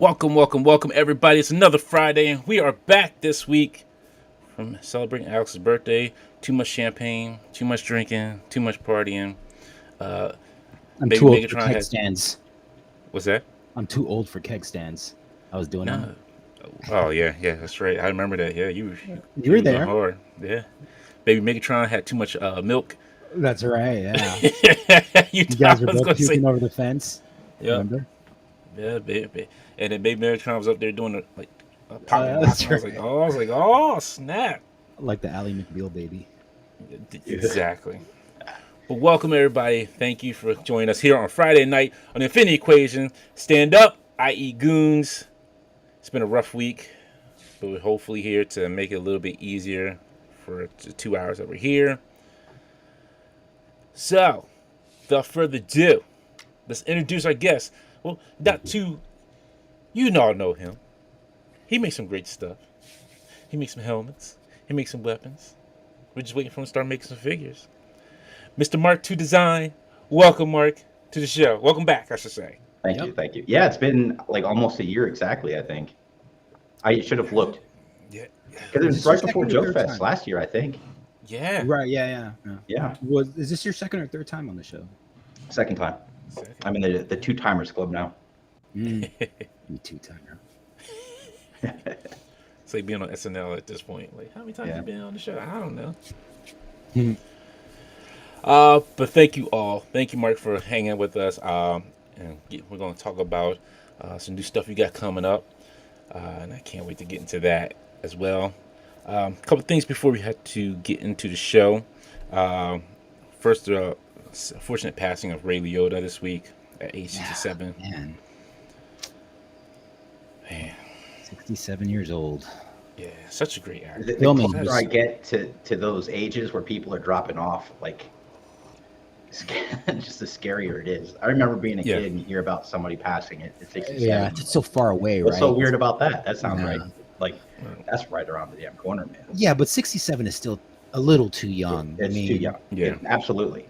Welcome, everybody. It's another Friday, and we are back this week from celebrating Alex's birthday. Too much champagne, too much drinking, too much partying. I'm Maybe too old for Megatron keg had. stands. What's that? I'm too old for keg stands. I was doing No. them. Oh yeah, that's right. I remember that. Yeah, you You were was going there. hard. Yeah. Baby Megatron had too much milk. That's right. Yeah. You You guys were I was both going to say. puking over the fence. Yep. Remember? Yeah, baby. And then Baby Megatron was up there doing it like popping That's rocks. right. I was like, oh snap. Like the Ally McBeal baby. Exactly. But welcome everybody. Thank you for joining us here on Friday night on the Infinity Equation. Stand up, i.e. goons. It's been a rough week, but we're hopefully here to make it a little bit easier for the 2 hours that we're here. So, without further ado, let's introduce our guest. Well, not too, you all know him. He makes some great stuff. He makes some helmets. He makes some weapons. We're just waiting for him to start making some figures. Mr. Mark2Design, welcome, Mark, to the show. Welcome back, I should say. Thank you. Yeah, it's been like almost a year exactly, I think. I should have looked. Yeah. Because it was right before Joe Fest last year, I think. Yeah. Right. Yeah. Yeah. Is this your second or third time on the show? Second time. I'm in the two timers club now. Me two-timer. It's like being on SNL at this point. Like, how many times have you been on the show? I don't know. But thank you all. Thank you, Mark, for hanging with us. We're going to talk about some new stuff you got coming up. And I can't wait to get into that as well. A couple things before we had to get into the show. First, fortunate passing of Ray Liotta this week at age 67. Man. 67 years old. Yeah, such a great actor. The closer I get to those ages where people are dropping off, like, just the scarier it is. I remember being a kid and hear about somebody passing at 67. Yeah, it's so far away, What's right? so weird about that? That sounds right. Like, that's right around the damn corner, man. Yeah, but 67 is still a little too young. It's too young. Yeah. Absolutely.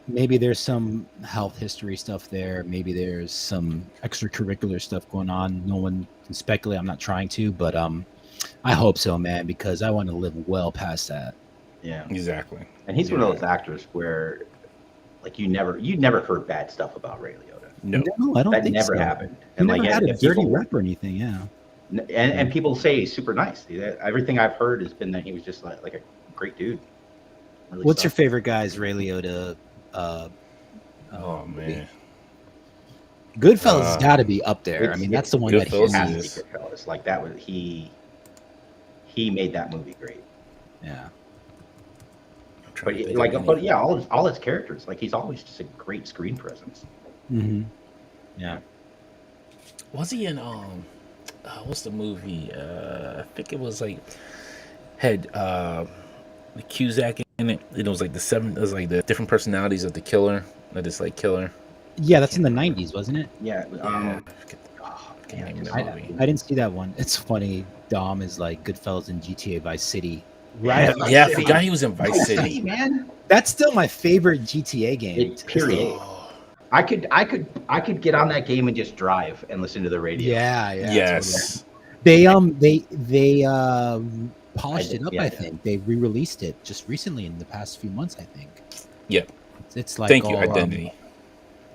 Maybe there's some health history stuff there. Maybe there's some extracurricular stuff going on. No one can speculate. I'm not trying to, but I hope so, man, because I want to live well past that. Yeah, exactly. And he's one of those actors where, like, you never heard bad stuff about Ray Liotta. No, I don't that think never so. happened. And like, never had a dirty rep or anything. Yeah. And people say he's super nice. Everything I've heard has been that he was just like a great dude. Really What's your favorite guy's Ray Liotta? Oh man, Goodfellas has got to be up there. I mean, that's the one that Goodfellas he is. Goodfellas. Like that was he made that movie great. Yeah. But yeah, all his characters, like, he's always just a great screen presence. Mm-hmm. Yeah. Was he in what's the movie? I think it was like had the Cusack in it. It was like it was like the different personalities of the killer, not just like killer. Yeah, that's in the 90s, wasn't it? Yeah. I didn't see that one. It's funny. Dom is like Goodfellas in GTA Vice City. Right. Yeah, I forgot he was in Vice City. Man. That's still my favorite GTA game. Period. I could get on that game and just drive and listen to the radio. Yeah. Yes. Totally. They polished it up. I think they re-released it just recently in the past few months. I think. Yeah. It's like Thank you, Identity.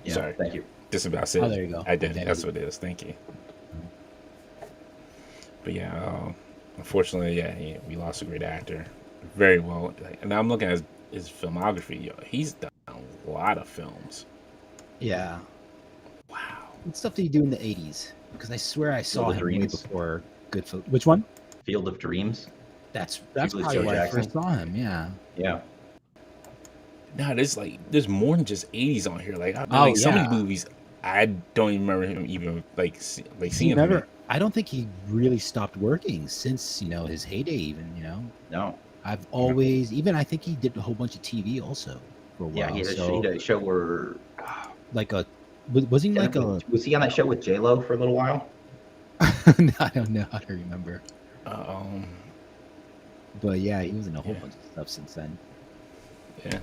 Yeah, sorry. Thank you. Just about said. Oh, there you go. Identity. That's what it is. Thank you. But yeah, unfortunately, we lost a great actor. Very well. And I'm looking at his filmography. He's done a lot of films. Yeah. Wow. What stuff did he do in the 80s? Because I swear I saw him way before Goodfellas. Which one? Field of Dreams. That's probably where I first saw him. Yeah. Yeah. No, there's more than just 80s on here. Like, some of the movies, I don't even remember him even seeing him. I don't think he really stopped working since his heyday. Even No. I've always I think he did a whole bunch of TV also for a while. Yeah, he did a show where was he was he on that show with J-Lo for a little while? No, I don't know how to remember. But yeah, he was in a whole bunch of stuff since then. Yeah.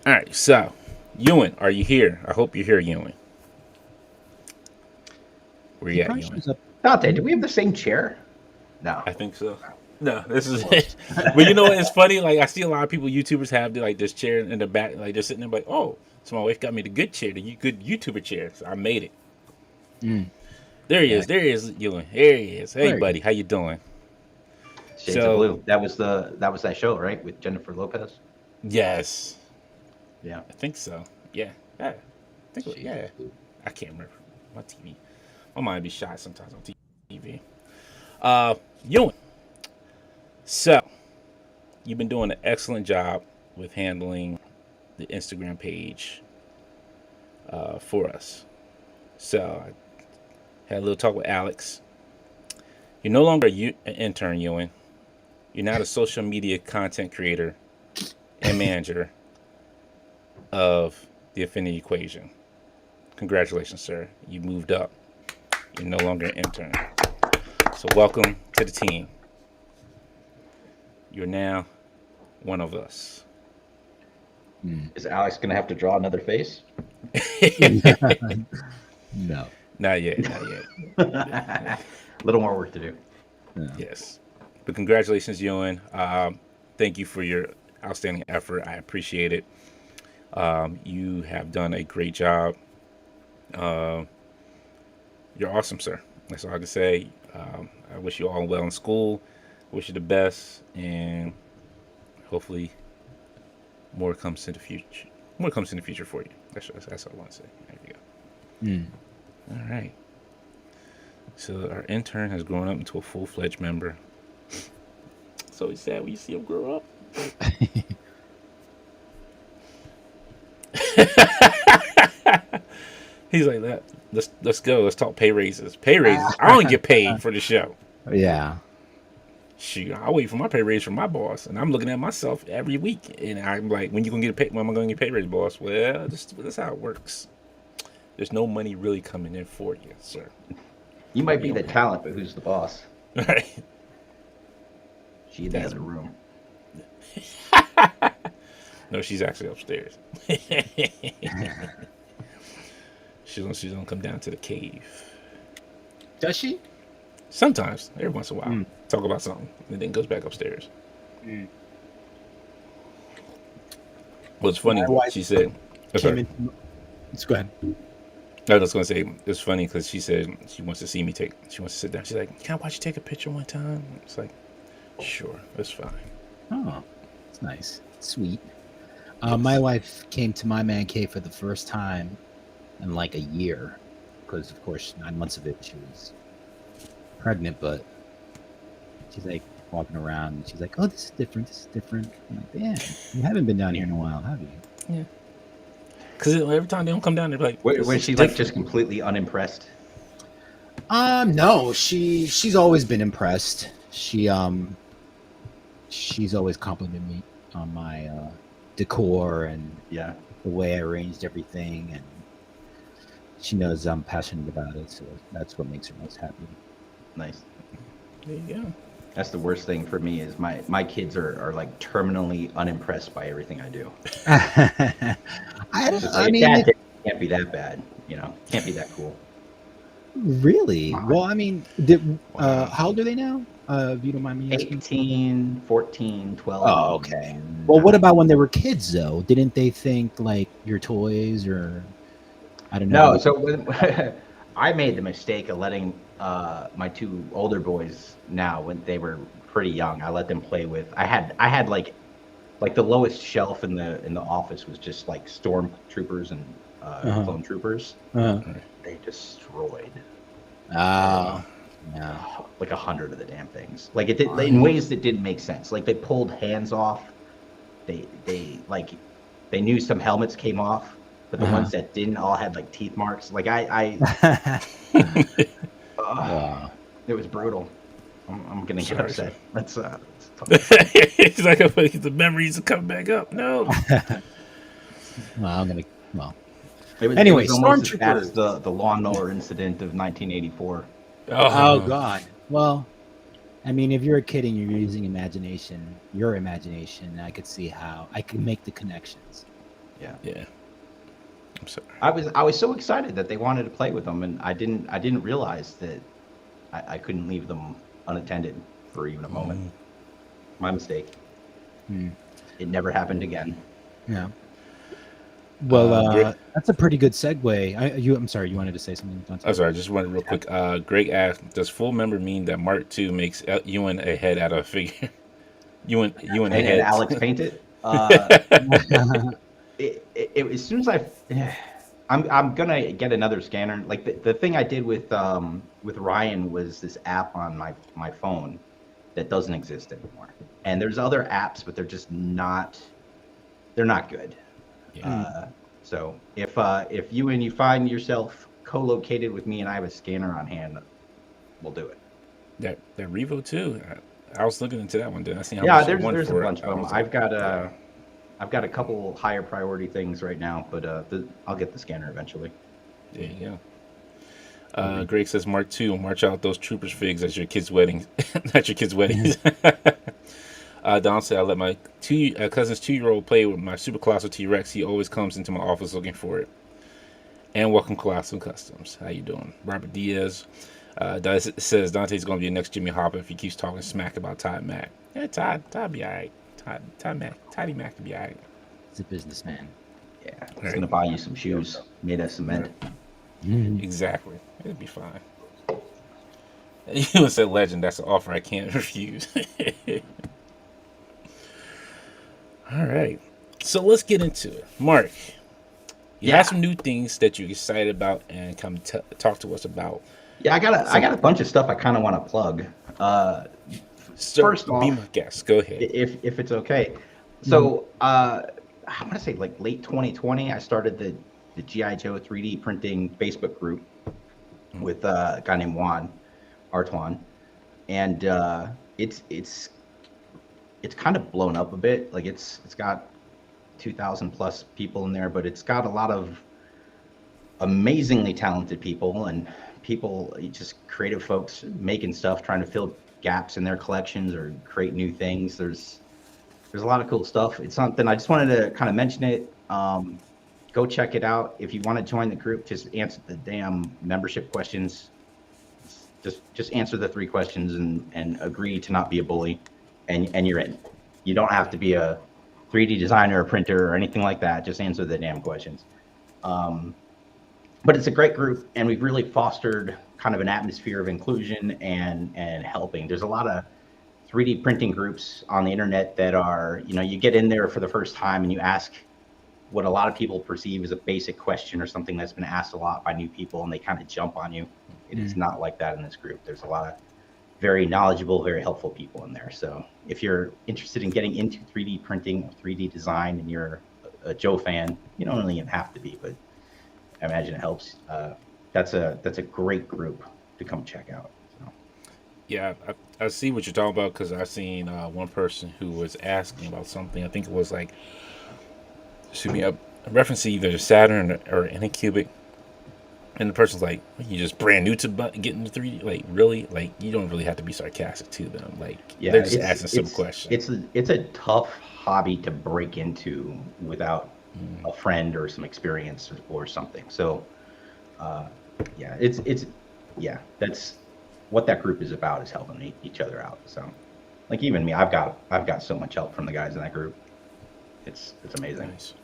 All right, so Ewan, are you here? I hope you're here, Ewan. Where He you at, probably Ewan? shows up. Dante, do we have the same chair? No. I think so. No, this is it. But you know what? It's funny. Like I see a lot of people, YouTubers have like this chair in the back, like they're sitting there, like, oh, so my wife got me the good chair, the good YouTuber chair. So I made it. Mm. There he Yeah. is. There he is, Ewan. There he is. Hey, There he buddy, how you doing? Shades So- of Blue. That was that show, right? With Jennifer Lopez. Yes, Yeah. I think so. Yeah, I think Shades yeah. of Blue. I can't remember my TV. My mind be shot sometimes on TV. Ewan. So you've been doing an excellent job with handling the Instagram page for us. So I had a little talk with Alex. You're no longer an intern, Ewan. You're now a social media content creator and manager of the Affinity Equation. Congratulations, sir. You moved up. You're no longer an intern. So welcome to the team. You're now one of us. Is Alex gonna have to draw another face? No. Not yet. Not yet. A little more work to do. No. Yes. But congratulations, Ewan. Thank you for your outstanding effort. I appreciate it. You have done a great job. You're awesome, sir. That's all I can say. I wish you all well in school. Wish you the best, and hopefully more comes in the future. More comes in the future for you. That's all I want to say. There you go. All right. So our intern has grown up into a full-fledged member. So he's sad when you see him grow up. He's like that. Let's go. Let's talk pay raises. Pay raises. I don't get paid for the show. Yeah. Shoot, I wait for my pay raise from my boss, and I'm looking at myself every week, and I'm like, when you gonna get a pay? When am I gonna get a pay raise, boss? Well, that's how it works. There's no money really coming in for you, sir. You might be the talent, but who's the boss? Right? She in the other room. No, she's actually upstairs. She's gonna come down to the cave. Does she? Sometimes, every once in a while, talk about something, and then goes back upstairs. What's funny? My wife She said, Let's go ahead. I was going to say, it's funny because she said she wants to see me she wants to sit down. She's like, can I watch you take a picture one time? It's like, sure, that's fine. Oh, it's nice. Sweet. My wife came to my man cave for the first time in like a year. Because, of course, 9 months of it, she was pregnant. But she's like walking around and she's like, oh, this is different. This is different. I'm like, yeah, you haven't been down here in a while, have you? Yeah. Because every time they don't come down, they're like, Was she like just completely unimpressed? No, she's always been impressed. She's always complimented me on my decor and Yeah. the way I arranged everything, and she knows I'm passionate about it, so that's what makes her most happy. Nice. There you go. That's the worst thing for me is my kids are like terminally unimpressed by everything I do. I mean, Dad can't be that bad, can't be that cool. really? Well, I mean, how old are they now? If you don't mind me asking. 18, 14, 12. Oh, okay. Well, what about when they were kids, though? Didn't they think like your toys or I don't know? No, so when, I made the mistake of letting my two older boys now when they were pretty young. I let them play with. I had like the lowest shelf in the office was just like stormtroopers and clone troopers. They destroyed. Oh, yeah. Like 100 of the damn things. Like it did in ways that didn't make sense. Like they pulled hands off. They knew some helmets came off, but the ones that didn't all had like teeth marks. Like it was brutal. I'm gonna get upset. Let's talk. It's like the memories are coming back up. No. Well, Anyway, Anyway, it was almost as bad Stormtrooper. as the lawnmower incident of 1984. Oh God. Well, I mean, if you're a kid and you're using your imagination, I could see how I could make the connections. Yeah. Yeah. I'm sorry. I was so excited that they wanted to play with them, and I didn't realize that I couldn't leave them unattended for even a moment. My mistake. It never happened again. Yeah. Well, Greg, that's a pretty good segue. I'm sorry, you wanted to say something, Dante? I'm sorry. I just wanted real quick. Greg asked, "Does full member mean that Mark II makes Ewan a head out of a figure? Ewan a And head." Alex painted. As soon as I'm gonna get another scanner. Like the thing I did with Ryan was this app on my phone that doesn't exist anymore. And there's other apps, but they're just not good. Yeah. So if you find yourself co-located with me and I have a scanner on hand, we'll do it. That Revo too. I was looking into that one. Did I see how Yeah, much it won there's a for bunch it? of them. Like, I've got a couple higher priority things right now, but I'll get the scanner eventually. there you go. Greg says, Mark II, march out those troopers figs at your kids' weddings. Not your kids' weddings. Don said, I let my cousin's 2-year-old play with my super colossal T-Rex. He always comes into my office looking for it. And welcome Colossal Customs. How you doing? Robert Diaz says Dante's going to be the next Jimmy Hopper if he keeps talking smack about Todd Mack. Yeah, Todd be all right. Toddy Mack will be all right. He's a businessman. Yeah, he's gonna buy you some shoes made of cement. Exactly. It'll be fine. You said legend. That's an offer I can't refuse. All right. So let's get into it. Mark, you have some new things that you're excited about and come talk to us about. Yeah, I got a bunch of stuff I kind of want to plug. First off, be my guest. Go ahead. If it's okay. So I want to say like late 2020, I started the GI Joe 3D printing Facebook group with a guy named Artwan, and it's kind of blown up a bit. Like it's got 2,000 plus people in there, but it's got a lot of amazingly talented people and people, just creative folks making stuff, trying to fill gaps in their collections or create new things. There's a lot of cool stuff. It's something I just wanted to kind of mention it. Go check it out. If you want to join the group, just answer the damn membership questions. Just answer the 3 questions and agree to not be a bully, and you're in. You don't have to be a 3D designer or printer or anything like that. Just answer the damn questions. But it's a great group, and we've really fostered kind of an atmosphere of inclusion and helping. There's a lot of 3D printing groups on the internet that are, you get in there for the first time and you ask what a lot of people perceive as a basic question or something that's been asked a lot by new people, and they kind of jump on you. It is not like that in this group. There's a lot of very knowledgeable, very helpful people in there. So if you're interested in getting into 3D printing or 3D design and you're a Joe fan, you don't really even have to be, but I imagine it helps. That's a great group to come check out. So. Yeah, I see what you're talking about because I've seen one person who was asking about something. I think it was like, a reference to either Saturn or Anycubic. And the person's like, "You just brand new to getting the 3D? Like, really? Like, you don't really have to be sarcastic to them. Like, they're just asking simple questions." It's a tough hobby to break into without a friend or some experience or something. So, that's what that group is about, is helping each other out. So, like even me, I've got so much help from the guys in that group. It's amazing. Nice.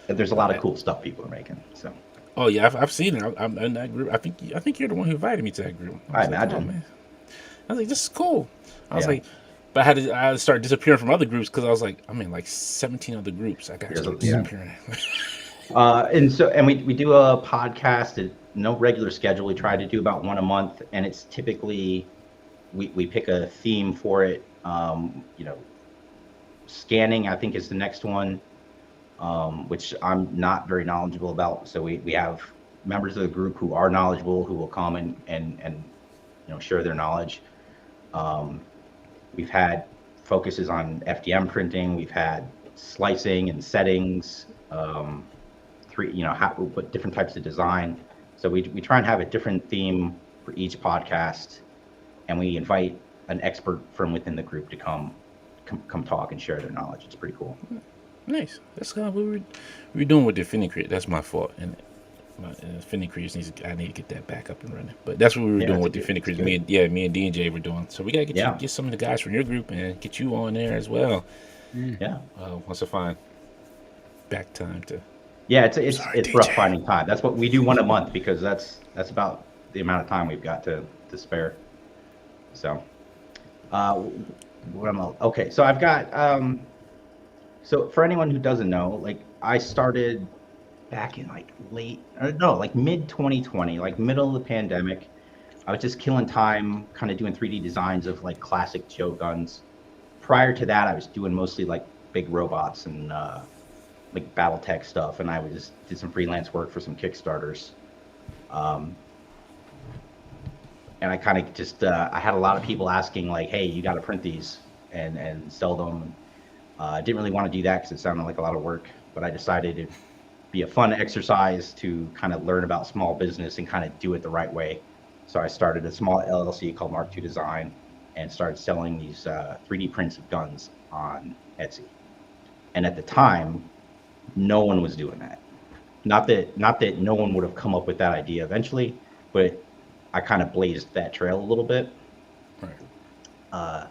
There's a lot of cool stuff people are making. So. Oh yeah, I've seen it. I'm in that group. I think you're the one who invited me to that group. I imagine. Like, oh, man. I was like, this is cool. I was like, but I had to start disappearing from other groups because I was like, I'm in like 17 other groups. I got to start disappearing. And we do a podcast at no regular schedule. We try to do about one a month, and it's typically we pick a theme for it. Scanning, I think, is the next one. Which I'm not very knowledgeable about. So we have members of the group who are knowledgeable, who will come and share their knowledge. We've had focuses on FDM printing. We've had slicing and settings, different types of design. So we try and have a different theme for each podcast, and we invite an expert from within the group to come talk and share their knowledge. It's pretty cool. Nice. That's kind of what we were doing with the Affinity Create. That's my fault. And my Affinity Create I need to get that back up and running. But that's what we were Yeah, doing it's with the good. Affinity It's Create. good. Me and DJ were doing. So we gotta Yeah, get some of the guys from your group and get you on there as well. Mm. yeah, Once I find back time to. yeah. Sorry, It's rough DJ. finding time. That's what we do, one a month, because that's about the amount of time we've got to spare. So, uh, okay. So I've got so for anyone who doesn't know, like I started back in like like mid 2020, like middle of the pandemic. I was just killing time, kind of doing 3D designs of like classic Joe guns. Prior to that, I was doing mostly like big robots and like BattleTech stuff, and I was just did some freelance work for some Kickstarters. Um, and I kind of just I had a lot of people asking like, "Hey, you got to print these and sell them." I didn't really want to do that because it sounded like a lot of work, but I decided it'd be a fun exercise to kind of learn about small business and kind of do it the right way. So I started a small LLC called Mark2Design and started selling these 3D prints of guns on Etsy. And at the time, no one was doing that. Not that no one would have come up with that idea eventually, but I kind of blazed that trail a little bit. Right. Uh,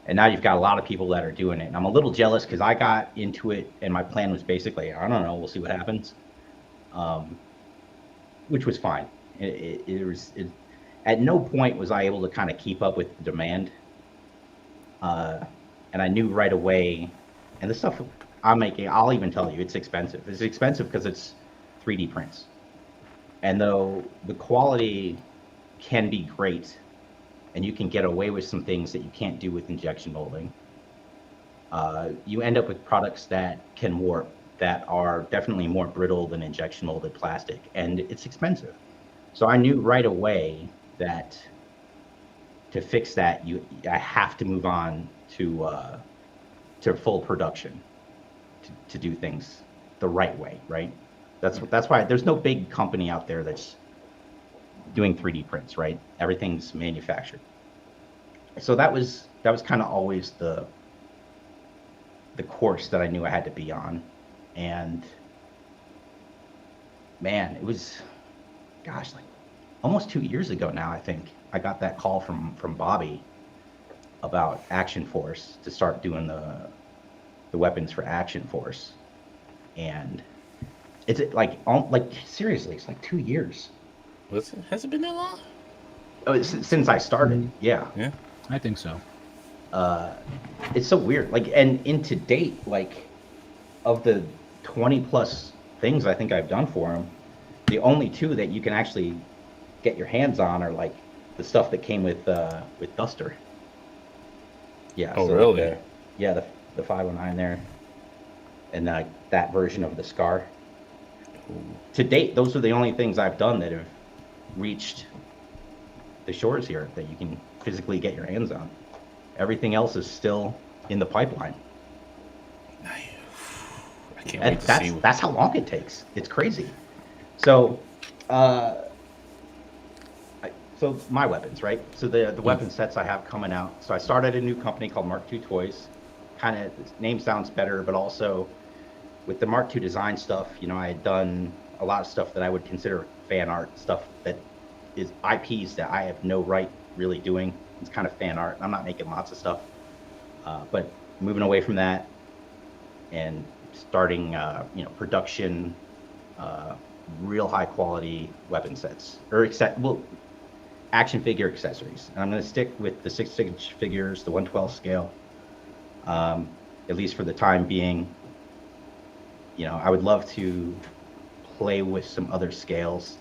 and now you've got a lot of people that are doing it. And I'm a little jealous because I got into it and my plan was basically, I don't know, we'll see what happens, um, which was fine. At no point was I able to kind of keep up with the demand. Uh, and I knew right away, and the stuff I'm making, I'll even tell you, it's expensive. It's expensive because it's 3D prints. And though the quality can be great, and you can get away with some things that you can't do with injection molding, you end up with products that can warp, that are definitely more brittle than injection molded plastic, and it's expensive. So I knew right away that to fix that, I have to move on to full production to do things the right way, right? That's why there's no big company out there that's doing 3D prints, right? Everything's manufactured. So that was kind of always the course that I knew I had to be on. And man, it was, gosh, like almost 2 years ago now, I think I got that call from Bobby about Action Force to start doing the weapons for Action Force. And it's like seriously, it's like 2 years. Has it been that long? Oh, since I started, yeah. Yeah. I think so. Uh, it's so weird. Like, and to date, like, of the 20 plus things I think I've done for him, the only two that you can actually get your hands on are like the stuff that came with Duster. Yeah. Oh, so really? yeah, the 509 there, and that version of the Scar. Ooh. To date, those are the only things I've done that have reached the shores here that you can physically get your hands on. Everything else is still in the pipeline. I can't wait to see. That's how long it takes. It's crazy. So, so my weapons, right? So the weapon sets I have coming out. So I started a new company called Mark2 Toys. Kind of name sounds better, but also with the Mark2 Design stuff, you know, I had done a lot of stuff that I would consider fan art stuff that is IPs that I have no right really doing. It's kind of fan art. I'm not making lots of stuff, but moving away from that and starting, production, real high quality weapon sets or action figure accessories. And I'm going to stick with the 6-inch figures, the 1/12 scale, at least for the time being. You know, I would love to play with some other scales,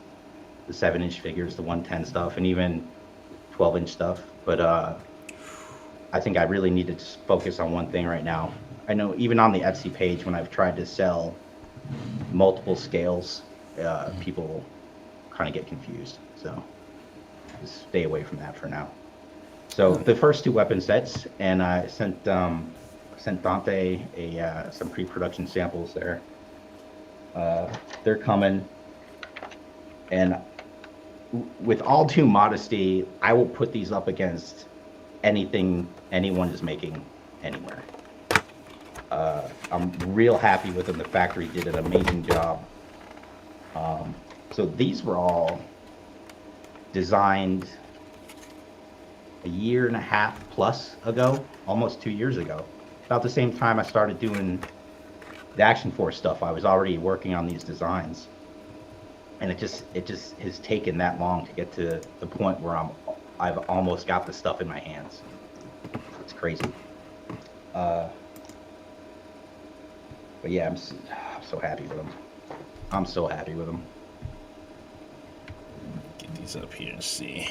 the 7-inch figures, the 110 stuff, and even 12-inch stuff. But I think I really need to just focus on one thing right now. I know even on the Etsy page, when I've tried to sell multiple scales, people kind of get confused. So just stay away from that for now. So the first two weapon sets, and I sent Dante some pre-production samples there. They're coming, and with all due modesty, I will put these up against anything anyone is making anywhere. I'm real happy with them. The factory did an amazing job. So these were all designed a year and a half plus ago, almost 2 years ago. About the same time I started doing the Action Force stuff, I was already working on these designs. And it just has taken that long to get to the point where I've almost got the stuff in my hands. It's crazy. But yeah, I'm so happy with them. I'm so happy with them. Get these up here and see.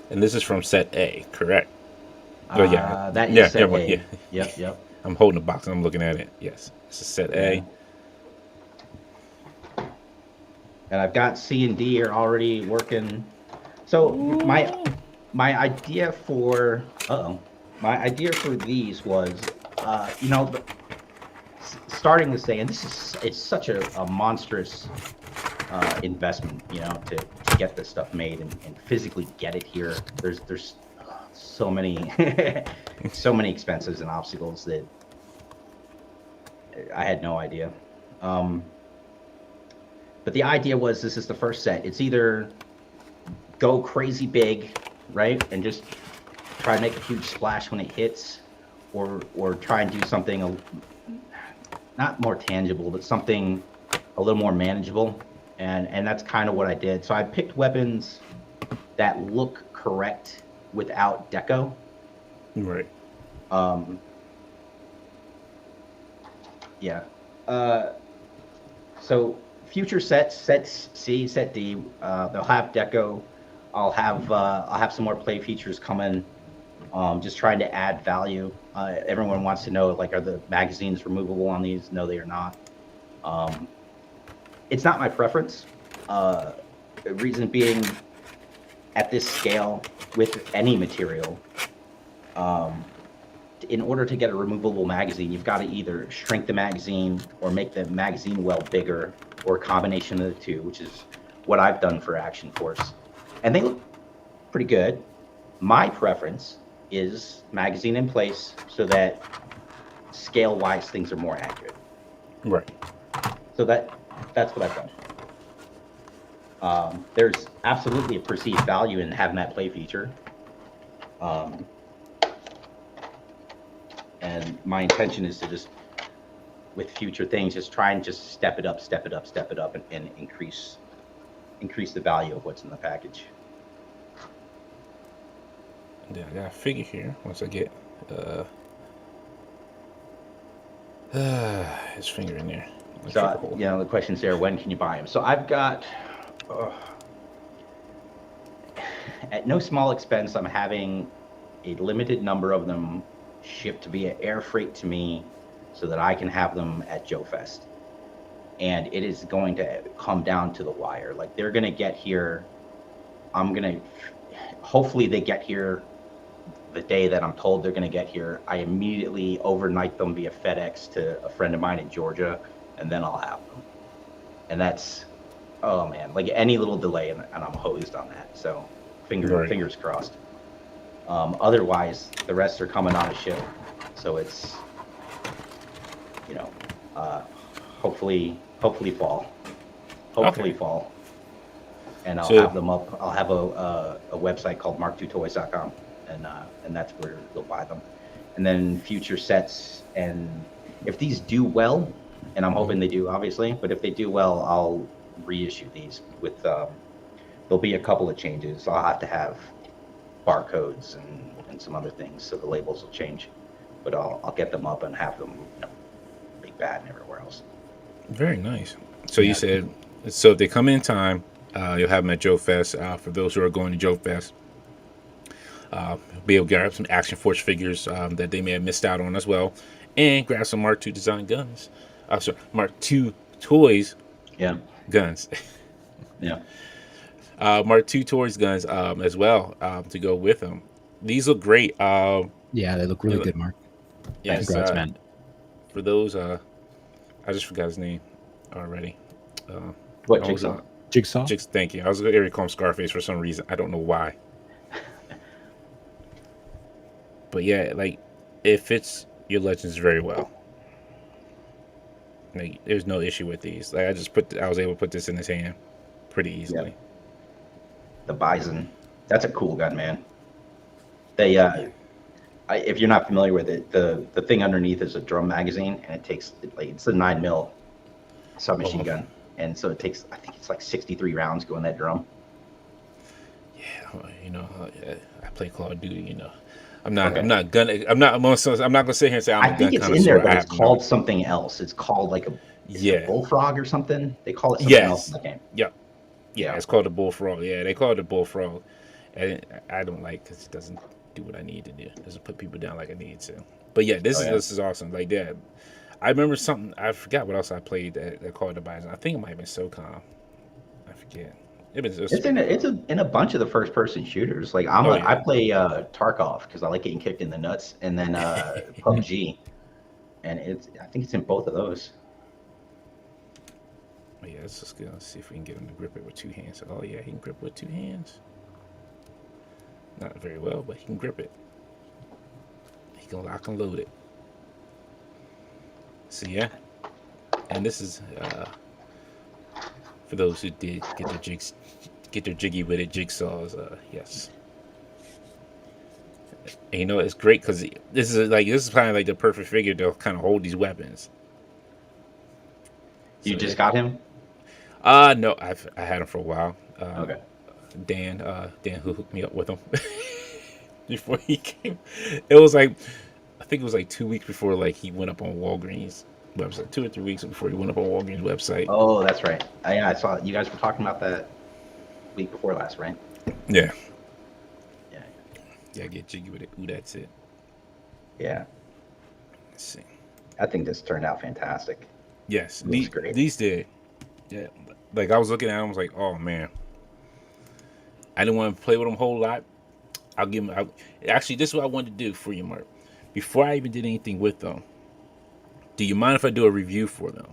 And this is from set A, correct? Oh yeah, That is yeah, set yeah, A. yeah. Yep. I'm holding the box and I'm looking at it. Yes, this is set A. And I've got C and D are already working. So my idea for these was, starting to say, and it's such a monstrous investment, to get this stuff made and physically get it here. There's so many so many expenses and obstacles that I had no idea. But the idea was, this is the first set. It's either go crazy big, right, and just try to make a huge splash when it hits, or try and do something not more tangible, but something a little more manageable. And that's kind of what I did. So I picked weapons that look correct without deco. Right. Yeah. So future sets, set C, set D, they'll have deco. I'll have some more play features coming. Just trying to add value. Everyone wants to know, like, are the magazines removable on these? No, they are not. It's not my preference. Reason being, at this scale, with any material, in order to get a removable magazine, you've got to either shrink the magazine or make the magazine well bigger, or a combination of the two, which is what I've done for Action Force. And they look pretty good. My preference is magazine in place so that scale-wise things are more accurate. Right. So that's what I've done. There's absolutely a perceived value in having that play feature. And my intention is to just, with future things, just try and just step it up, and increase the value of what's in the package. Yeah, I got a figure here. Once I get his finger in there. So, the question's there, when can you buy them? So I've got, at no small expense, I'm having a limited number of them shipped via air freight to me so that I can have them at Joe Fest. And it is going to come down to the wire. Like, they're going to get here. Hopefully they get here the day that I'm told they're going to get here. I immediately overnight them via FedEx to a friend of mine in Georgia, and then I'll have them. And that's, oh man, like any little delay and I'm hosed on that. So fingers crossed. Otherwise, the rest are coming on a ship. So it's, hopefully fall. Hopefully fall. And I'll have them up. I'll have a website called Mark2Toys.com, and that's where you'll buy them. And then future sets, and if these do well, and I'm hoping they do, obviously, but if they do well, I'll reissue these with. There'll be a couple of changes. I'll have to have barcodes and some other things, so the labels will change. But I'll get them up and have them, Big Bad and everywhere else. Very nice. So you said, so if they come in time, you'll have them at Joe Fest. For those who are going to Joe Fest, be able to grab some Action Force figures that they may have missed out on as well, and grab some Mark2Design guns. Sorry, Mark2 Toys. Yeah. Guns. Yeah. Mark2 Toys guns as well to go with them. These look great. Yeah, they look really good, Mark. Yes, congrats, man. For those, I just forgot his name already. What, Jigsaw? Jigsaw? Thank you. I was going to call him Scarface for some reason. I don't know why. But yeah, like, it fits your Legends very well. Like, there's no issue with these. Like, I was able to put this in his hand pretty Yeah, easily. the Bison. That's a cool gun, man. They Yeah. if you're not familiar with it, the thing underneath is a drum magazine, and it's a 9 mil submachine Oh, gun, and so it takes, I think it's like 63 rounds going that drum. yeah. I play Call of Duty. Okay. I'm not gonna sit here and say I'm I a think gun it's in there, connoisseur. I but it's have no. called something else. It's called like is it a Yeah. bullfrog or something? They call it something else in Yes. the game. Yep. Yeah. Yeah. It's called the bullfrog. Yeah, they call it the bullfrog, and I don't like because it doesn't do what I need to do. It doesn't put people down like I need to. But yeah, Oh yeah. this is awesome. Like that. I remember something. I forgot what else I played that called the Bison. I think it might have been SOCOM. I forget. It's It's been a while. in a bunch of the first person shooters. Like Oh I yeah. play Tarkov because I like getting kicked in the nuts, and then PUBG, and I think it's in both of those. Oh yeah. Let's just go see if we can get him to grip it with two hands. Oh yeah, he can grip it with two hands. Not very well, but he can grip it. He can lock and load it. So yeah, and this is for those who did get their jiggy with it, jigsaws. Yes, and it's great because this is kind of like the perfect figure to kind of hold these weapons. You So yeah. just got him? No, I had him for a while. Okay. Dan who hooked me up with him before he came. It was like I think it was like 2 weeks before like he went up on Walgreens website, 2 or 3 weeks before he went up on Walgreens website. Oh, that's right. Yeah, I saw you guys were talking about that week before last, right? Yeah, Yeah. yeah, get jiggy with it. Ooh, that's it. Yeah. Let's see. I think this turned out fantastic. Yes, It looks great. these did. Yeah, like I was looking at them, I was like, oh man, I didn't want to play with them a whole lot. I'll give them. Actually, this is what I wanted to do for you, Mark. Before I even did anything with them, do you mind if I do a review for them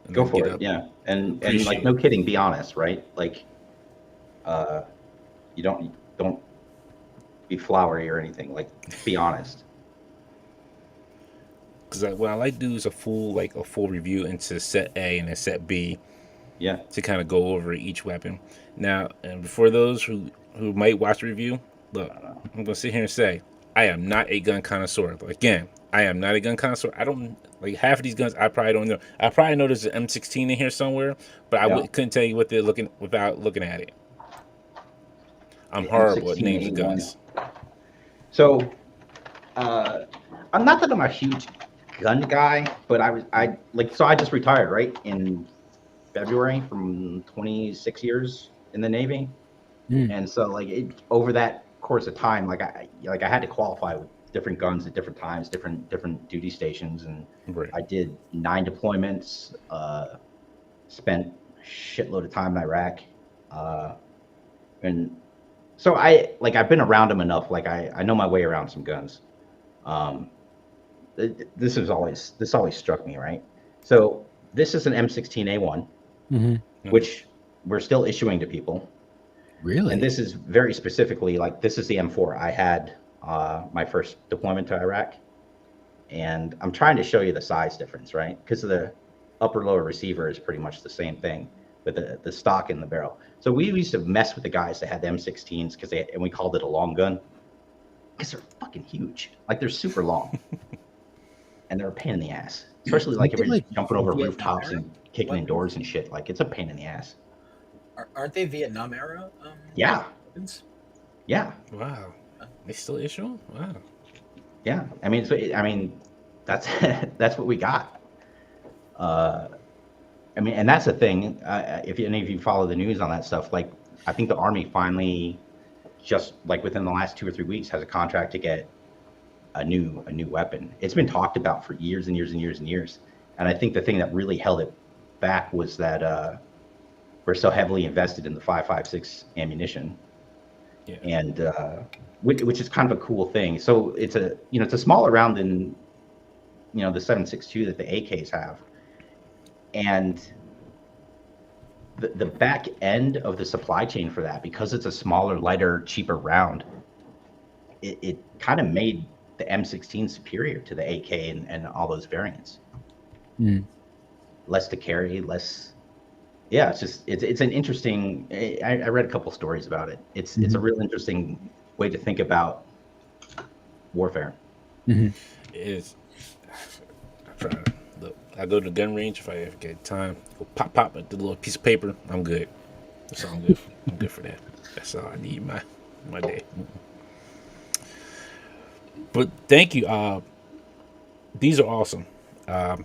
and Go then get for it. up? Yeah. And like Appreciate no it. kidding, be honest, right? Like uh you don't be flowery or anything. Like be honest. Because what I like to do is a full review into set A and then set B Yeah. to kind of go over each weapon. Now, and for those who might watch the review, look, I'm gonna sit here and say I am not a gun connoisseur. Again, I am not a gun connoisseur. I don't like half of these guns. I probably don't know. I probably know there's an M16 in here somewhere, but Yeah. couldn't tell you what they're looking without looking at it. I'm The horrible at names of M16A1. guns. So I'm not that I'm a huge gun guy, but I just retired, right? In February from 26 years in the Navy. Mm. And so over that course of time, I had to qualify with different guns at different times, different duty stations, and Right. I did 9 deployments, spent a shitload of time in Iraq, and so I've been around them enough. I know my way around some guns. Um, this always struck me, right? So this is an M16A1, Mm-hmm. which we're still issuing to people. Really? And this is very specifically this is the M4 I had my first deployment to Iraq, and I'm trying to show you the size difference, right? Because the upper lower receiver is pretty much the same thing, with the stock in the barrel. So we used to mess with the guys that had the M16s and we called it a long gun because they're fucking huge, they're super long, and they're a pain in the ass, especially if you're jumping over Vietnam rooftops era and kicking in weapons? doors and shit. It's a pain in the ass. Aren't they Vietnam era? Yeah, Weapons? yeah. Wow. They still issue them? Wow. Yeah, that's that's what we got. And that's the thing. If any of you follow the news on that stuff, I think the Army finally, just within the last 2 or 3 weeks, has a contract to get a new weapon. It's been talked about for years and years and years and years. And I think the thing that really held it back was that we're so heavily invested in the 5.56 ammunition. Yeah. And which is kind of a cool thing. So it's a smaller round than the 7.62 that the AKs have, and the back end of the supply chain for that, because it's a smaller, lighter, cheaper round, it kind of made the M16 superior to the AK and all those variants. Mm. less to carry, less. Yeah, it's an interesting. I read a couple stories about it. It's a real interesting way to think about warfare. Is I try to look. I go to the gun range if I ever get time. Go pop at the little piece of paper. I'm good. That's all I'm good. I'm good for that. That's all I need my day. But thank you. These are awesome.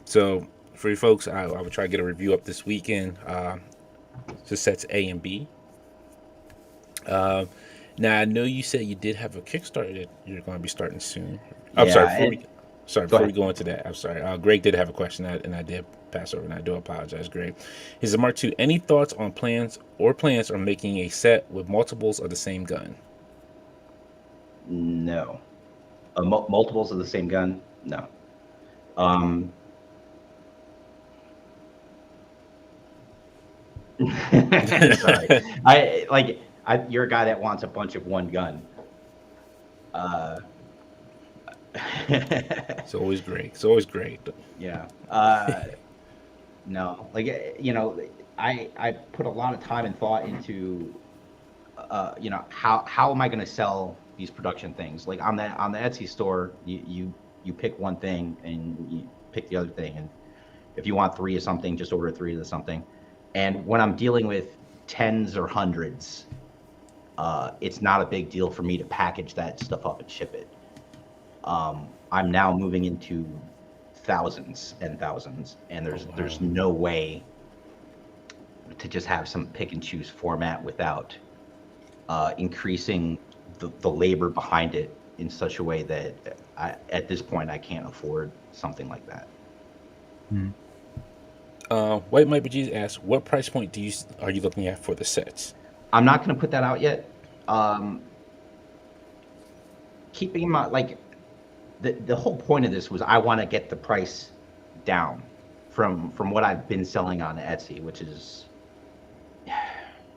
So for you folks, I will try to get a review up this weekend. So sets A and B. Now I know you said you did have a Kickstarter that you're going to be starting soon. I'm sorry. Yeah, go Before we ahead. go into that, I'm sorry. Greg did have a question, and I did pass over, and I do apologize, Greg. Is the Mark II? Any thoughts on plans on making a set with multiples of the same gun? No. Multiples of the same gun? No. Um, sorry. You're a guy that wants a bunch of one gun. Uh, It's always great. It's always great. yeah. No. I put a lot of time and thought into, how am I going to sell these production things? Like on the Etsy store, you pick one thing and you pick the other thing, and if you want three of something, just order three of something. And when I'm dealing with tens or hundreds, it's not a big deal for me to package that stuff up and ship it. I'm now moving into thousands and thousands, and there's no way to just have some pick and choose format without increasing the labor behind it in such a way that at this point I can't afford something like that. White Mike Jesus asks, what price point are you looking at for the sets? I'm not going to put that out yet. Keeping in mind, like, the whole point of this was I want to get the price down from what I've been selling on Etsy, which is,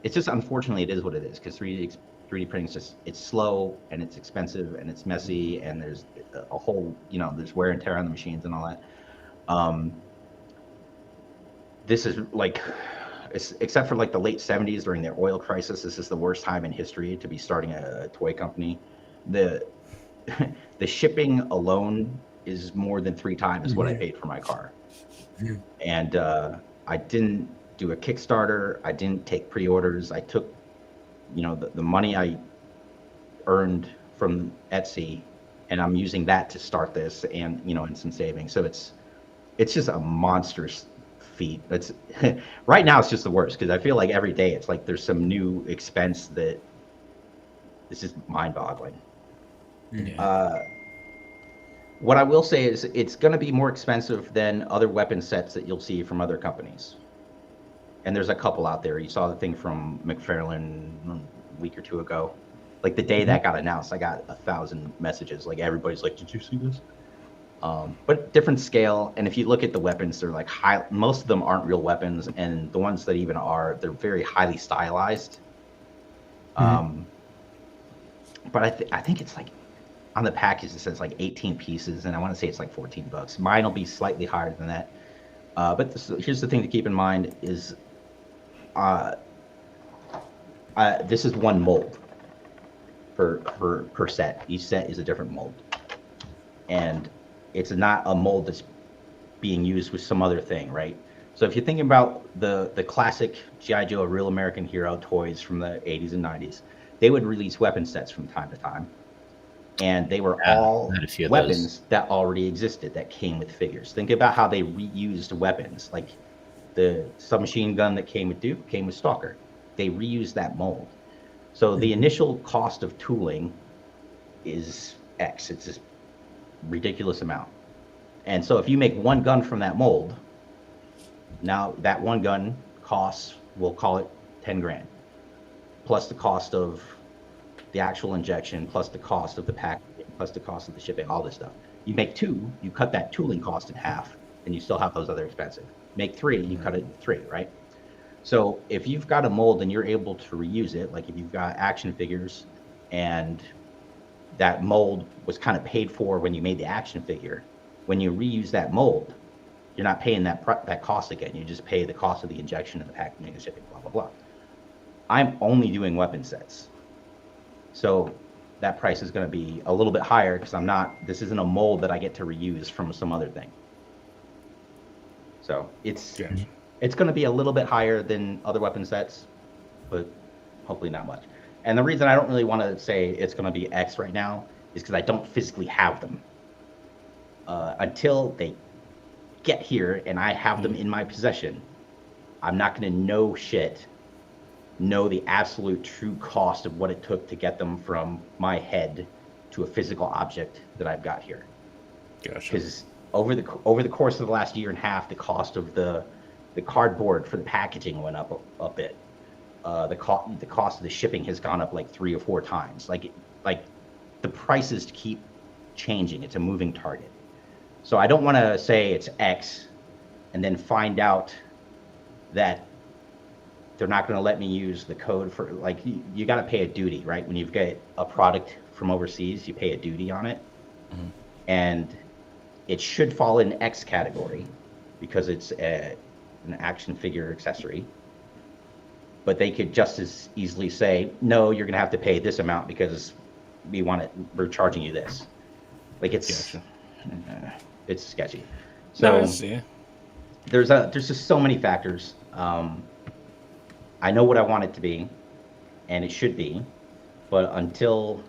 it's just, unfortunately, it is what it is, because 3D printing is just, it's slow and it's expensive and it's messy, and there's a whole, there's wear and tear on the machines and all that. This is like, except for like the late 70s during the oil crisis, this is the worst time in history to be starting a toy company. The shipping alone is more than 3 times what I paid for my car. And I didn't do a Kickstarter. I didn't take pre-orders. I took, the money I earned from Etsy, and I'm using that to start this, and and some savings. So it's just a monstrous feat. It's right now it's just the worst, because I feel like every day it's like there's some new expense that is just mind-boggling. What I will say is it's going to be more expensive than other weapon sets that you'll see from other companies. And there's a couple out there. You saw the thing from McFarlane a week or two ago. Like the day that got announced, I got 1,000 messages. Like everybody's like, "Did you see this?" But different scale. And if you look at the weapons, they're like most of them aren't real weapons, and the ones that even are, they're very highly stylized. But I think it's like, on the package it says like 18 pieces, and I want to say it's like $14. Mine will be slightly higher than that. But here's the thing to keep in mind is, this is one mold per set. Each set is a different mold, and it's not a mold that's being used with some other thing, right? So if you're thinking about the classic G.I. Joe, Real American Hero toys from the 80s and 90s, they would release weapon sets from time to time. And they were all weapons that already existed that came with figures. Think about how they reused weapons. Like the submachine gun that came with Duke came with Stalker. They reused that mold. So the initial cost of tooling is X. It's this ridiculous amount. And so if you make one gun from that mold, now that one gun costs, we'll call it 10 grand, plus the cost of the actual injection, plus the cost of the packaging, plus the cost of the shipping, all this stuff. You make 2, you cut that tooling cost in half, and you still have those other expensive. Make 3, you cut it in 3, right? So if you've got a mold and you're able to reuse it, like if you've got action figures and that mold was kind of paid for when you made the action figure, when you reuse that mold, you're not paying that cost again. You just pay the cost of the injection and the packaging and shipping, blah, blah, blah. I'm only doing weapon sets. So that price is going to be a little bit higher because this isn't a mold that I get to reuse from some other thing. So it's going to be a little bit higher than other weapon sets, but hopefully not much. And the reason I don't really want to say it's going to be X right now is because I don't physically have them. Until they get here and I have them in my possession, I'm not going to know the absolute true cost of what it took to get them from my head to a physical object that I've got here. Gotcha. Because over the course of the last year and a half, the cost of the cardboard for the packaging went up a bit. The cost of the shipping has gone up like 3 or 4 times. Like the prices keep changing. It's a moving target. So I don't want to say it's X and then find out that they're not going to let me use the code for, like, you got to pay a duty, right? When you get a product from overseas, you pay a duty on it. Mm-hmm. And it should fall in X category because it's an action figure accessory. But they could just as easily say, no, you're going to have to pay this amount because we're charging you this. Like, it's sketchy. So there's just so many factors. I know what I want it to be, and it should be, but until,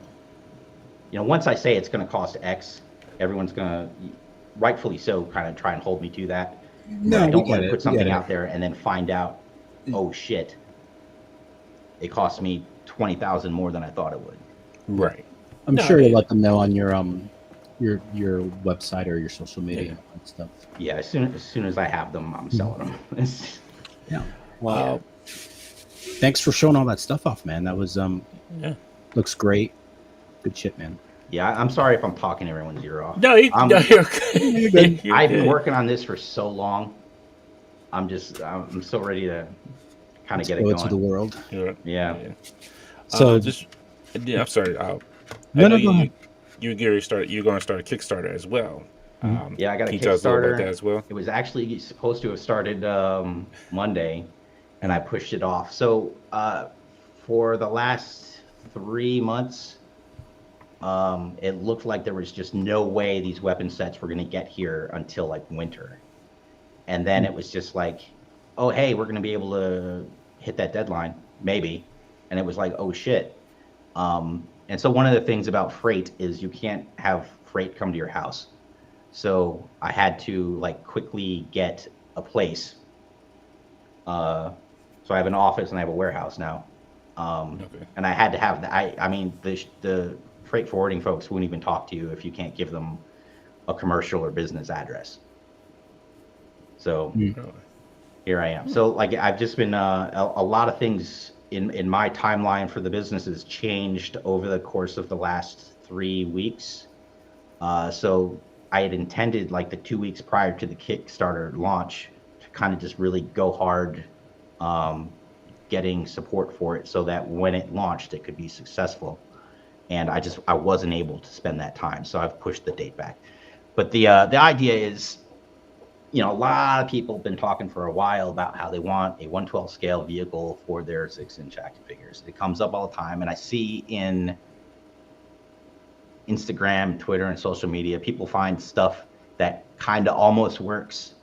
once I say it's going to cost X, everyone's going to, rightfully so, kind of try and hold me to that. No, I don't want to put something out there and then find out, oh shit, it cost me $20,000 more than I thought it would. Right. I'm sure you'll let them know on your website or your social media and stuff. Yeah, as soon as I have them, I'm selling them. Yeah. Wow. Thanks for showing all that stuff off, man. That was looks great. Good shit, man. Yeah, I'm sorry if I'm talking everyone's ear off. No, you're good. I've been working on this for so long. I'm so ready to kind of get it going to the world. Yeah. So I'm sorry. You're going to start a Kickstarter as well. Yeah, I got a Kickstarter. Tell us about that as well? It was actually supposed to have started Monday, and I pushed it off. So for the last 3 months, it looked like there was just no way these weapon sets were going to get here until like winter. And then it was just like, oh, hey, we're going to be able to hit that deadline, maybe. And it was like, oh, shit. And so one of the things about freight is you can't have freight come to your house. So I had to like quickly get a place. So I have an office and I have a warehouse now. And I had to have the freight forwarding folks won't even talk to you if you can't give them a commercial or business address. So here I am. So like I've just been a lot of things in my timeline for the business has changed over the course of the last 3 weeks. So I had intended like the 2 weeks prior to the Kickstarter launch to kind of just really go hard getting support for it so that when it launched, it could be successful. And I wasn't able to spend that time. So I've pushed the date back. But the idea is, a lot of people have been talking for a while about how they want a 1/12 scale vehicle for their 6-inch action figures. It comes up all the time. And I see in Instagram, Twitter, and social media, people find stuff that kind of almost works.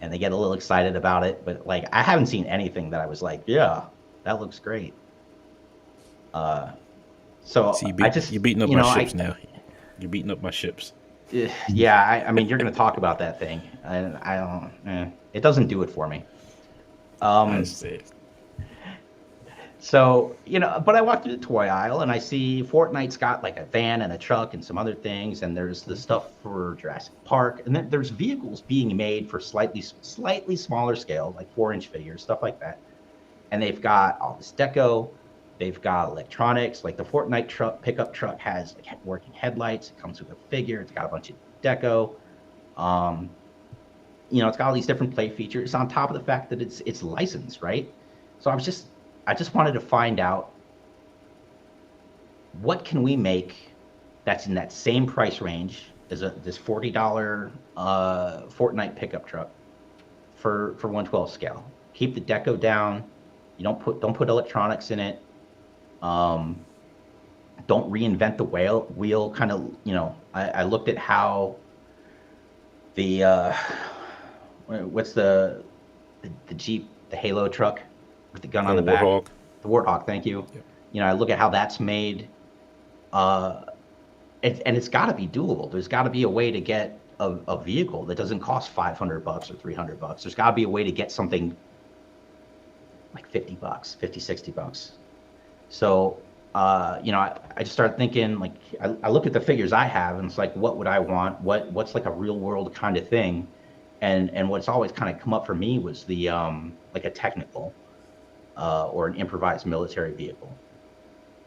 And they get a little excited about it. But like, I haven't seen anything that I was like, yeah, that looks great. So you're beating up my ships now. You're beating up my ships. Yeah, I mean, you're going to talk about that thing. I don't. It doesn't do it for me. So but I walk through the toy aisle and I see Fortnite's got like a van and a truck and some other things, and there's the stuff for Jurassic Park, and then there's vehicles being made for slightly smaller scale, like 4-inch figures, stuff like that. And they've got all this deco. They've got electronics, like the Fortnite pickup truck has like working headlights. It comes with a figure. It's got a bunch of deco. It's got all these different play features on top of the fact that it's licensed, right? So I just wanted to find out what can we make that's in that same price range is this $40 Fortnite pickup truck for 112 scale. Keep the deco down. You don't put electronics in it. Don't reinvent the wheel. Kind of, I looked at how the what's the Jeep, the Halo truck with the gun on the back. Warthog. The Warthog, thank you. Yep. I look at how that's made, and it's got to be doable. There's got to be a way to get a vehicle that doesn't cost $500 or $300. There's got to be a way to get something like $50, $50, $60. So, I just started thinking, like, I look at the figures I have, and it's like, what would I want? What's like a real world kind of thing? And what's always kind of come up for me was the like a technical or an improvised military vehicle,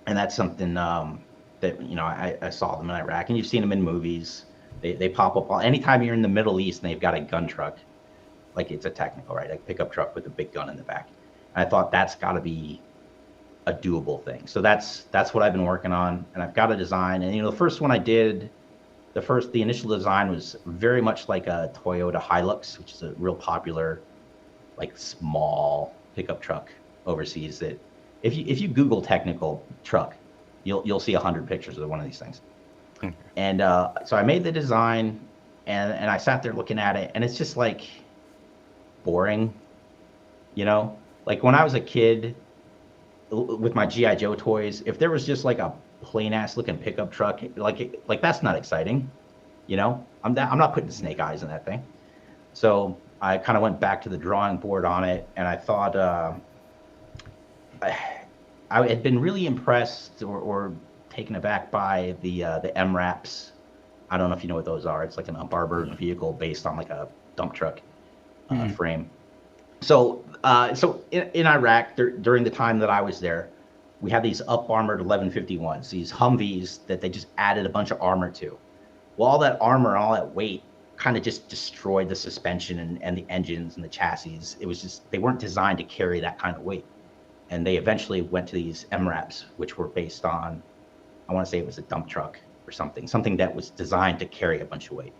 and that's something that I saw them in Iraq, and you've seen them in movies. They pop up anytime you're in the Middle East and they've got a gun truck, like it's a technical, right? Like pickup truck with a big gun in the back. And I thought that's got to be a doable thing. So that's what I've been working on, and I've got a design. And the first one I did, the initial design was very much like a Toyota Hilux, which is a real popular, like small pickup truck overseas. That if you Google technical truck, you'll see 100 pictures of one of these things. And so I made the design, and I sat there looking at it, and it's just like boring, Like when I was a kid with my G.I. Joe toys, if there was just like a plain ass looking pickup truck, like that's not exciting, I'm not putting snake eyes in that thing. So I kind of went back to the drawing board on it, and I thought I had been really impressed or taken aback by the MRAPs. I don't know if you know what those are. It's like an up-armored vehicle based on like a dump truck frame. So in Iraq, during the time that I was there, we had these up-armored 1151s, these Humvees that they just added a bunch of armor to. Well, all that armor, all that weight kind of just destroyed the suspension and the engines and the chassis. It was just, they weren't designed to carry that kind of weight. And they eventually went to these MRAPs, which were based on, I want to say it was a dump truck or something that was designed to carry a bunch of weight.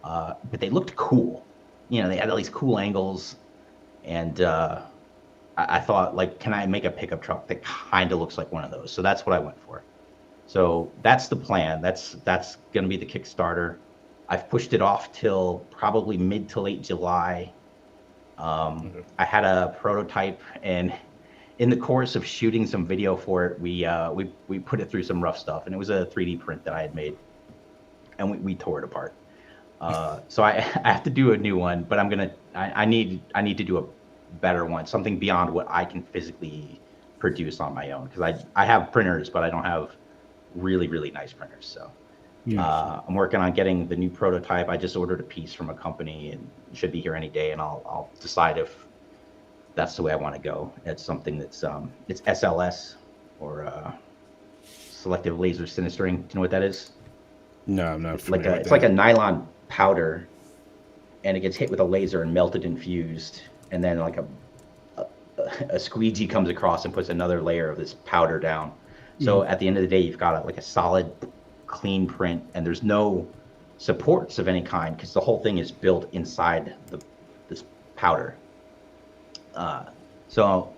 But they looked cool. They had all these cool angles. And I thought, like, can I make a pickup truck that kind of looks like one of those? So that's what I went for. So that's the plan. That's going to be the Kickstarter. I've pushed it off till probably mid to late July. I had a prototype, and in the course of shooting some video for it, we put it through some rough stuff, and it was a 3D print that I had made, and we tore it apart. So I have to do a new one, but I need to do a better one, something beyond what I can physically produce on my own, because I have printers, but I don't have really, really nice printers. So I'm working on getting the new prototype. I just ordered a piece from a company, and it should be here any day, and I'll decide if that's the way I want to go. It's something that's it's SLS, or selective laser sinistering. Do you know what that is? No, I'm not. It's like a nylon powder, and it gets hit with a laser and melted and fused, and then like a squeegee comes across and puts another layer of this powder down. So at the end of the day, you've got like a solid, clean print, and there's no supports of any kind, because the whole thing is built inside this powder. So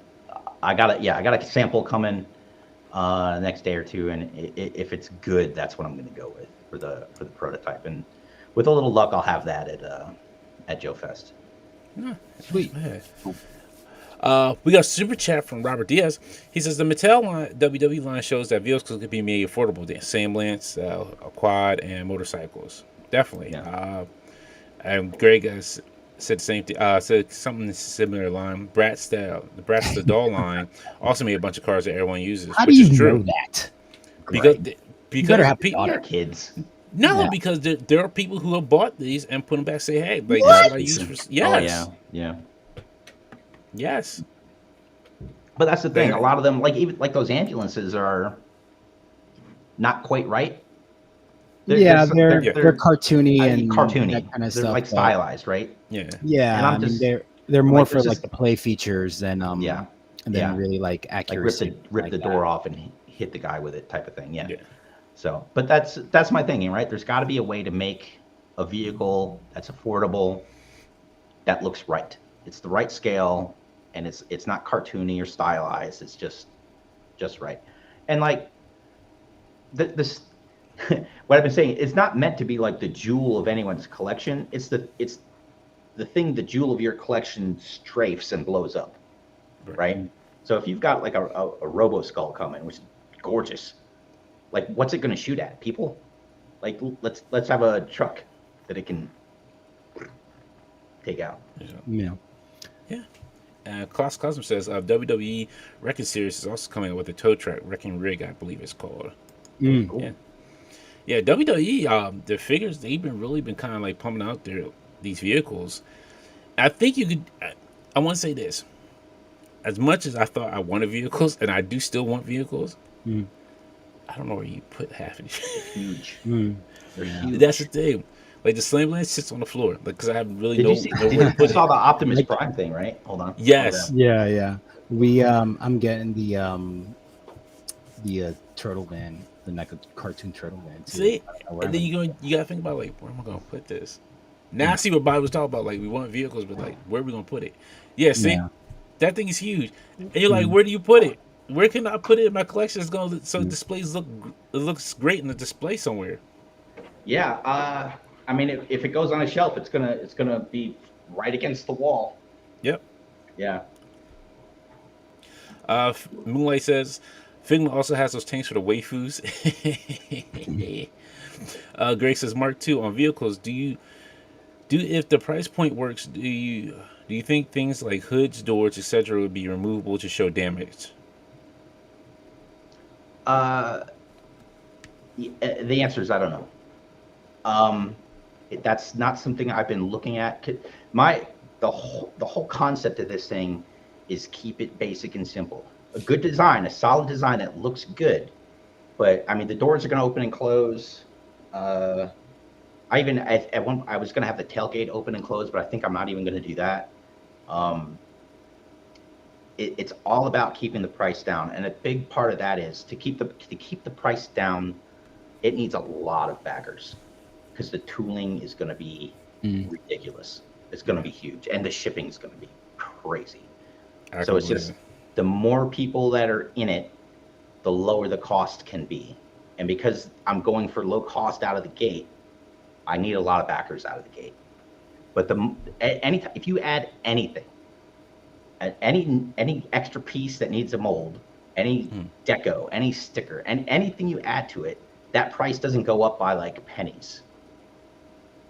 I got a sample coming next day or two, and if it's good, that's what I'm going to go with for the prototype. And with a little luck, I'll have that at Joe Fest. Sweet. We got a super chat from Robert Diaz. He says the Mattel WW line shows that vehicles could be made affordable. The assemblance, a quad, and motorcycles. Definitely. Yeah. And Greg said the same thing. Said something similar line. The Bratz the doll line also made a bunch of cars that everyone uses. How do you know that? Because you better have people They're kids. No, Yeah. because there are people who have bought these and put them back. Say, hey, like What? this is what I use for. Yes. Oh yeah. Yes. But that's the thing. A lot of them, like even like those ambulances, are not quite right. They're they're cartoony and cartoony. that kind of They're stuff. like stylized, right? Yeah. Yeah, And I'm I mean, just- they're more like, for it's like just- the play features than Yeah. and then Yeah. really like Like accuracy. rip the like door off and hit the guy with it, type of thing. Yeah. Yeah. So, but that's my thinking, right? There's got to be a way to make a vehicle that's affordable, that looks right. It's the right scale, and it's not cartoony or stylized. It's just right. And like this, what I've been saying, it's not meant to be like the jewel of anyone's collection. It's the thing, the jewel of your collection strafes and blows up, right? So if you've got like a Robo Skull coming, which is gorgeous, like what's it going to shoot at? People? Like let's have a truck that it can take out. Yeah. Klaus Cosm says WWE Wrecking Series is also coming out with a tow truck, Wrecking Rig, I believe it's called. Mm. Yeah, WWE, the figures, they've really been kind of like pumping out these vehicles. I think you could, I want to say this. As much as I thought I wanted vehicles, and I do still want vehicles, I don't know where you put half of these. Huge. They're Yeah. huge. That's the thing. Like the Slamland sits on the floor, because I have really Did no you see? nowhere to I put saw it. the Optimus Prime thing, right? Hold on. Yes. Yeah. We I'm getting the turtle van, the like a cartoon turtle van too. See, Where and then you gotta think about like, where am I gonna put this? Now I see what Bobby was talking about. Like we want vehicles, but like where are we gonna put it? Yeah, see, Yeah. that thing is huge, and you're like, where do you put it? Where can I put it in my collection? It's gonna so displays it looks great in the display somewhere. Yeah. I mean, if it goes on a shelf, it's gonna be right against the wall. Yep. Yeah. Moonlight says Figma also has those tanks for the waifus. Greg says Mark II on vehicles. If the price point works, do you think things like hoods, doors, etc. would be removable to show damage? The answer is I don't know. That's not something I've been looking at. The whole concept of this thing is keep it basic and simple. A good design, a solid design that looks good. But I mean, the doors are going to open and close. I was going to have the tailgate open and close, but I think I'm not even going to do that. It's all about keeping the price down, and a big part of that is to keep the price down. It needs a lot of backers, because the tooling is going to be ridiculous. It's going to be huge, and the shipping is going to be crazy. So it's just the more people that are in it, the lower the cost can be. And because I'm going for low cost out of the gate, I need a lot of backers out of the gate. But if you add anything, any extra piece that needs a mold, any deco, any sticker, and anything you add to it, that price doesn't go up by like pennies.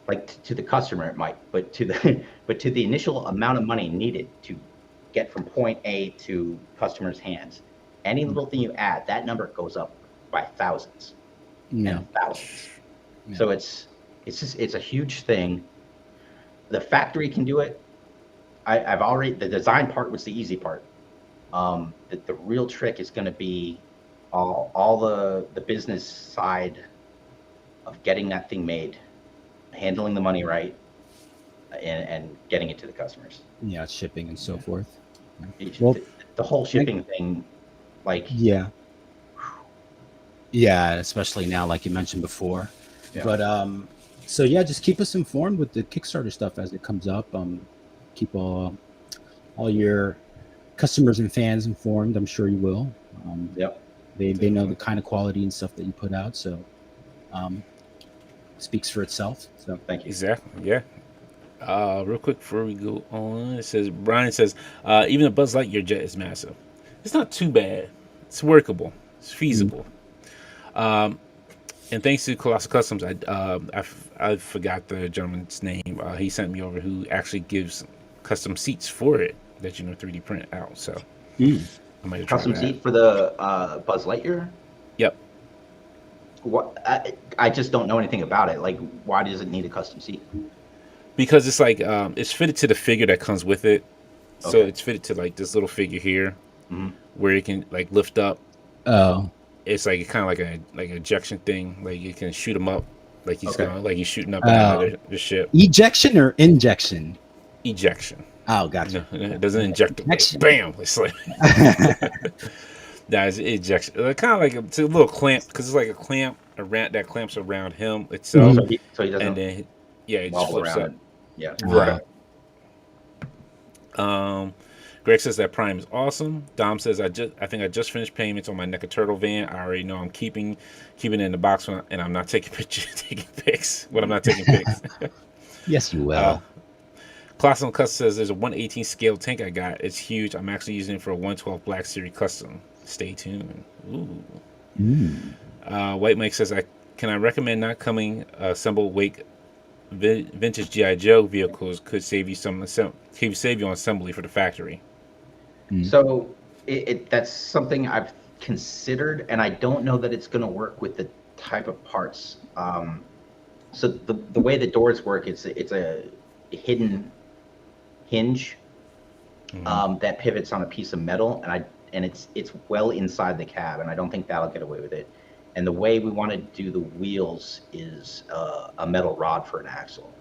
Like to the customer it might, but to the initial amount of money needed to get from point A to customer's hands, any little thing you add, that number goes up by thousands and thousands. Yeah. So it's a huge thing. The factory can do it. The design part was the easy part. The real trick is going to be all the business side of getting that thing made, handling the money right, and getting it to the customers. Yeah, shipping and so forth. Well, the whole shipping thing, like yeah, especially now, like you mentioned before. Yeah. But so yeah, just keep us informed with the Kickstarter stuff as it comes up. Keep all your customers and fans informed. I'm sure you will. Yep. They know the kind of quality and stuff that you put out, so speaks for itself. So Thank you. Exactly. Yeah. Real quick before we go on, Brian says even the Buzz Lightyear jet is massive. It's not too bad. It's workable. It's feasible. And thanks to Colossal Customs, I forgot the gentleman's name. He sent me over who actually gives custom seats for it that 3D print out. So I might try Custom that. seat for the Buzz Lightyear. Yep. What I just don't know anything about it. Like, why does it need a custom seat? Because it's like it's fitted to the figure that comes with it. So Okay. it's fitted to like this little figure here, Mhm. where it can like lift up. oh It's like kind of like an ejection thing. Like you can shoot him up, like he's Okay. going, like he's shooting up out of the ship. ejection or injection? Ejection. Oh, gotcha. No, it doesn't inject him. Like, Ejection. bam! It's like That is ejection. Kind of like it's a little clamp because it's like a clamp around that clamps around him itself, Mhm. So he and doesn't then yeah, it just wobble flips around up. it. Yeah. Right. Okay. Um, Greg says that Prime is awesome. Dom says I think I just finished payments on my NECA Turtle van. I already know I'm keeping it in the box and I'm not taking pictures, taking pics. When I'm not taking pics. Yes, you uh, will. Colossal Custom says there's a 118 scale tank I got. It's huge. I'm actually using it for a 112 Black Series custom. Stay tuned. Ooh. Mm. White Mike says I recommend not coming assemble wake vintage GI Joe vehicles could save you on assembly for the factory. Mm. So that's something I've considered, and I don't know that it's going to work with the type of parts. So the way the doors work, it's a hidden hinge Mm-hmm. that pivots on a piece of metal, and it's well inside the cab, and I don't think that'll get away with it. And the way we want to do the wheels is a metal rod for an axle,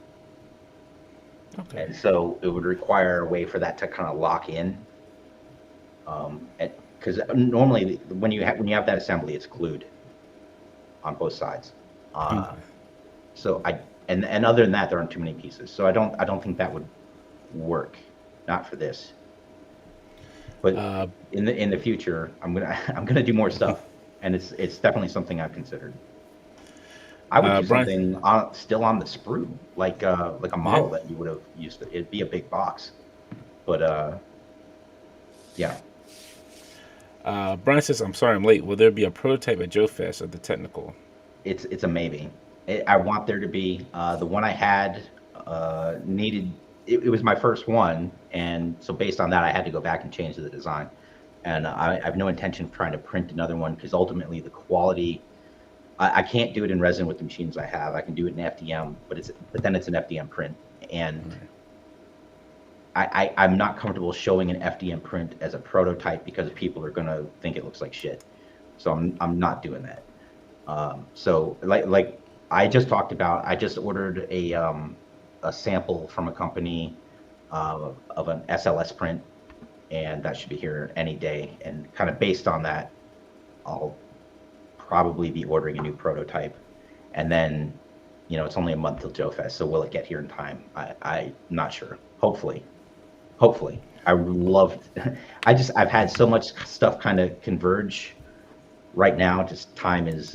Okay. and so it would require a way for that to kind of lock in. Because normally when you have that assembly, it's glued on both sides. Okay. So and other than that, there aren't too many pieces. So I don't think that would work, not for this. But Uh, in the future, I'm gonna do more stuff, and it's definitely something I've considered. I would do Brian. something still on the sprue, like a model that you would have used. It'd be a big box, but yeah. Brian says I'm sorry I'm late. Will there be a prototype at Joe Fest of the technical? It's a maybe. I want there to be the one I had needed. It was my first one, and so based on that, I had to go back and change the design. And I have no intention of trying to print another one because ultimately the quality. I can't do it in resin with the machines I have. I can do it in FDM, but then it's an FDM print, and I'm not comfortable showing an FDM print as a prototype because people are gonna think it looks like shit. So I'm not doing that. So like I just talked about, I just ordered a sample from a company of an SLS print, and that should be here any day. And kind of based on that, I'll probably be ordering a new prototype. And then, it's only a month till Joe Fest, so will it get here in time? I'm not sure. Hopefully. I would love. I've had so much stuff kind of converge right now. Just time is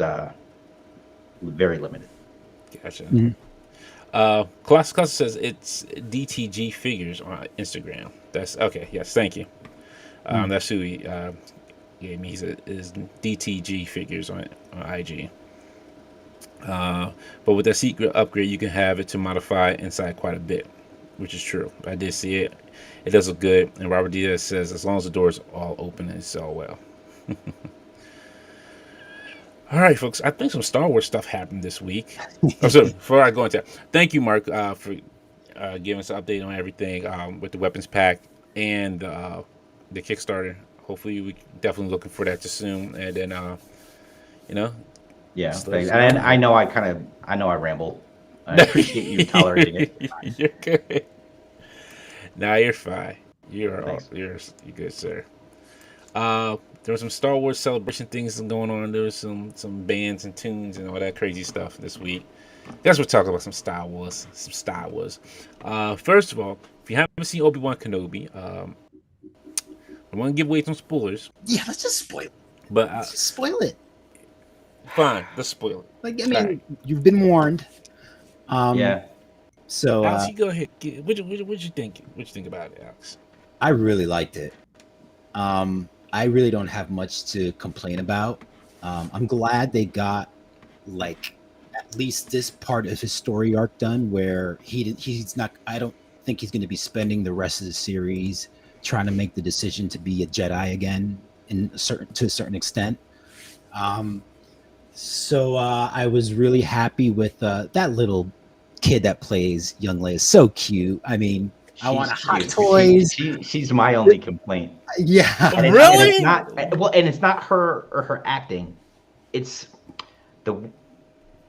very limited. Gotcha. Mhm. Colossal says it's DTG Figures on Instagram. That's okay. Yes, thank you. That's who he gave me. Is DTG Figures on IG. But with that secret upgrade, you can have it to modify inside quite a bit, which is true. I did see it. It does look good. And Robert Diaz says as long as the doors all open, it's all well. All right, folks. I think some Star Wars stuff happened this week. Oh, so before I go into that, thank you, Mark, for giving us an update on everything with the weapons pack and the Kickstarter. Hopefully, we definitely looking for that to soon. And then, Yeah, just let thanks. us And know. I know I ramble. I appreciate you tolerating it. You're good. Nah, you're fine. Thanks. You're good, sir. There was some Star Wars celebration things going on. There was some bands and tunes and all that crazy stuff this week. Guess we're talking about some Star Wars. First of all, if you haven't seen Obi-Wan Kenobi, I want to give away some spoilers, Yeah, let's just spoil it. but Let's just spoil it. fine, let's spoil it. Like, I All mean, right. you've been warned. Yeah. So Alex, you go ahead. What'd you think? What'd you think about it, Alex? I really liked it. I really don't have much to complain about. I'm glad they got like at least this part of his story arc done, where he's not. I don't think he's going to be spending the rest of the series trying to make the decision to be a Jedi again, to a certain extent. So I was really happy with that little kid that plays young Leia. So cute. I mean, I want She's hot cute. toys. She's my only complaint. Yeah. And it's Really? not well, and it's not her or her acting. It's the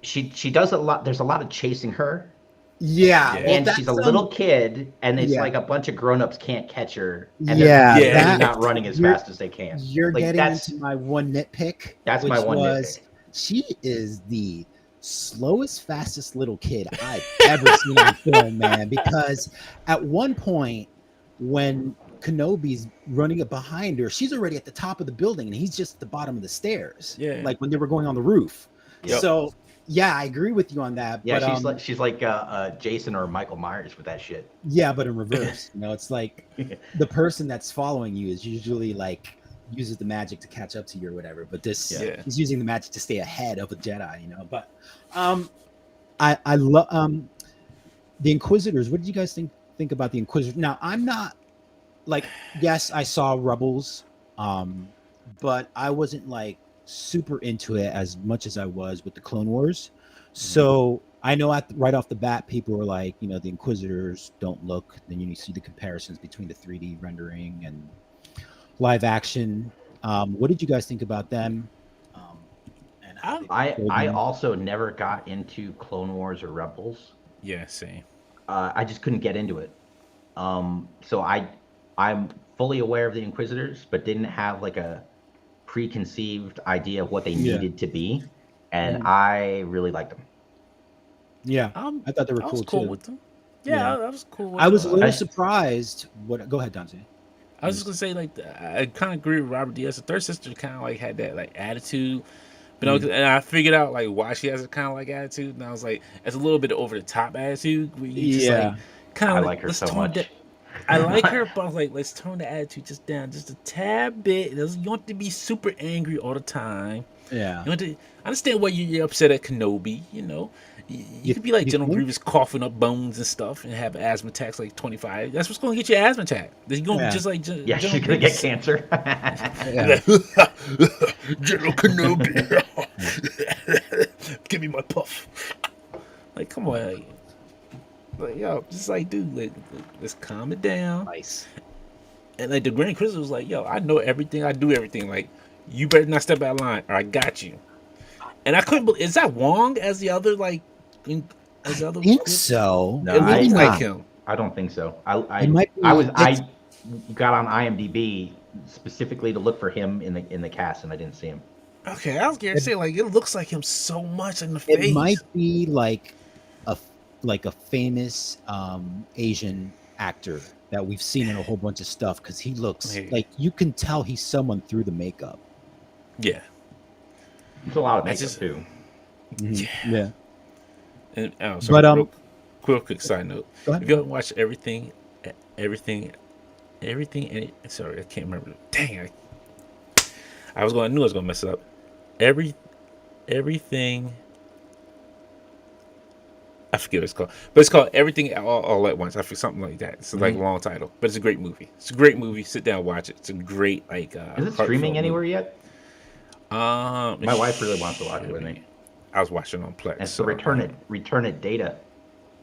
she does a lot. There's a lot of chasing her, Yeah, Yeah. well, And she's a little kid, and it's like a bunch of grown-ups can't catch her, and Yeah, they're that- not running as fast as they can. You're Like getting into my one nitpick. that's which my one was, nitpick. She is the slowest, fastest little kid I've ever seen on film, man. Because at one point, when Kenobi's running up behind her, she's already at the top of the building, and he's just at the bottom of the stairs. Yeah. Like when they were going on the roof. Yep. So yeah, I agree with you on that. Yeah, but she's like Jason or Michael Myers with that shit. yeah, but in reverse. It's like the person that's following you is usually like uses the magic to catch up to you or whatever. But this Yeah. he's using the magic to stay ahead of a Jedi, But I love the Inquisitors. What did you guys think about the Inquisitors? Now, I'm not like, yes, I saw Rebels, but I wasn't like super into it as much as I was with the Clone Wars. So I know right off the bat, people were like, the Inquisitors don't look. Then you see the comparisons between the 3D rendering and live action. What did you guys think about them? And how they I portrayed them? also never got into Clone Wars or Rebels. Yeah, same. I just couldn't get into it. So I'm fully aware of the Inquisitors, but didn't have like a preconceived idea of what they needed to be, and I really liked them. Yeah, I thought they were I was cool too. with them. Yeah, I was cool with I was them. a little surprised. Go ahead, Dante. I was just gonna say, like, I kind of agree with Robert Diaz. The third sister kind of like had that like attitude, but and I figured out like why she has a kind of like attitude, and I was like, it's a little bit over the top attitude. Where you just like kind of I like her so much. I like her, but I was like, let's tone the attitude just down, just a tad bit. You don't have to be super angry all the time. Yeah, you want to understand why you're upset at Kenobi. You could be like General Grievous coughing up bones and stuff and have asthma attacks like 25. That's what's going to get you an asthma attack. You're going to be just like she's going to get cancer. General Kenobi. Give me my puff. Like, come on. Like, yo, just like, dude, let's calm it down. Nice. And like the Grand Crystal was like, yo, I know everything. I do everything. Like, you better not step out of line or I got you. And I couldn't believe, is that Wong as the other, like, as the other? I think so. No, It looks like him. I don't think so. I got on IMDb specifically to look for him in the cast, and I didn't see him. Okay, I was going to say, like, it looks like him so much in the face. It might be like a famous Asian actor that we've seen in a whole bunch of stuff, because he looks like, you can tell he's someone through the makeup. Yeah. It's a lot of makeup too. Yeah. And real quick side note: if you haven't watched everything, sorry, I can't remember. Dang, I knew I was gonna mess it up. Everything. I forget what it's called, but it's called Everything All at Once. I forget something like that. It's like a long title, but it's a great movie. It's a great movie. Sit down, watch it. It's a great like. Is it streaming anywhere yet? My wife really wants to watch it with me. I was watching on Plex. It's the Return It Data.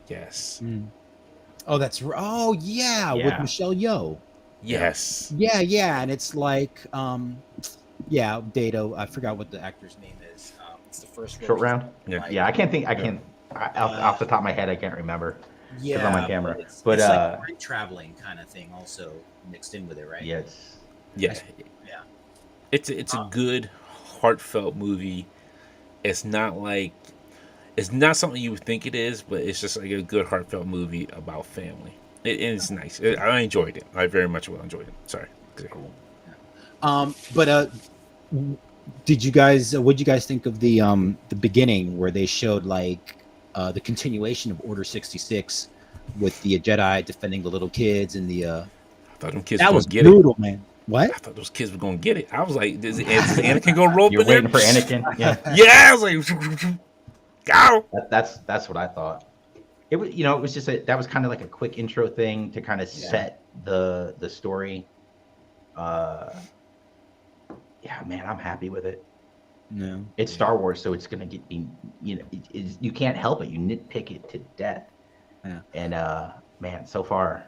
Yes. Oh, with Michelle Yeoh. Yes. Yeah, and it's like, Data. I forgot what the actor's name is. It's the first Short Round. Yeah. I can't think. Off the top of my head, I can't remember. Yeah, on my camera. It's But like traveling kind of thing, also mixed in with it, right? Yes. Yeah. It's a good, heartfelt movie. It's not something you would think it is, but it's just like a good, heartfelt movie about family. It's nice. I enjoyed it. I very much enjoyed it. Sorry. Cool. But did you guys? What did you guys think of the beginning where they showed like the continuation of Order 66 with the Jedi defending the little kids and the? I thought them kids that were was get brutal, it. Man. What? I thought those kids were gonna get it. I was like, is Anakin gonna rope You're in there? waiting for Anakin. Yeah. Yeah, I was like, go. That's what I thought. It was it was just that was kind of like a quick intro thing to kind of set the story. Yeah, man, I'm happy with it. No, it's Star Wars, so it's gonna you can't help it. You nitpick it to death. Yeah. And man, so far.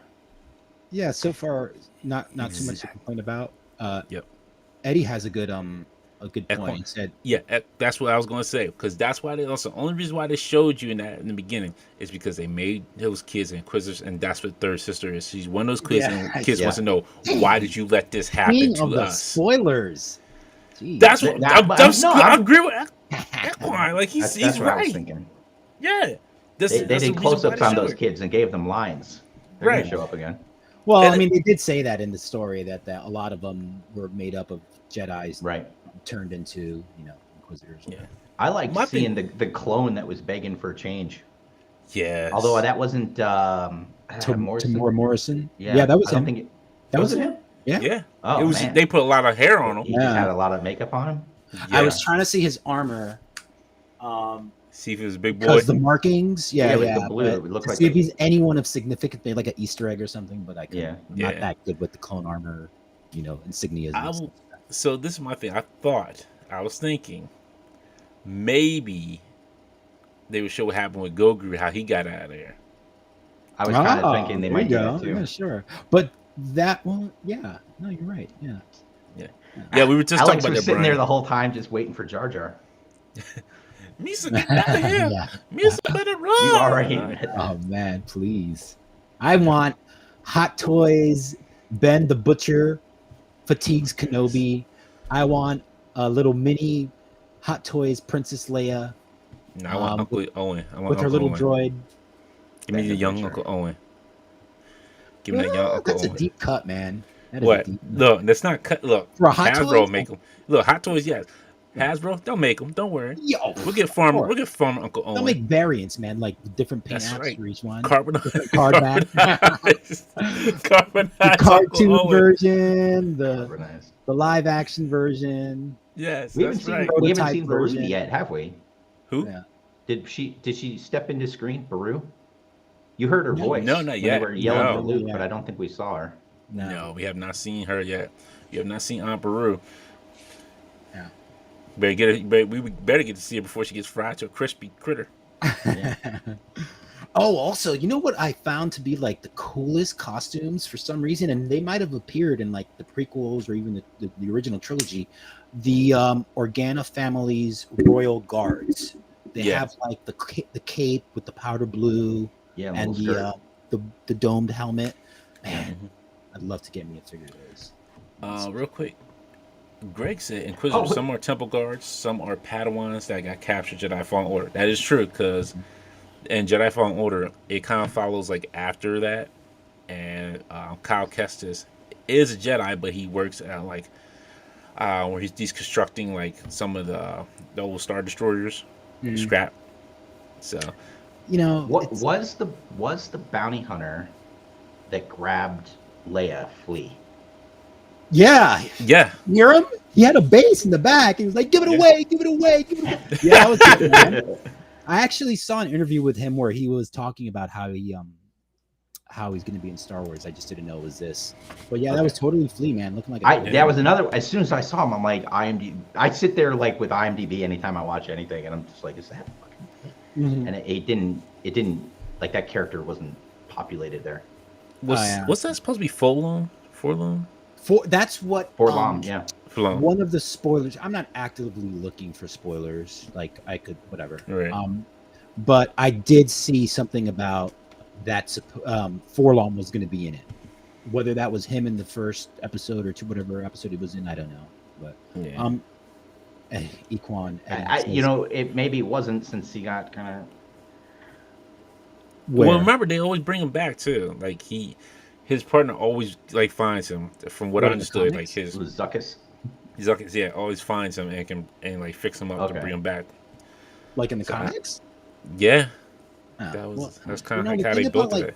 Yeah, so far not too much to complain about. Yep. Eddie has a good a good Equine. point. He said, Yeah, that's what I was gonna say, because that's why they also only reason why they showed you in that in the beginning is because they made those kids inquisitors, and that's what third sister is. She's one of those kids, Yeah, and kids yeah. wants to know why did you let this happen "King of to the us. spoilers." Jeez. That's Th- what that- but no, I I'm- agree with Equine. Like That's he's what I was right. thinking. Yeah, that's They the did reason why close-ups they on showed those it. kids and gave them lines. They're Right. gonna show up again. Well, And I mean, they did say that in the story that a lot of them were made up of Jedi's Right. turned into, Inquisitors. Yeah. I liked My seeing the clone that was begging for change. Yes. Although that wasn't Morrison. Tamora Morrison. Yeah, that was I don't him. think it, That was it him. him. Yeah. Yeah. Oh, it was. man. They put a lot of hair on him. He just Yeah. had a lot of makeup on him. Yeah. I was trying to see his armor. See if it was a big boy. Because the markings, Yeah, with the blue, but it looked to like see if the- he's anyone of significance, maybe like an Easter egg or something. But I'm Yeah. not that good with the clone armor, insignias. I And will- stuff. So this is my thing. I was thinking, maybe they would show what happened with Goguru, how he got out of there. I was kind of Ah, thinking they there might do you that go. too. Yeah, sure. But that one, yeah. No, you're right. Yeah. Yeah, we were just Alex talking was about that, sitting there Brian. the whole time just waiting for Jar Jar. Misa, get out of here. Yeah. Misa, better run. You already admit that. Oh man, please. I want Hot Toys, Ben the Butcher, Fatigues Kenobi. I want a little mini Hot Toys Princess Leia No, I want Uncle Owen. I want with her Uncle little Owen. droid. Give me the young Adventure. Uncle Owen. Give me that young Uncle That's Owen. a deep cut, man. That is What? a deep cut. Look, that's not cut. Look, For a Hot Hasbro Toys? make them. Look, Hot Toys, yes. Hasbro, they'll make them. Don't worry. Yo, We'll get farmer. sure. We'll get farmer Uncle They'll Owen. make variants, man, like different paint That's apps right. for each one. Carbonized. Card back. Carbonized The Uncle cartoon Owen. version, the Organized. live action version. Yes, We haven't that's seen right. we haven't Prototype seen Baru version. yet, have we? Who? Yeah. Did she step into screen, Baru? You heard her No. voice. No, not when yet. They were yelling No. for Luke, Yeah. but I don't think we saw her. No, we have not seen her yet. We have not seen Aunt Beru. Yeah. We better get to see her before she gets fried to a crispy critter. Oh, also, you know what I found to be like the coolest costumes for some reason, and they might have appeared in like the prequels or even the original trilogy. The Organa family's royal guards. They Yeah. have like the cape with the powder blue Yeah, and little skirt. the domed helmet. Man, I'd love to get me a figure of those. Real quick. Greg said Inquisitors, wait. some are temple guards, some are Padawans that got captured Jedi Fallen Order. That is true, because in Jedi Fallen Order, it kind of follows like after that. And Kyle Kestis is a Jedi, but he works at like where he's constructing like some of the old Star Destroyers, scrap. So What it's- was the bounty hunter that grabbed Leia Flea? Yeah, yeah, you hear him? He had a base in the back. He was like, "Give it Yeah. away, give it away, give it away." Yeah, that was good, man. I actually saw an interview with him where he was talking about how he's going to be in Star Wars. I just didn't know it was this. But yeah, that was totally Flea, man, looking like a That was another. As soon as I saw him, I'm like IMDb. I sit there like with IMDb anytime I watch anything, and I'm just like, is that fucking? Mhm. And it didn't like that character wasn't populated there. what's that supposed to be? Forlorn? That's what Fort Lom, yeah. Forlorn. one of the spoilers. I'm not actively looking for spoilers. Like I could whatever. Right. But I did see something about that Forlom was going to be in it. Whether that was him in the first episode or whatever episode he was in, I don't know. But Yeah. Equan, It maybe wasn't since he got kind of. Well, remember they always bring him back too. Like his partner always like finds him. From what I What, in the understood, like comics? It was Zuckus. he's like always finds him and like fix him up to Okay. bring him back. like in the So, comics. Yeah, Oh, that's kind of the how thing they built about, it.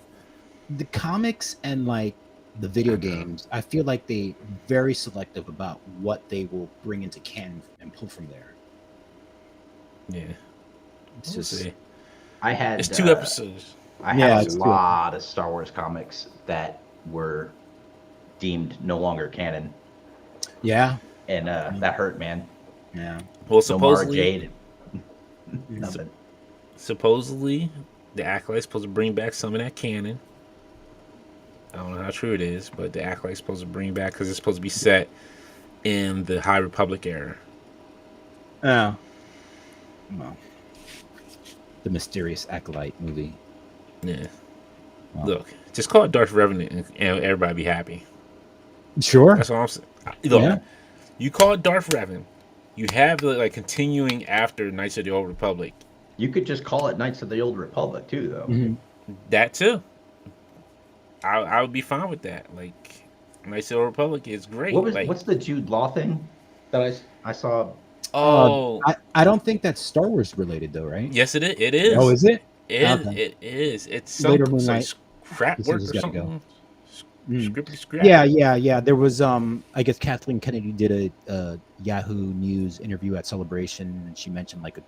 the comics and like the video games, I feel like they very selective about what they will bring into canon and pull from there. Yeah, It's we'll just see. I had. It's 2 episodes. I Yeah, had it's a two. lot of Star Wars comics that were deemed no longer canon, yeah, and that hurt, man. yeah. Well, No Mara supposedly, Jade. Nothing. supposedly, the Acolyte's supposed to bring back some of that canon. I don't know how true it is, but the Acolyte's supposed to bring back because it's supposed to be set in the High Republic era. Oh. Well, the mysterious acolyte movie. Yeah. Well, Look, just call it Darth Revenant and everybody be happy. sure. That's all I'm saying. Look, Yeah. you call it Darth Revenant. You have like continuing after Knights of the Old Republic. You could just call it Knights of the Old Republic too, though. Mhm. That too. I would be fine with that. Like Knights of the Old Republic is great. Like What's the Jude Law thing that I saw? oh I don't think that's Star Wars related though, right? yes it is. It Oh, is. is it? It is. Okay. It is. It's Later some like Moonlight. scrap This work has or got to go. something. Mm. Scrippity scrap. Yeah. There was I guess Kathleen Kennedy did a Yahoo News interview at Celebration, and she mentioned like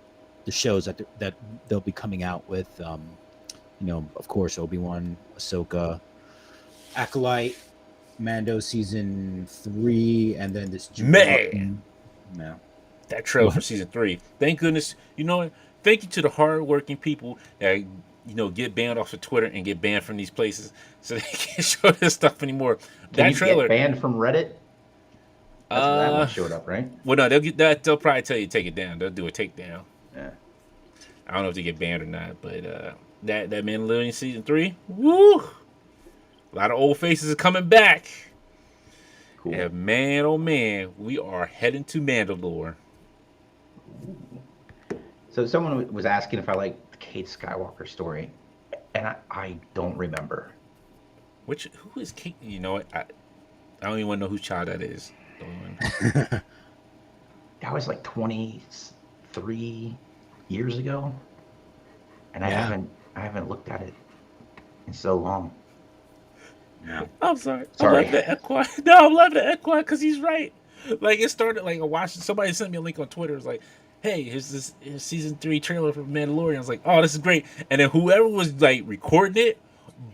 the shows that they'll be coming out with. Of course, Obi-Wan, Ahsoka, Acolyte, Mando season 3, and then this Jude Law Man. thing. No. That trailer What? for season 3. Thank goodness. You know what? Thank you to the hardworking people that get banned off of Twitter and get banned from these places, so they can't show this stuff anymore. Can That you trailer. get banned from Reddit? That's where that one showed up, right? Well, no, they'll get that. They'll probably tell you to take it down. They'll do a takedown. Yeah. I don't know if they get banned or not, but that Mandalorian season 3, woo! A lot of old faces are coming back. Cool. And man, oh man, we are heading to Mandalore. So someone was asking if I like the Kate Skywalker story, and I don't remember. Who is Kate? You know what? I don't even want to know whose child that is. That was like 23 years ago, and Yeah. I haven't looked at it in so long. Yeah. I'm sorry. Sorry. I love the Equine. No, I love the Equine because he's right. Like it started like watching. Somebody sent me a link on Twitter. It was like, "Hey, here's season 3 trailer for Mandalorian." I was like, "Oh, this is great!" And then whoever was like recording it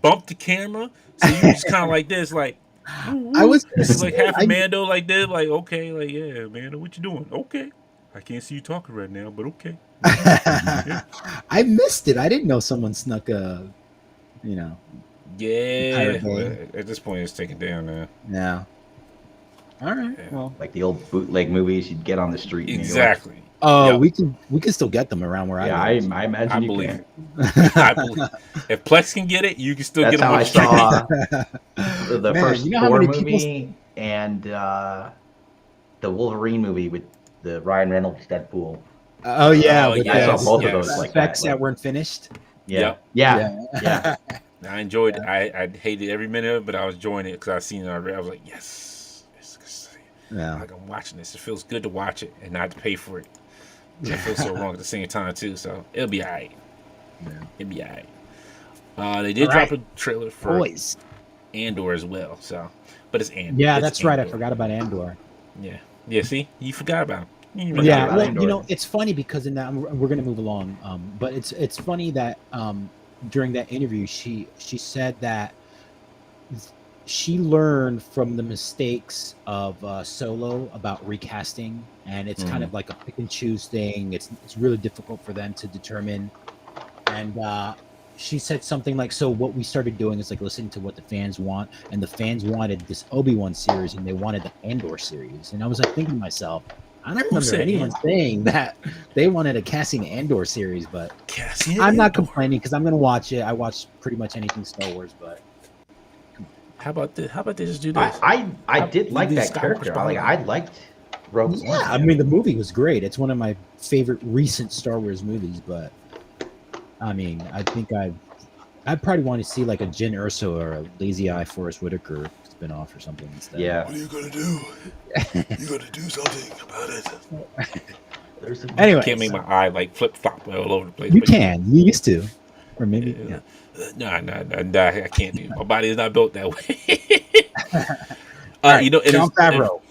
bumped the camera, so you just kind of like this, like. I was gonna It's like say, half a Mando like this, like okay, like yeah, Mando, what you doing? Okay, I can't see you talking right now, but okay. I missed it. I didn't know someone snuck a, Yeah, Pirate Bay. at this point, it's taken down now. Yeah. All right. Yeah. Well, Like the old bootleg movies you'd get on the street. In New York. Exactly. Yep. we can still get them around where Yeah, I live. I imagine I you believe can. I believe if Plex can get it, you can still That's get them how on I the street. saw the Man, first you know how Thor many people- movie and the Wolverine movie with the Ryan Reynolds Deadpool. Oh yeah, Oh, with yes, I saw both yes. of those like effects that. that Like, weren't finished. yeah, Yep. yeah. I enjoyed it. I hated every minute of it, but I was enjoying it because I seen it already. I was like, yes. Yeah. Like I'm watching this. It feels good to watch it and not to pay for it. It feels so wrong at the same time too. So it'll be alright. Yeah. It'll be alright. They did All drop right. a trailer for Boys. Andor as well. So, but it's Andor. Yeah, It's that's right. I Andor. forgot about Andor. Yeah. See, you forgot about him. You Forgot Yeah, about well, Andor. it's funny because in that we're gonna move along. But it's funny that during that interview she said that she learned from the mistakes of Solo about recasting, and it's kind of like a pick and choose thing. It's really difficult for them to determine. And she said something like, "So what we started doing is like listening to what the fans want, and the fans wanted this Obi-Wan series, and they wanted the Andor series." And I was like thinking to myself, I don't remember said anyone Andor? saying that they wanted a Cassian Andor series, but Cassian I'm not Andor. complaining because I'm gonna watch it. I watch pretty much anything Star Wars, but How about this? How about they just do this? I did like do that Skywalker character. I Spotlight. liked Rogue One. yeah, I mean the movie was great. It's one of my favorite recent Star Wars movies, but I mean, I think I'd probably want to see like a Jyn Erso or a Lazy Eye Forrest Whitaker spin-off or something instead. Yeah. What are you gonna do? You gotta do something about it. There's some, Anyway, Can't make my eye like flip flop all over the place. you but- can. You used to, or maybe. Yeah. Nah, I can't do. My body is not built that way. All right, and Jon Favreau.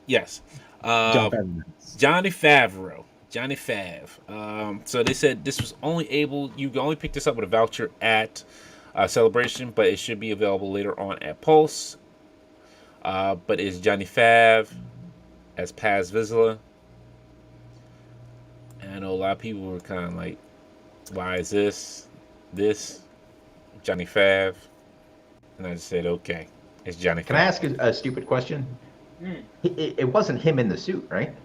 yes, Jon Favreau. Johnny Favreau. Johnny Fav. So they said this was you can only pick this up with a voucher at Celebration, but it should be available later on at Pulse. But it's Johnny Fav as Paz Vizsla. And I know a lot of people were kind of like, why is this Johnny Fav? And I just said, okay, it's Johnny Fav. Can I ask a stupid question? It wasn't him in the suit, right?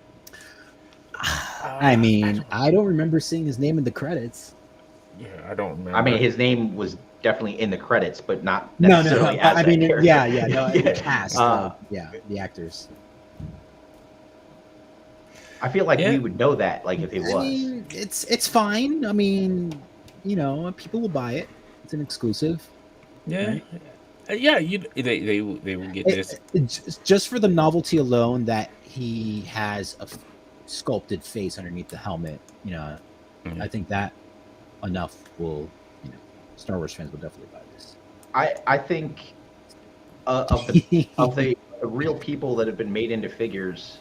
I mean, I don't remember seeing his name in the credits. Yeah, I don't remember. I mean, his name was definitely in the credits, but not No, necessarily but as I that mean, character. no, the cast, Uh, the actors. I feel like Yeah. we would know that, like if it I was. mean, it's fine. I mean, people will buy it. It's an exclusive. Yeah, Right? yeah. They will get this. Just for the novelty alone that he has a sculpted face underneath the helmet. Mhm. I think that enough will, Star Wars fans will definitely buy this. I think of the real people that have been made into figures.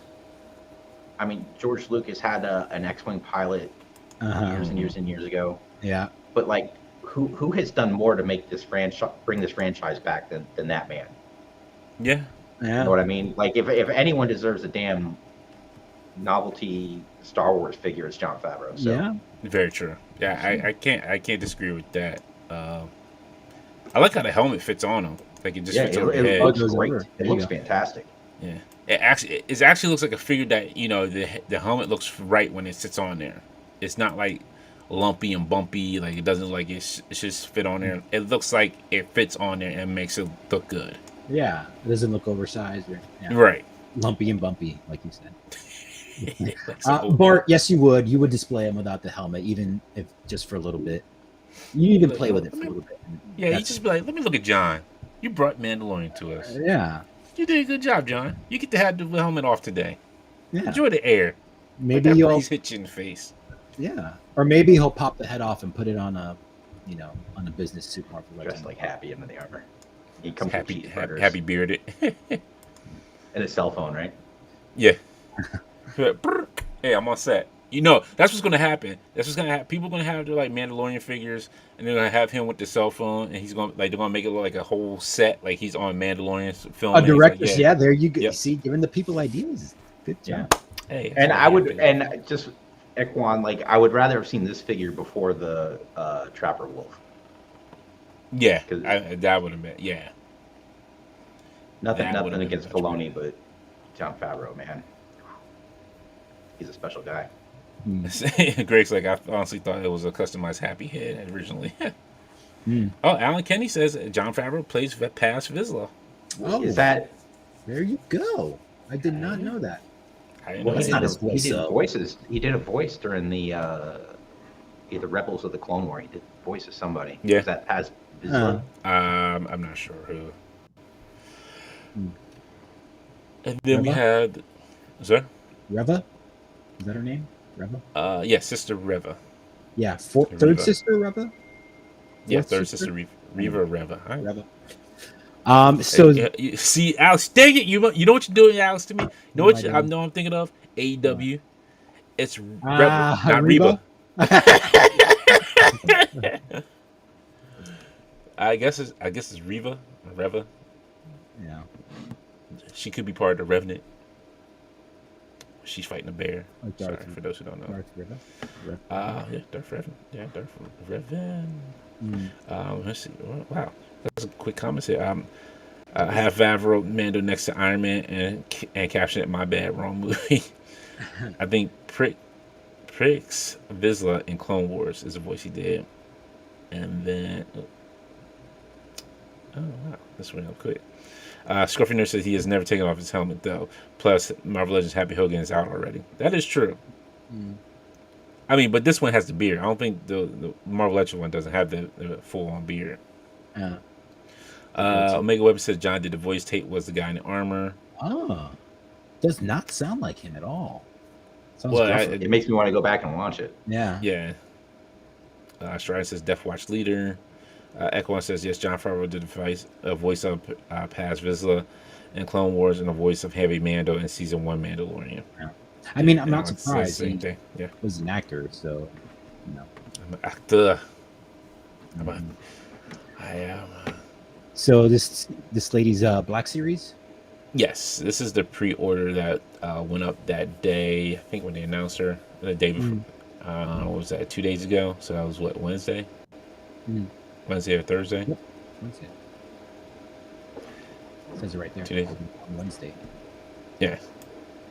I mean, George Lucas had an X-wing pilot years and years and years ago. Yeah. But like, who has done more to make this bring this franchise back than that man? Yeah, You know what I mean? Like, if anyone deserves a damn novelty Star Wars figure, it's Jon Favreau. So. Yeah. very true. Yeah, I can't disagree with that. I like how the helmet fits on him. Like it just fits on the it head. looks goes great. over. It looks fantastic. Yeah, it actually looks like a figure that the helmet looks right when it sits on there. It's not like lumpy and bumpy. Like it doesn't like it's just fit on there. It looks like it fits on there and makes it look good. Yeah. It doesn't look oversized or Right. lumpy and bumpy, like you said. So- Bart, yes, you would. You would display him without the helmet, even if just for a little bit. You even play with it for a little bit. Yeah, you just be like, let me look at John. You brought Mandalorian to us. Yeah. You did a good job, John. You get to have the helmet off today. Yeah. Enjoy the air. Maybe Let that you'll. breeze hit you in the face. Yeah. Or maybe he'll pop the head off and put it on a business suit. Dressed like Happy in the armor. He comes with Happy cheeseburgers happy bearded. and a cell phone, right? Yeah. Hey, I'm on set. That's what's gonna happen. That's what's gonna happen. People are gonna have their like Mandalorian figures, and they're gonna have him with the cell phone, and he's gonna they're gonna make it look like a whole set, like he's on Mandalorian film. A director's, like, yeah. There you go. Yep. See, giving the people ideas. Good job. Hey, And that's I what would, happened. and just Ekwan, like I would rather have seen this figure before the Trapper Wolf. Yeah, 'Cause- that would have been Nothing That would've been against much Filoni, but Jon Favreau, man, he's a special guy. Greg's like, I honestly thought it was a customized Happy Head originally. Hmm. Oh, Alan Kenny says Jon Favreau plays past Vizsla. Oh, Is that? there you go. I did not know that. I didn't Well, know That's that. not his he voice, did though. voices. He did a voice during the either Rebels or the Clone War. He did the voice of somebody. Yeah. Is that Paz Uh, Vizsla? I'm not sure who. Hmm. And then we Reva? had, sorry? Reva? Is that her name? Reva? Yeah, Sister Reva. Yeah. Reva. Third sister, Reva? Yeah, Fourth third sister? sister Reva Reva. All right. Reva. So You see, Alex, dang it! You know what you're doing, Alex, to me. You know What what am I doing? I'm thinking of? AEW. It's Reva, Ah, not Reba? Reba. I guess it's Reva or Reva. yeah. She could be part of the Revenant. She's fighting a bear. Like Sorry Darth- for those who don't know. Darth Reva. Yeah, Darth Revan. Yeah, Darth Revan. Mm. Let's see. Wow, that's a quick comment here. I have Favreau Mando next to Iron Man and captioned it, "My bad, wrong movie." I think Prix Vizsla in Clone Wars is the voice he did, and then oh wow, this went up quick. Scruffy Nurse says he has never taken off his helmet though. Plus, Marvel Legends Happy Hogan is out already. That is true. Mm. I mean, but this one has the beard. I don't think the Marvel Legends one doesn't have the full on beard. Yeah. Omega Web says John did the voice tape was the guy in the armor. Oh. Does not sound like him at all. Sounds Well, gruffer. It makes me want to go back and watch it. yeah. Yeah. Strider says Death Watch leader. Echo says yes. Jon Favreau did a voice of Paz Vizsla in Clone Wars and a voice of Heavy Mando in season 1 Mandalorian. I mean, I'm not Alex says surprised. Same He thing. Yeah. was an actor, so I'm an actor. Mhm. I am. So this lady's Black Series. Yes, this is the pre-order that went up that day. I think when they announced her, the day before. What was that? 2 days ago. So that was what, Wednesday? Mm. Wednesday or Thursday? Yep. Wednesday. It says it right there. 2 days. On Wednesday. Yeah,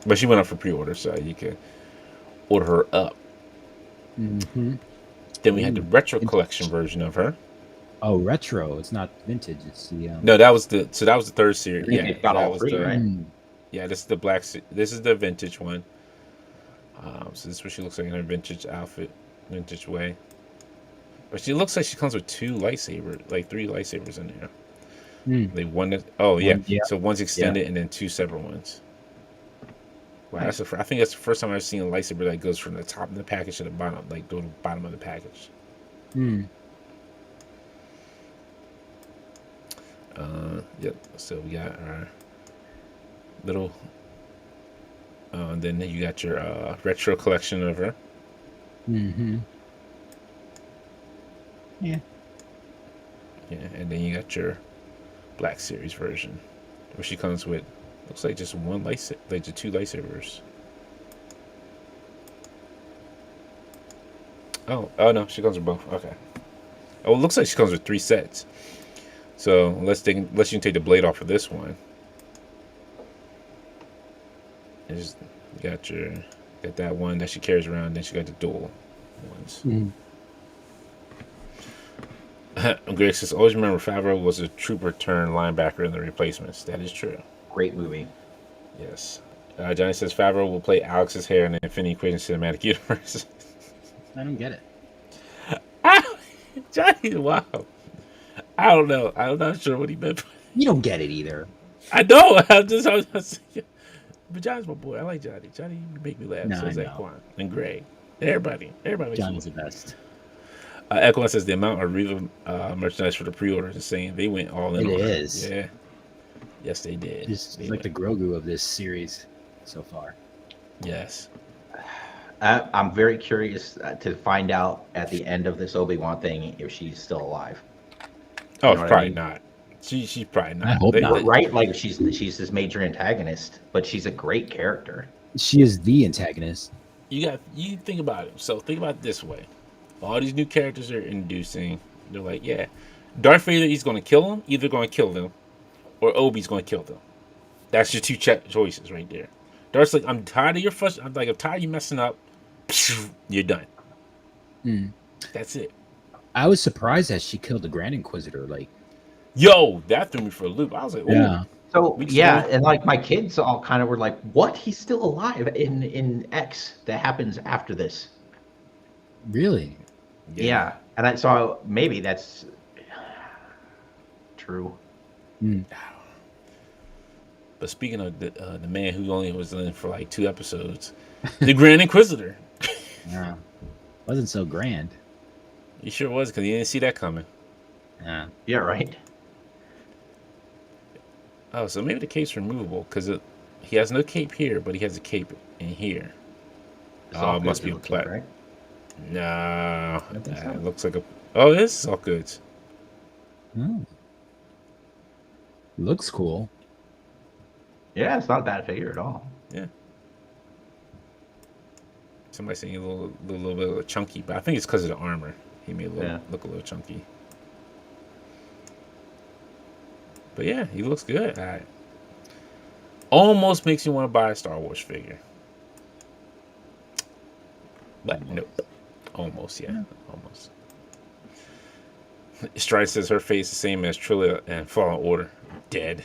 but she went up for pre-order, so you can order her up. Mm-hmm. Then we had the Ooh, retro vintage. collection version of her. Oh, retro. It's not vintage. It's the No, that was the third series. I think Yeah, they've got that all was three, the right? yeah. This is the black. This is the vintage one. So this is what she looks like in her vintage outfit, vintage way. But she looks like she comes with two lightsabers, like three lightsabers in there. Mm. Like one that, oh yeah. One, yeah. So one's extended and then two separate ones. Wow, Nice. I think that's the first time I've seen a lightsaber that goes from the top of the package to the bottom, like go to the bottom of the package. Mm. Yep. So we got our little. Then you got your retro collection of her. Mm-hmm. Yeah. Yeah, and then you got your Black Series version, where she comes with looks like just one lightsaber, like the two lightsabers. Oh no, she comes with both. Okay. Oh, it looks like she comes with three sets. So unless you can take the blade off of this one, and just you got that one that she carries around. Then she got the dual ones. Mm. Greg says, always remember Favreau was a trooper turned linebacker in The Replacements. That is true. Great movie. Yes. Johnny says Favreau will play Alex's hair in the Infinity Equation cinematic universe. I don't get it. Johnny, wow. I don't know. I'm not sure what he meant. You don't get it either. I know. I was but Johnny's my boy. I like Johnny. Johnny, you make me laugh. No, So is I that know. Quan and Greg. Everybody makes Johnny's me the best. Equine says the amount of Riva merchandise for the pre-order is insane. They went all in. It on her. is. Yeah. Yes, they did. This They is like went. the Grogu of this series so far. Yes. I'm very curious to find out at the end of this Obi-Wan thing if she's still alive. Oh, know what I probably mean? not. She's probably not. I hope not. Right? Like she's this major antagonist, but she's a great character. She is the antagonist. You think about it. So think about it this way. All these new characters are introducing. They're like, yeah, Darth Vader, he's going to kill them. Either going to kill them, or Obi's going to kill them. That's your two choices right there. Darth's like, I'm tired of your I'm tired of you messing up. You're done. Mm. That's it. I was surprised that she killed the Grand Inquisitor. Like, Yo, that threw me for a loop. I was like, ooh. yeah. So We just yeah, don't- and like my kids all kind of were like, "What? He's still alive in X that happens after this?" Really? Yeah, and so maybe that's true. Mm. But speaking of the man who only was in for like 2 episodes, the Grand Inquisitor. Yeah. Wasn't so grand. He sure was, because he didn't see that coming. Yeah. Yeah, right. Oh, so maybe the cape's removable, because he has no cape here, but he has a cape in here. It's Oh, all it must good, be a looks like, plat. right? No, think so. it looks like a. Oh, it is all goods. Oh. Looks cool. Yeah, it's not a bad figure at all. Yeah. Somebody saying a little bit of a chunky, but I think it's because of the armor. He made look a little chunky. But yeah, he looks good. Almost makes you want to buy a Star Wars figure. But no. Almost, yeah. Almost. Stride says her face the same as Trilla and Fallen Order. Dead.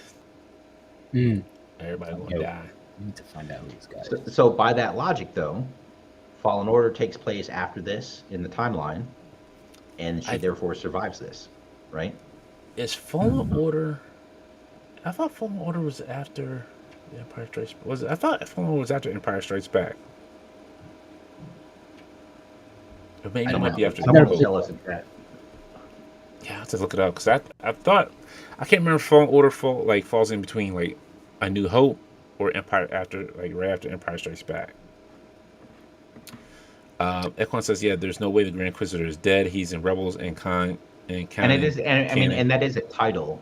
Mm. Everybody gonna Yo. die. I need to find out who this guy is. So by that logic, though, Fallen Order takes place after this in the timeline, and she therefore survives this, right? Is Fallen Order? I thought Fallen Order was after the Empire Strikes. Was it? I thought Fallen Order was after Empire Strikes Back. Or maybe I it don't might know. be after. Someone never- will tell us in chat. Yeah, I have to look it up, because I thought I can't remember if Fallen Order falls in between like A New Hope or Empire after, like right after Empire Strikes Back. Ekwan says, yeah, there's no way the Grand Inquisitor is dead. He's in Rebels and And it is, and I mean, canon. and that is a title,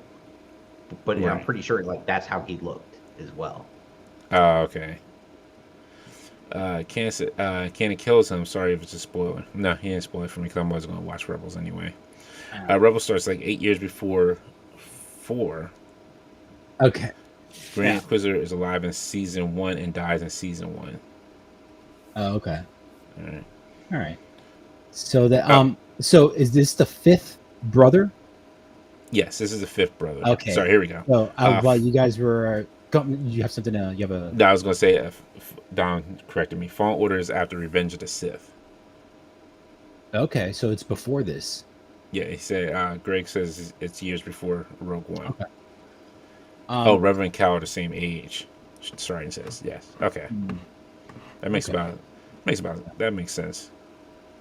but I'm Right. pretty sure like that's how he looked as well. Oh, okay. Cannon kills him. Sorry if it's a spoiler. No, he didn't spoil it for me because I wasn't going to watch Rebels anyway. Rebels starts like 8 years before 4. Okay. Grand Yeah. Inquisitor is alive in season 1 and dies in season 1. Oh, okay. All right. All right. So so is this the fifth brother? Yes, this is the fifth brother. Okay. Sorry, here we go. So while you guys were, you have something. You have a. No, I was gonna say Don corrected me. Fallen Order is after Revenge of the Sith. Okay, so it's before this. Yeah, he said. Greg says it's years before Rogue One. Okay. Reverend Cal are the same age. Sorry, says yes. Okay, that makes that makes sense.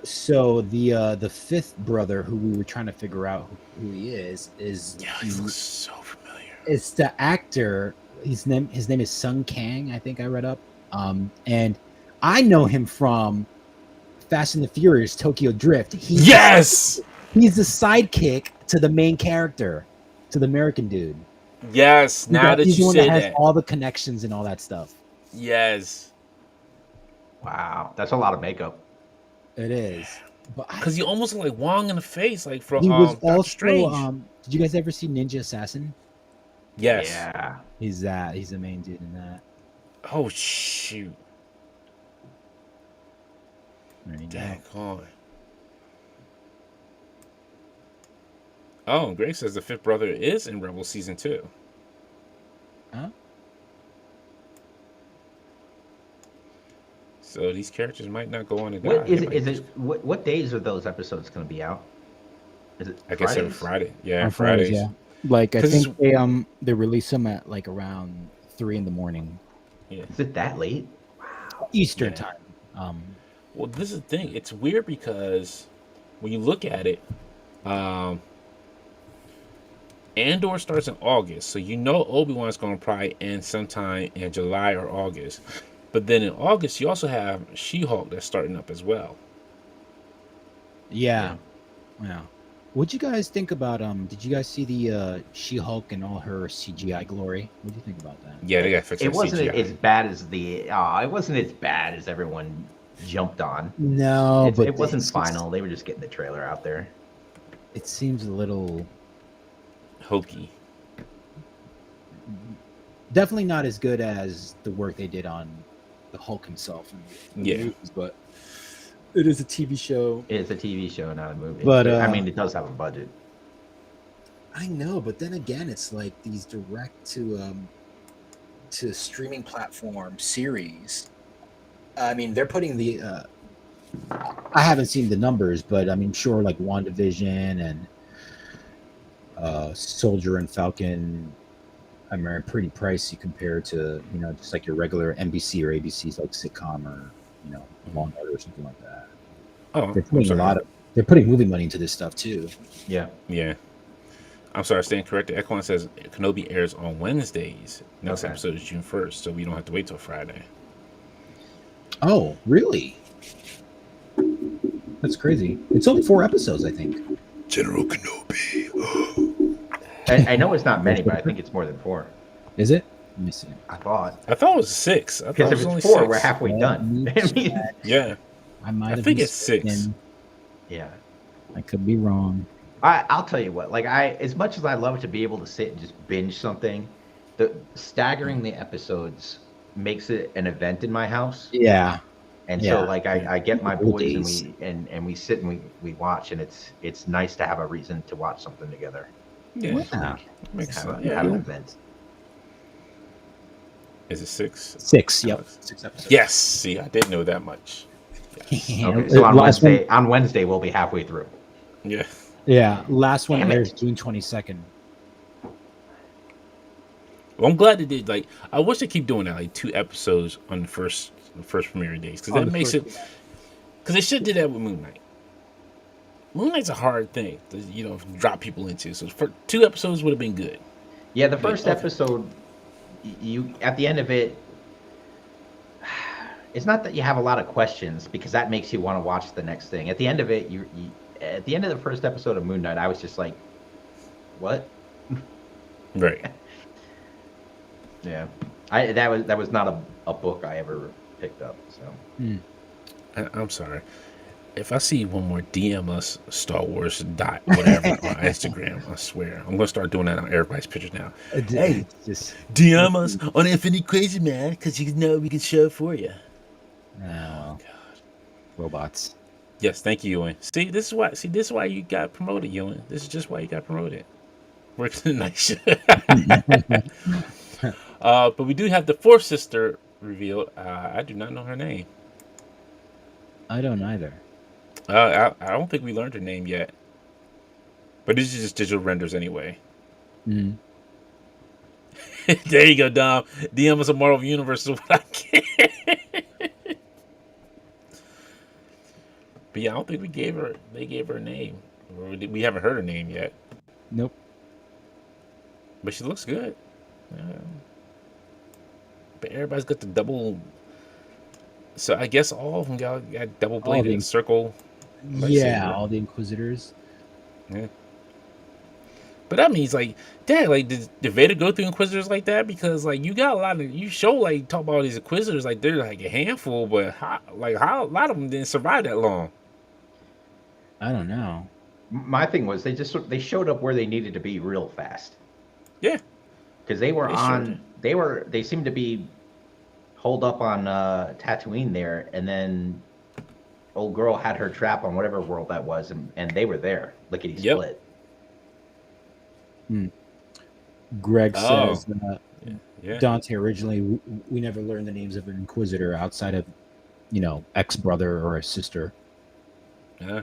So the fifth brother, who we were trying to figure out who he is Yeah, he looks so familiar. It's the actor. His name is Sung Kang. I think I read up. And I know him from Fast and the Furious Tokyo Drift. Yes, he's the sidekick to the main character, to the American dude. Yes, now that he's you the one say that has that, all the connections and all that stuff. yes, Wow, that's a lot of makeup. It is, but because you almost look like Wong in the face, like from he was Doctor also. Strange. Did you guys ever see Ninja Assassin? Yes. Yeah. He's that. He's the main dude in that. Oh shoot! There you go. Dang on. Oh, Greg says the fifth brother is in Rebel season 2. Huh? So these characters might not go on to die. What is it? What days are those episodes going to be out? Is it? I guess every Friday. Yeah, On Fridays. yeah. Like I 'Cause think they release them at like around 3 a.m. Is it that late? Eastern Yeah. time. Well, this is the thing. It's weird because when you look at it, Andor starts in August, so you know Obi-Wan's going to probably end sometime in July or August. But then in August, you also have She-Hulk that's starting up as well. Yeah. What'd you guys think about did you guys see the She-Hulk and all her CGI glory? What'd you think about that? Yeah, they got to fix that It wasn't CGI. as bad as it wasn't as bad as everyone jumped on. No, but it wasn't final. They were just getting the trailer out there. It seems a little Hokey. definitely not as good as the work they did on the Hulk himself. Yeah. Movies, but it is a TV show. It's a TV show, not a movie. But, I mean, it does have a budget. I know, but then again, it's like these direct to streaming platform series. I mean, they're putting the. I haven't seen the numbers, but I mean, sure, like WandaVision and Soldier and Falcon. I mean, are pretty pricey compared to just like your regular NBC or ABC's like sitcom or Law and Order or something like that. Oh, They're putting they're putting movie money into this stuff too. Yeah. Yeah. I'm sorry, staying corrected. Equine says Kenobi airs on Wednesdays. Next episode is June 1st, so we don't have to wait till Friday. Oh, really? That's crazy. It's only 4 episodes, I think. General Kenobi. I know it's not many, but I think it's more than 4. Is it? Let me see. I thought. I thought it was 6. I thought Because it if was only it's 4, 6. we're halfway done. I mean, Yeah. I think it's 6. yeah. I could be wrong. I'll tell you what. Like as much as I love to be able to sit and just binge something, the staggering the episodes makes it an event in my house. Yeah. And Yeah. so like I get my Old boys days. and we sit and we watch, and it's nice to have a reason to watch something together. Yeah. Yeah. Makes Have, sense. a, have an Yeah. event. Is it 6? 6. Yep. 6 episodes. Yes. See, I didn't know that much. Okay, so on Last Wednesday we'll be halfway through. Yeah. Yeah. Last one Damn it. airs June 22nd. Well, I'm glad they did. Like, I wish they keep doing that, like 2 episodes on the first premiere days, because that makes it. Because they should do that with Moon Knight. Moon Knight's a hard thing to drop people into. So for 2 episodes would have been good. Yeah, the first episode, you at the end of it, it's not that you have a lot of questions because that makes you want to watch the next thing. At the end of it, you at the end of the first episode of Moon Knight, I was just like, what? Right. Yeah, that was not a book I ever picked up. So I'm sorry. If I see one more DM us Star Wars dot whatever on Instagram, I swear I'm gonna start doing that on everybody's pictures now. Hey, just DM us on Infinity Crazy Man, because you know we can show it for you. no. God. robots. Yes, thank you, Ewan. See, this is why. See, this is why you got promoted, Ewan. This is just why you got promoted. Works the night shift. But we do have the fourth sister revealed. I do not know her name. I don't either. I don't think we learned her name yet. But this is just digital renders anyway. Mm. There you go, Dom. DM us a Marvel Universe is what I get. But yeah, I don't think they gave her a name. We haven't heard her name yet. Nope. But she looks good. But everybody's got the double. So I guess all of them got double bladed circle. Yeah, all the Inquisitors. Yeah. But that means like, dad, like did Vader go through Inquisitors like that? Because like you got a lot of talk about all these Inquisitors like they're like a handful, but how a lot of them didn't survive that long. I don't know. My thing was they showed up where they needed to be real fast. Yeah, because they seemed to be holed up on Tatooine there, and then old girl had her trap on whatever world that was, and they were there, lickety split. Greg says, Dante, originally we never learned the names of an Inquisitor outside of, ex-brother or a sister. Yeah.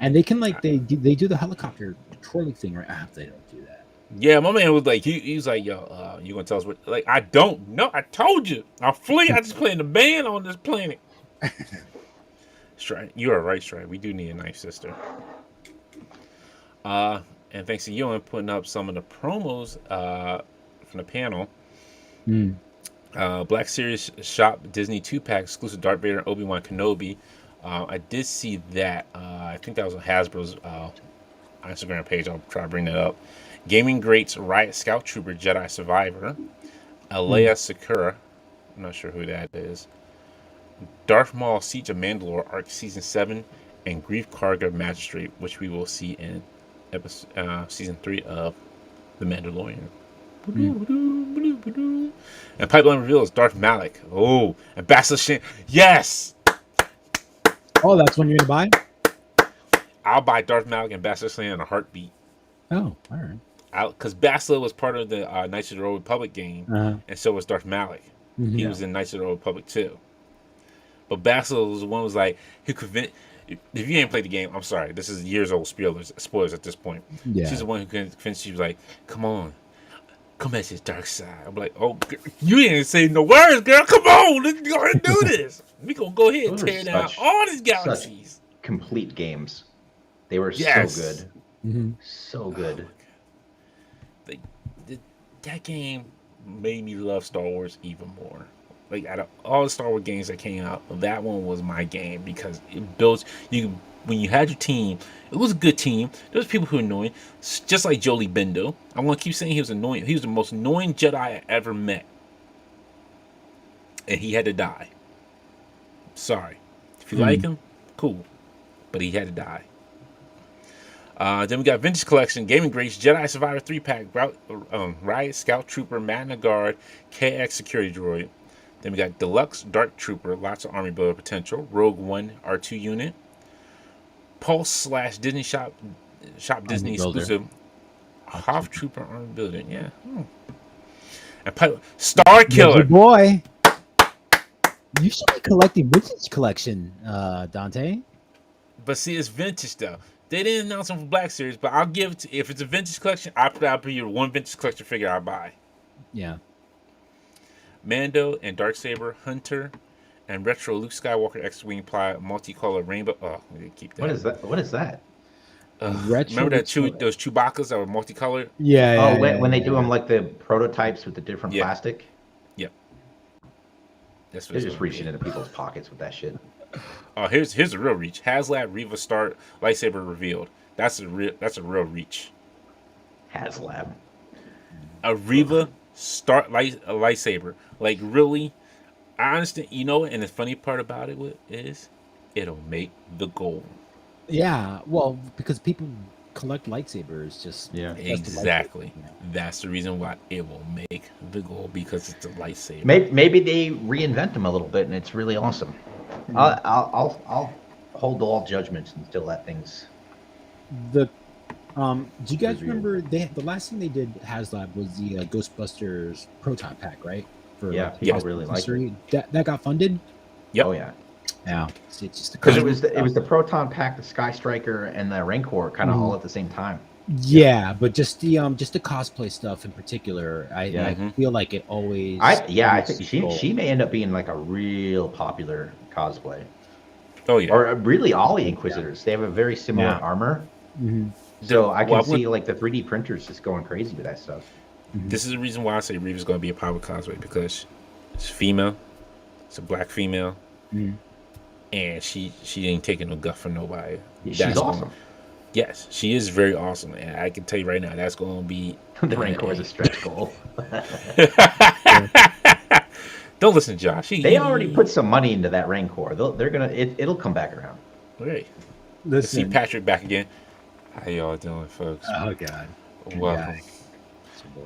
And they can they do the helicopter twirling thing, right? They don't do that. Yeah, my man was like, he was like, yo, you gonna tell us what? Like, I don't know. I told you, I'm free. I just playing the band on this planet. Strike, you are right, Strike. We do need a nice sister. And thanks to you and putting up some of the promos from the panel. Black Series Shop Disney 2-pack exclusive Darth Vader and Obi-Wan Kenobi. I did see that. I think that was on Hasbro's Instagram page. I'll try to bring that up. Gaming Greats Riot Scout Trooper Jedi Survivor. Alea Sakura. I'm not sure who that is. Darth Maul Siege of Mandalore Arc Season 7. And Grief Karga Magistrate, which we will see in Season 3 of The Mandalorian. And Pipeline reveals Darth Malak. Oh, and Bastila Shan. Yes! Oh, that's one you're going to buy? I'll buy Darth Malak and Bastila Shan in a heartbeat. Oh, all right. Because Bastila was part of the Knights of the Old Republic game, and so was Darth Malak. Mm-hmm. He was in Knights of the Old Republic too. But Bastila was the one who was like, who convinced. If you ain't played the game, I'm sorry. This is years old spoilers at this point. Yeah. She's the one who convinced. She was like, "Come on, come at this dark side." I'm like, "Oh, you didn't say no words, girl. Come on, let's go ahead and do this. We gonna go ahead and tear down all these galaxies." Complete games. They were so good. Mm-hmm. So good. That game made me love Star Wars even more. Like out of all the Star Wars games that came out, that one was my game because it builds you. When you had your team, it was a good team. There was people who were annoying, just like Jolie Bendo. I want to keep saying he was annoying. He was the most annoying Jedi I ever met, and he had to die. Sorry, if you like him, cool, but he had to die. Then we got Vintage Collection, Gaming Greats, Jedi Survivor 3-pack, Riot Scout Trooper, Magna Guard, KX Security Droid. Then we got Deluxe Dark Trooper, lots of Army Builder potential, Rogue One R2 unit, Pulse / Disney Shop Disney exclusive, Hoth Trooper Army Builder, yeah. And Star Killer. Good boy. You should be collecting Vintage Collection, Dante. But see, it's vintage though. They didn't announce them for Black Series, but I'll give it to, if it's a Vintage Collection, I'll be your one Vintage Collection figure I buy. Yeah. Mando and Darksaber, Hunter, and Retro Luke Skywalker X-Wing Ply multicolor rainbow. Oh, we didn't keep that. What is that? Remember that those Chewbacca's that were multicolored? Yeah. When they do them like the prototypes with the different plastic? Yep. That's what they're just reaching into people's pockets with that shit. Here's a real reach. HasLab Reva Star lightsaber revealed. That's a real reach. HasLab. A Reva Star lightsaber. Like really, I understand. You know, and the funny part about it is, it'll make the gold. Yeah, well, because people collect lightsabers, Exactly. That's the reason why it will make the gold, because it's a lightsaber. Maybe they reinvent them a little bit, and it's really awesome. I'll hold all judgments until that thing's The do you guys revealed. remember the last thing they did HasLab was the Ghostbusters Proton Pack, right? For Yeah, like, people Ghostbusters really like it. history. That got funded. Yep. Oh yeah, Yeah, it's just a because crazy it was the Proton Pack, the Sky Striker, and the Rancor kind of all at the same time. Yeah, but just the cosplay stuff in particular, Yeah. I feel like it always. I think reaches goal. she may end up being like a real popular cosplay. Oh yeah. Or really all the Inquisitors. They have a very similar Yeah. armor. Mhm. So I can Well, see like the 3D printers just going crazy with that stuff. This is the reason why I say Reeva's going to be a power cosplay, because it's female, it's a black female, Mhm. and she ain't taking no guff from nobody. She's That's awesome. Gonna, yes, she is very awesome, and I can tell you right now, that's going to be The Rancor is a stretch goal. Don't listen, Josh. They already put some money into that Rancor. They're gonna it'll come back around. Right. Let's see Listen. Patrick back again. How y'all doing, folks? Oh God. Welcome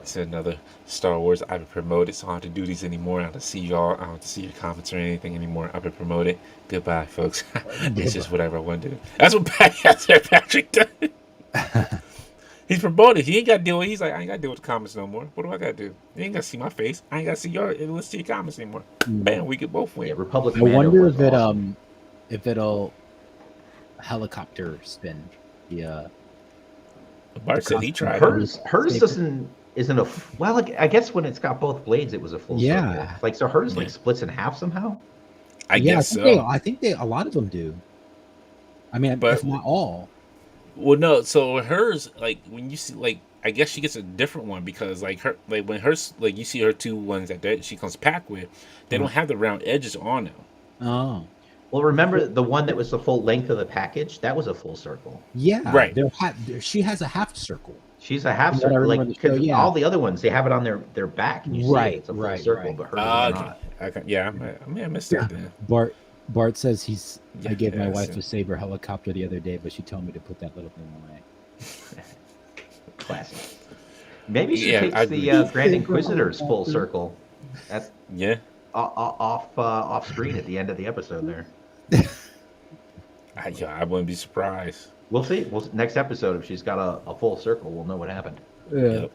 to another Star Wars. I've been promoted, so I don't have to do these anymore. I don't have to see y'all. I don't have to see your comments or anything anymore. I've been promoted. Goodbye, folks. It's just whatever I want to do. That's what Patrick does. He's promoted. He ain't got to deal with. He's like, I ain't got to deal with the comments no more. What do I got to do? You ain't got to see my face. I ain't got to see your. Let's see your comments anymore. Bam, we could both win. Yeah, Republic I Commando wonder was if awesome. it'll helicopter spin. Yeah. Bart said he tried. Hers isn't a well. Like, I guess when it's got both blades, it was a full Yeah. circle. Like so, hers like splits in half somehow. I guess so. I think they a lot of them do. I mean, But- if not all. Well, no. So hers, like when you see, like I guess she gets a different one because like her, like when hers, like you see her two ones that she comes packed with, they don't have the round edges on them. Oh. Well, remember the one that was the full length of the package? That was a full circle. Yeah. Right. She has a half circle. She's a half From what I circle. remember Like in the show, 'cause yeah. all the other ones, they have it on their back, and you see Right, it. It's a full right, circle, right. but hers is Okay. not. I may have missed that then. Bart says I gave my Yeah, wife so- a Saber helicopter the other day, but she told me to put that little thing away. Classic. Maybe she Yeah, takes I the agree. Grand Inquisitor's full circle. That's Yeah. off screen at the end of the episode there. I wouldn't be surprised. We'll see. Next episode, if she's got a full circle, we'll know what happened. Yep.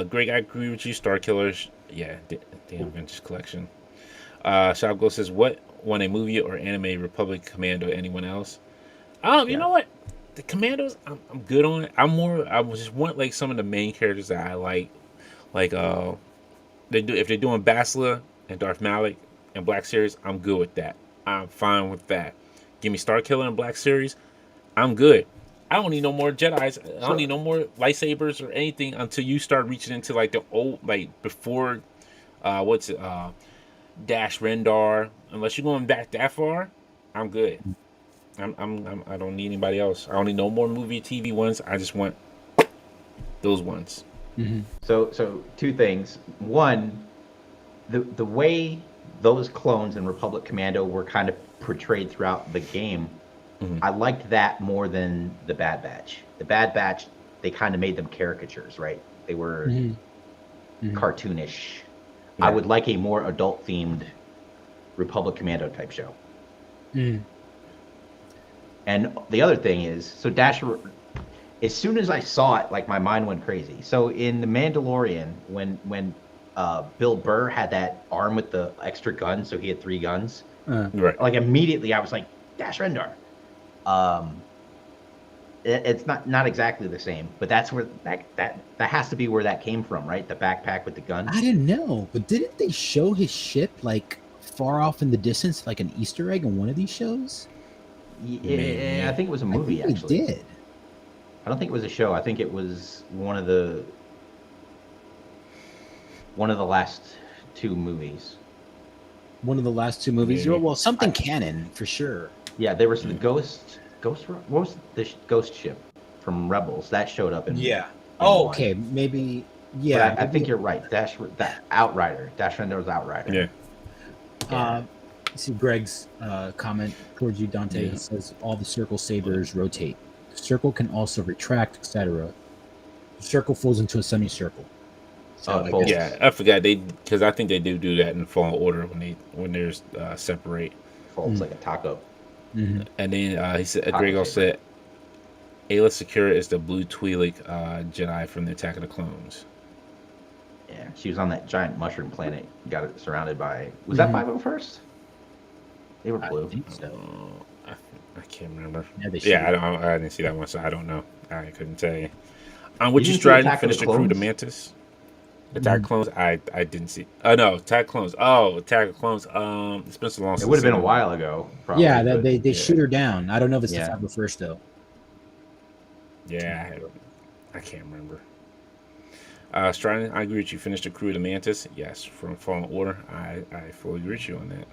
Greg, I agree with you. Star Killers. Yeah, damn vintage collection. Shop Glow says, what won a movie or anime? Republic Commando? Anyone else? You know what? The Commandos, I'm good on it. I just want like some of the main characters that I like if they're doing Bastila and Darth Malik and Black Series, I'm good with that. I'm fine with that. Give me Star Killer and Black Series, I'm good. I don't need no more Jedis. I don't need no more lightsabers or anything until you start reaching into like the old, like before, Dash Rendar. Unless you're going back that far, I'm good. I don't need anybody else. I don't need no more movie TV ones. I just want those ones. Mm-hmm. So two things. One, the way those clones in Republic Commando were kind of portrayed throughout the game, I liked that more than the Bad Batch. The Bad Batch, they kind of made them caricatures, right? They were cartoonish. Yeah. I would like a more adult-themed Republic Commando type show. And the other thing is, so Dash, as soon as I saw it, like my mind went crazy. So in The Mandalorian, when Bill Burr had that arm with the extra gun, so he had 3 guns, Right. like immediately I was like, Dash Rendar. It's not exactly the same, but that's where that has to be where that came from, right? The backpack with the gun. I didn't know, but didn't they show his ship like far off in the distance, like an Easter egg in one of these shows? Yeah, I think it was a movie. I think Actually, they did. I don't think it was a show. I think it was one of the last 2 movies. One of the last 2 movies. Maybe. Well, something canon for sure. Yeah, there was the Ghost. What was the Ghost ship from Rebels that showed up in? Yeah. in Oh, one. Okay, maybe. But Yeah, I think you're right. That Outrider. Dash Rendar's Outrider. Yeah. See Greg's comment towards you, Dante. Yeah. He says all the circle sabers rotate. The circle can also retract, etc. The circle falls into a semicircle. So Oh, I folds. guess- Yeah, I forgot because I think they do that in Fallen Order when there's separate. folds like a taco. Mhm. And then he said, Taco Greg shaper. said, Ayla Secura is the blue Twi'lek Jedi from the Attack of the Clones. Yeah, she was on that giant mushroom planet. Got it surrounded by. Was that 501st? They were I blue. think so. I can't remember. Yeah, they Yeah, should. I didn't see that one, so I don't know. I couldn't tell you. You Would you didn't see Strident Attack of the finish the crew to Clones? Mantis? Attack of Clones? I didn't see. Oh no, Attack of Clones. Oh, Attack of Clones. It's been so long It since would have I've been a seen while ago, probably. Yeah, but they yeah. shoot her down. I don't know if it's Yeah. the 501st though. Yeah, I can't remember. Strident, I agree with you. Finish the crew to Mantis. Yes, from Fallen Order. I fully agree with you on that.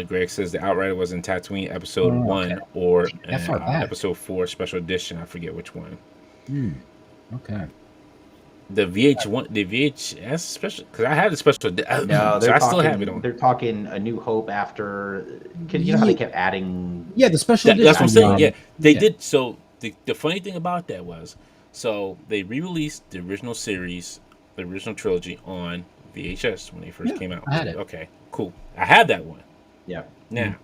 Greg says the Outrider was in Tatooine episode 1 okay. or That far back. episode 4 special edition. I forget which one. Okay. Uh, The VHS special, because I had the special. No, so they're I talking. still have it on. They're talking A New Hope after, because you know how they kept adding. Yeah, the special edition. That's what I'm saying. Yeah, they yeah. did. So the funny thing about that was, so they re-released the original series, the original trilogy on VHS when they first came out. I had it. Okay, cool. I had that one. Yeah. Now,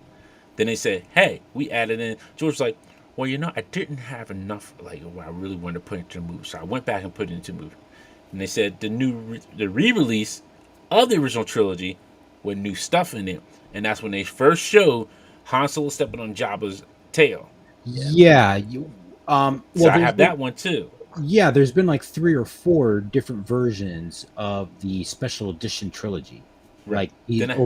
then they said, "Hey, we added in." George was like, "Well, I didn't have enough like what I really wanted to put into the movie, so I went back and put it into the movie." And they said the re-release of the original trilogy with new stuff in it, and that's when they first showed Han Solo stepping on Jabba's tail. Yeah. So Well, I have that one too. Yeah, there's been like 3 or 4 different versions of the special edition trilogy. Right. Like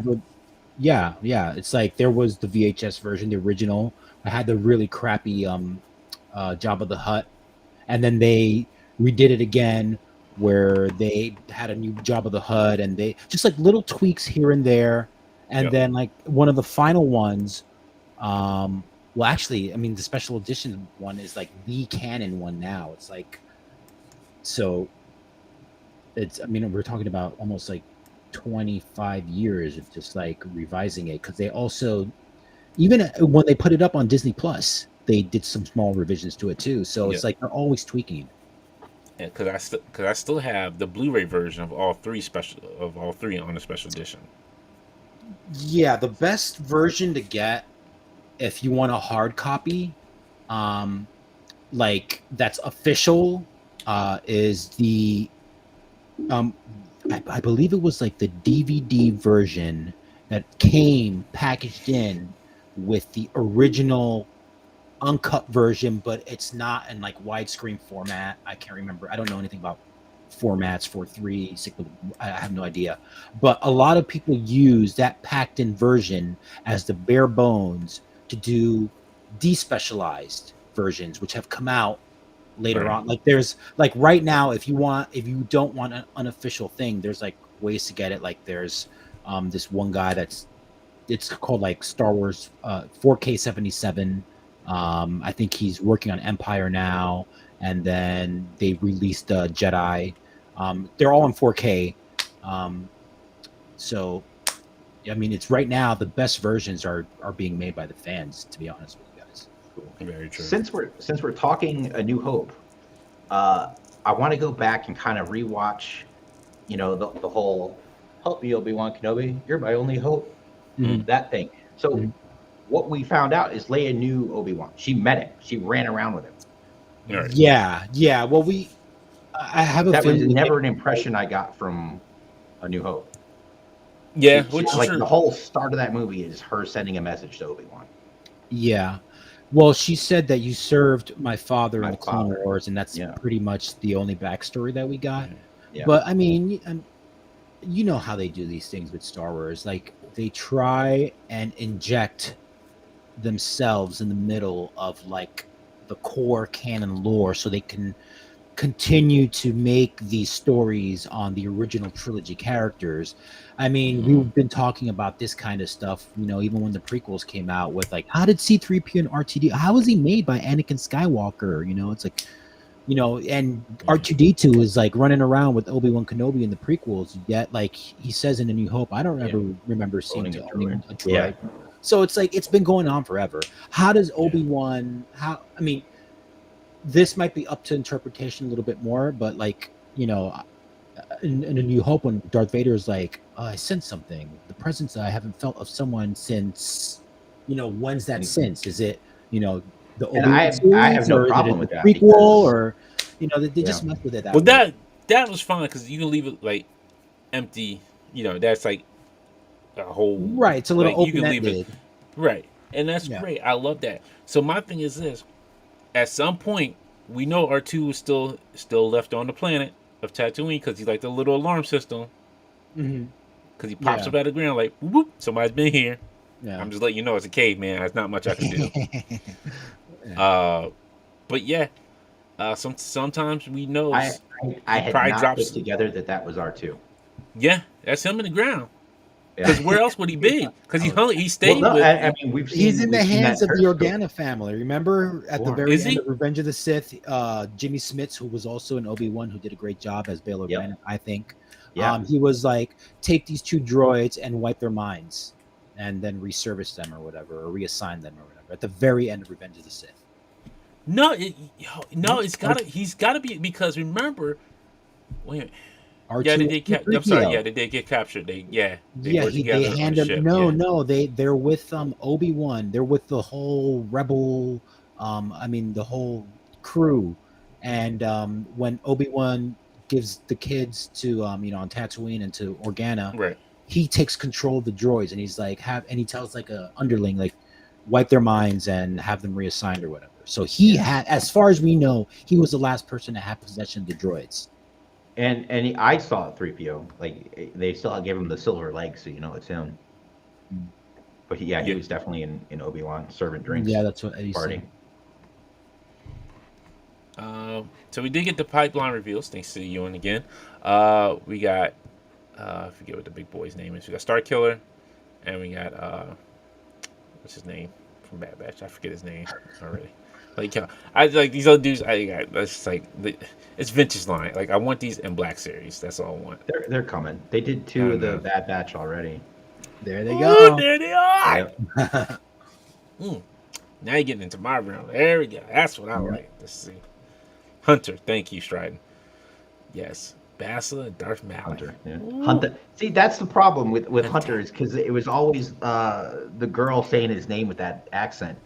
yeah. It's like there was the VHS version, the original. I had the really crappy Jabba the Hutt, and then they redid it again where they had a new Jabba the Hutt, and they just like little tweaks here and there. And then like one of the final ones, well, actually, I mean, the special edition one is like the canon one now. It's like, so it's, I mean, we're talking about almost like 25 years of just like revising it, because they also, even when they put it up on Disney Plus, they did some small revisions to it too. So it's like they're always tweaking. Because I still have the Blu-ray version of all three on the special edition. Yeah, the best version to get if you want a hard copy, like that's official, is the I believe it was like the DVD version that came packaged in with the original uncut version, but it's not in like widescreen format. I can't remember. I don't know anything about formats for 3, 6. I have no idea. But a lot of people use that packed in version as the bare bones to do despecialized versions, which have come out later on. Like there's like right now, if you don't want an unofficial thing, there's like ways to get it. Like there's this one guy it's called like Star Wars 4K 77. I think he's working on Empire now, and then they released Jedi. They're all in 4K. So I mean, it's right now the best versions are being made by the fans, to be honest with you guys. Cool. Very true. Since we're talking A New Hope, I want to go back and kind of rewatch, the whole "Help me, Obi-Wan Kenobi, you're my only hope," that thing. So what we found out is Leia knew Obi-Wan. She met him. She ran around with him. Right. Yeah. Well, I have a That was feeling never an impression I got from A New Hope. Yeah, Which is like the whole start of that movie is her sending a message to Obi-Wan. Yeah. Well, she said that you served my father in the Clone Wars, and that's pretty much the only backstory that we got. Yeah. But I mean, you know how they do these things with Star Wars. Like they try and inject themselves in the middle of like the core canon lore so they can continue to make these stories on the original trilogy characters. I mean, we've been talking about this kind of stuff, even when the prequels came out with like, how did C-3PO and R2D, how was he made by Anakin Skywalker? It's like, and R2D2 is like running around with Obi-Wan Kenobi in the prequels, yet like he says in A New Hope, I don't ever remember seeing a droid. Yeah. So it's like, it's been going on forever. How does Obi-Wan, I mean, this might be up to interpretation a little bit more, but like, in A New Hope, when Darth Vader is like, I sense something, the presence I haven't felt of someone since, when's that since? Is it, the And Obi-Wan I have series, no or is it problem a with that prequel, because or, they yeah. just mess with it that Well, way. that was fine because you can leave it like empty. That's like a whole, Right, it's a little like you can leave it open-ended. right, and that's Yeah. great. I love that. So my thing is this: at some point, we know R2 is still left on the planet of Tatooine because he's like the little alarm system. Mm-hmm. Because he pops Yeah. up out of the ground like, whoop, somebody's been here. Yeah. I'm just letting you know, it's a caveman. There's not much I can do. Yeah. But yeah, sometimes we know I he had probably not drops. put together that was R2. Yeah, that's him in the ground. Yeah. Because where else would he be? Because he stayed Well, no, with. I mean He's in the hands that of the Periscope Organa family. Remember at the before. very Is end he? of Revenge of the Sith, Jimmy Smits, who was also in Obi-Wan, who did a great job as Bail Organa, Yep. I think. Yeah. He was like, take these two droids and wipe their minds, and then reservice them or whatever, or reassign them or whatever. At the very end of Revenge of the Sith. No, it's gotta. He's gotta be because remember, wait a minute. R2 Yeah, they did. and I'm sorry. 3PO. Yeah, they did get captured. They Yeah, were they together on hand the him. ship. No, Yeah. no, they're with Obi-Wan. They're with the whole rebel. The whole crew. And when Obi-Wan gives the kids to on Tatooine and to Organa, Right. he takes control of the droids, and he's like he tells like a underling like wipe their minds and have them reassigned or whatever. So he had, as far as we know, he was the last person to have possession of the droids. And I saw 3PO. Like they still gave him the silver leg, so it's him. But he was definitely in Obi-Wan serving drinks. Yeah, that's what he party. said. So we did get the pipeline reveals. Thanks to Ewan again. We got I forget what the big boy's name is. We got Star Killer, and we got what's his name from Bad Batch? I forget his name already. Like I like these other dudes. That's just like it's vintage line. Like I want these in Black Series. That's all I want. They're coming. They did 2 of the Bad Batch already. There they go. There they are. Yep. Now you're getting into my realm. There we go. That's what I like. Let's see. Hunter. Thank you, Stridon. Yes. Bassa and Darth Maul. Hunter. Yeah. Hunter. See, that's the problem with Hunter is because it was always the girl saying his name with that accent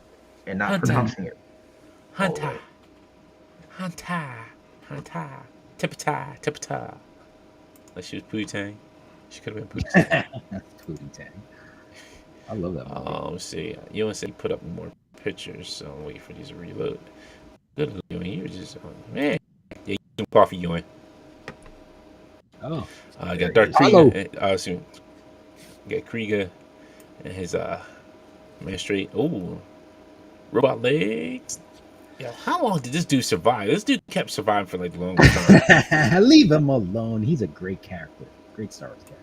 and not pronouncing it. Hunter. Hunter. Hunter. Tipita. Tipita. Like she was Pootie Tang. She could have been Pootie Tang. Pootie Tang. I love that movie. Let's see. You want to say put up more pictures, so I'm waiting for these to reload. Good Ewan. You're just man. Yeah, some coffee, Ewan. Oh. I got Darth Krieger. Got Krieger and his man straight. Oh, robot legs. Yeah, how long did this dude survive? This dude kept surviving for like the longest time. Leave him alone. He's a great character. Great Star Wars character.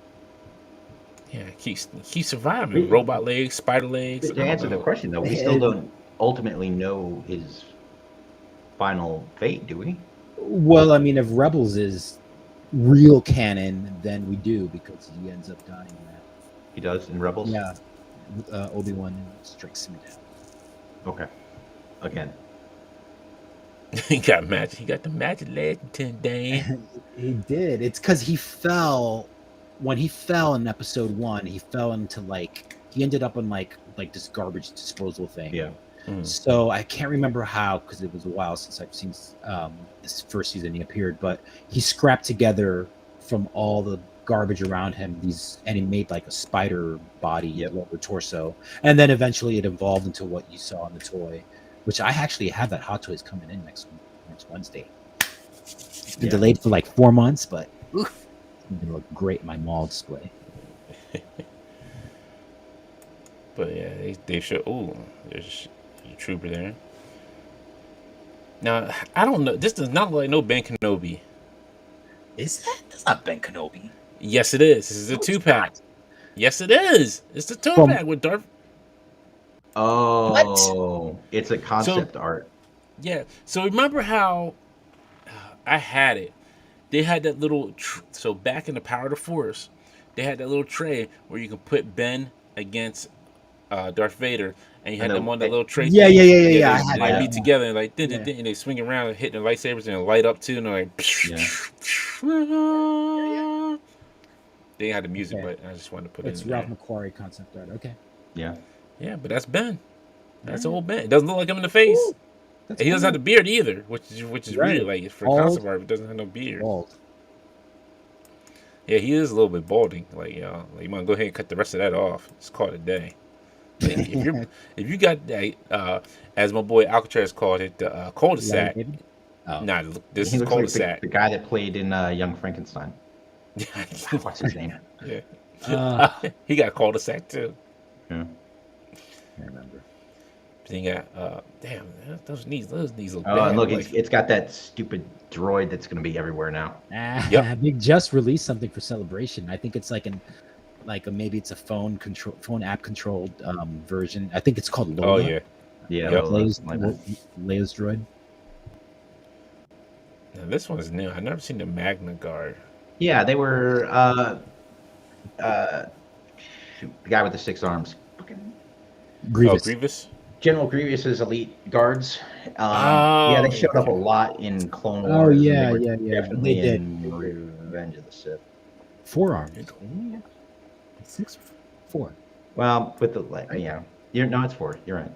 Yeah, keep surviving. Robot legs, spider legs. To answer the question, though, we still don't ultimately know his final fate, do we? Well, I mean, if Rebels is real canon, then we do, because he ends up dying in that. He does in Rebels? Yeah. Obi-Wan strikes him down. Okay. Again. He got magic. He got the magic leg, Dan. He did. It's because he fell. When he fell in episode 1, he fell into he ended up on like this garbage disposal thing. Yeah. So I can't remember how, because it was a while since I've seen this first season he appeared, but he scrapped together from all the garbage around him and he made like a spider body, lower torso, and then eventually it evolved into what you saw in the toy, which I actually have that Hot Toys coming in next Wednesday. It's been delayed for like 4 months, but it's going to look great in my mall display. But yeah, they show. Oh, there's a trooper there. Now I don't know. This does not look like no Ben Kenobi. Is that? That's not Ben Kenobi. Yes, it is. This is a 2-pack. Yes, it is. It's the 2-pack with Darth. Oh, it's a concept art. Yeah. So remember how I had it? They had that little. So back in the Power of the Force, they had that little tray where you can put Ben against Darth Vader, and you had them on that little tray. Yeah. They might be together and like and they swing around and hitting the lightsabers and light up too, and they're like. They had the music, Okay. but I just wanted to put It's it in Ralph there. McQuarrie concept art. Okay. Yeah. Yeah, but that's Ben. That's old Ben. It doesn't look like him in the face. Ooh, that's And he doesn't have cool. the beard either, which is weird. Right. Like for Bald. concept art, it doesn't have no beard. Bald. Yeah, he is a little bit balding. Like like you might go ahead and cut the rest of that off. Just call it a day. Like, if you got that, as my boy Alcatraz called it, the Larry cul-de-sac. David? Oh. Nah, this He is looks like cul-de-sac. the guy that played in Young Frankenstein. What's his name? Yeah. He got cul-de-sac too. Yeah. I remember. Then you got damn, those knees look Oh, bad. and look, Like, it's got that stupid droid that's going to be everywhere now. Yep. They just released something for Celebration. I think it's maybe it's a phone app controlled version. I think it's called Lola. oh yeah. Yeah, Yep. Leia's like that. Leia's droid. Now this one's new. I've never seen the Magna Guard. Yeah, they were shoot, the guy with the 6 arms. Grievous. Oh, Grievous. General Grievous's elite guards. Oh, Yeah, they showed up a okay. lot in Clone Wars. Oh, and yeah, they were yeah. Definitely They did. in Revenge of the Sith. 4 arms. 6, 4. Well, with the yeah, no, it's 4. You're right.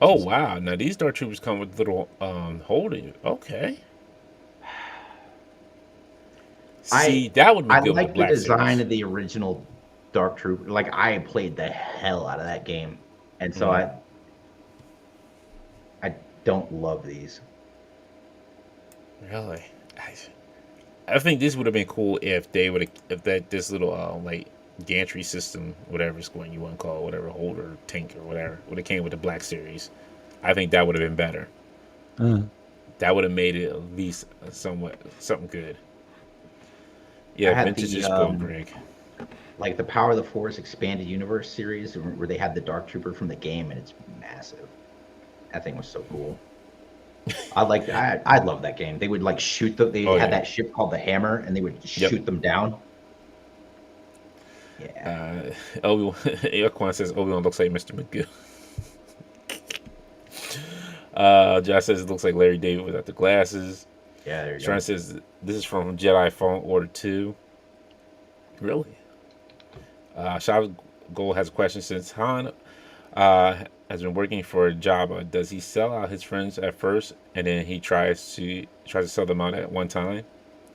Oh wow! Now these Dark Troopers come with little holding. Okay. See, that would be I good like with the Black design Series. of the original Dark Trooper. Like I played the hell out of that game, and so I don't love these. Really, I think this would have been cool if they would this little like gantry system, whatever square you want to call it, whatever holder tank or whatever, would have came with the Black Series. I think that would have been better. That would have made it at least something good. Yeah, vintage is going, Greg. Like the Power of the Force Expanded Universe series, where they had the Dark Trooper from the game, and it's massive. That thing was so cool. I love that game. They would like shoot them. They had that ship called the Hammer, and they would shoot them down. Yeah. Aquan says Obi-Wan looks like Mr. Magoo. Josh says it looks like Larry David without the glasses. Yeah, there you Sharon go. says this is from Jedi Fallen Order 2. Really? Shav Gold has a question. Since Han has been working for Jabba, does he sell out his friends at first and then he tries to sell them out at one time?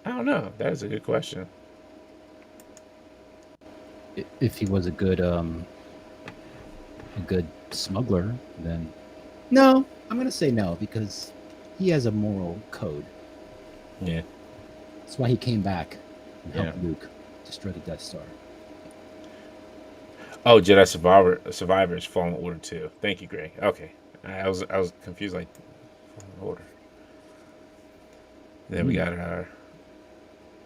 I don't know. That is a good question. If he was a good smuggler, then no. I'm gonna say no because he has a moral code. Yeah. That's why he came back and helped Luke destroy the Death Star. Oh, Jedi Survivors Fallen Order 2. Thank you, Greg. Okay. I was confused, like Fallen Order. Then we got our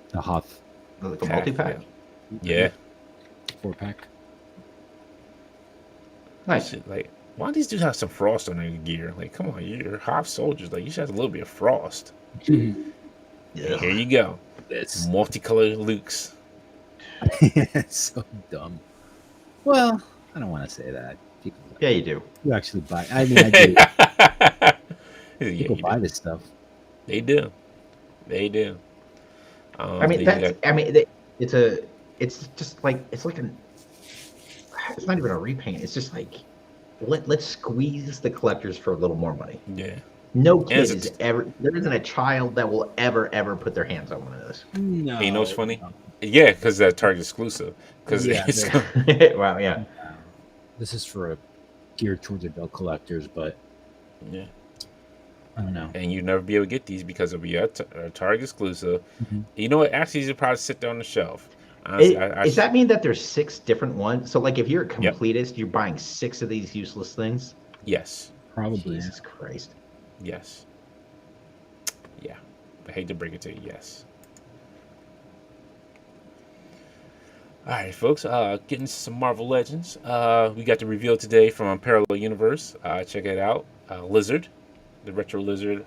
The Hoth Like a multi-pack. Yeah. 4-pack. Nice. Shit, like, why don't these dudes have some frost on their gear? Like, come on, you're Hoth soldiers. Like, you should have a little bit of frost. Yeah. Here you go. It's Multicolored Lukes. so dumb. Well, I don't want to say that. People, Yeah, you do. you actually buy. I mean, I do. Yeah, People you buy do. this stuff. They do. They do. I mean, then you it's just like it's not even a repaint. It's just like let's squeeze the collectors for a little more money. yeah. No kid it's is ever. There isn't a child that will ever put their hands on one of those. No. You know what's funny? Yeah, because that's Target exclusive. Because Yeah, Wow, yeah. This is for geared towards adult collectors, but yeah. I don't know. And you'll never be able to get these because it'll be a Target exclusive. Mhm. You know what? Actually, you should probably sit there on the shelf. Honestly, Does that mean that there's 6 different ones? So, like, if you're a completist, you're buying 6 of these useless things. Yes. Probably. Jesus Christ. Yes. Yeah. I hate to break it to you. Yes. All right, folks. Getting some Marvel Legends. We got the reveal today from Parallel Universe. Check it out. Lizard, the Retro Lizard,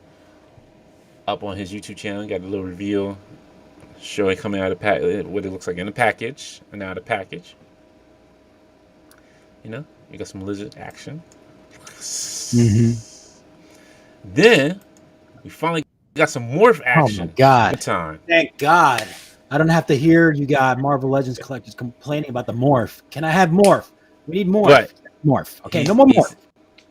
up on his YouTube channel. Got a little reveal showing coming out of what it looks like in the package and out of the package. You know, you got some Lizard action. Then we finally got some Morph action. Oh my God. Good time. Thank God. I don't have to hear you got Marvel Legends collectors complaining about the morph. Can I have morph? We need morph. But Morph. Okay, he's no more morph.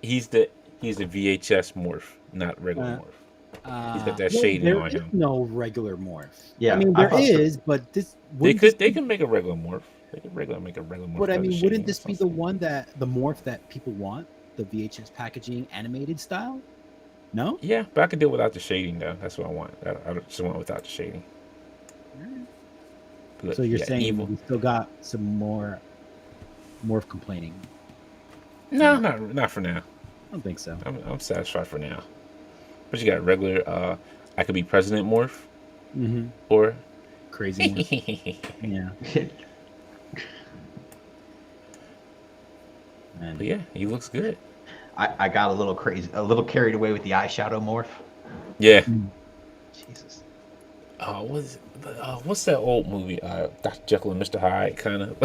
he's the VHS morph, not regular morph. He's got that Well, shading there on is him. no regular morph. Yeah, I mean I there thought so. is, but this They wouldn't this they be, can make a regular morph. They can make a regular morph. but I because of mean, shading. wouldn't this That's be what the I'm saying. one that the morph that people want? The VHS packaging animated style? No? Yeah, but I could do it without the shading though. That's what I want. I just want without the shading. Look, So you're yeah, saying evil. we still got some more morph complaining? No, not for now. I don't think so. I'm satisfied for now. But you got regular. I could be President Morph Mm-hmm. or. Crazy morph. Yeah. But And yeah, he looks good. I got a little crazy, a little carried away with the eyeshadow morph. Yeah. Jesus. What's that old movie? Dr. Jekyll and Mr. Hyde kind of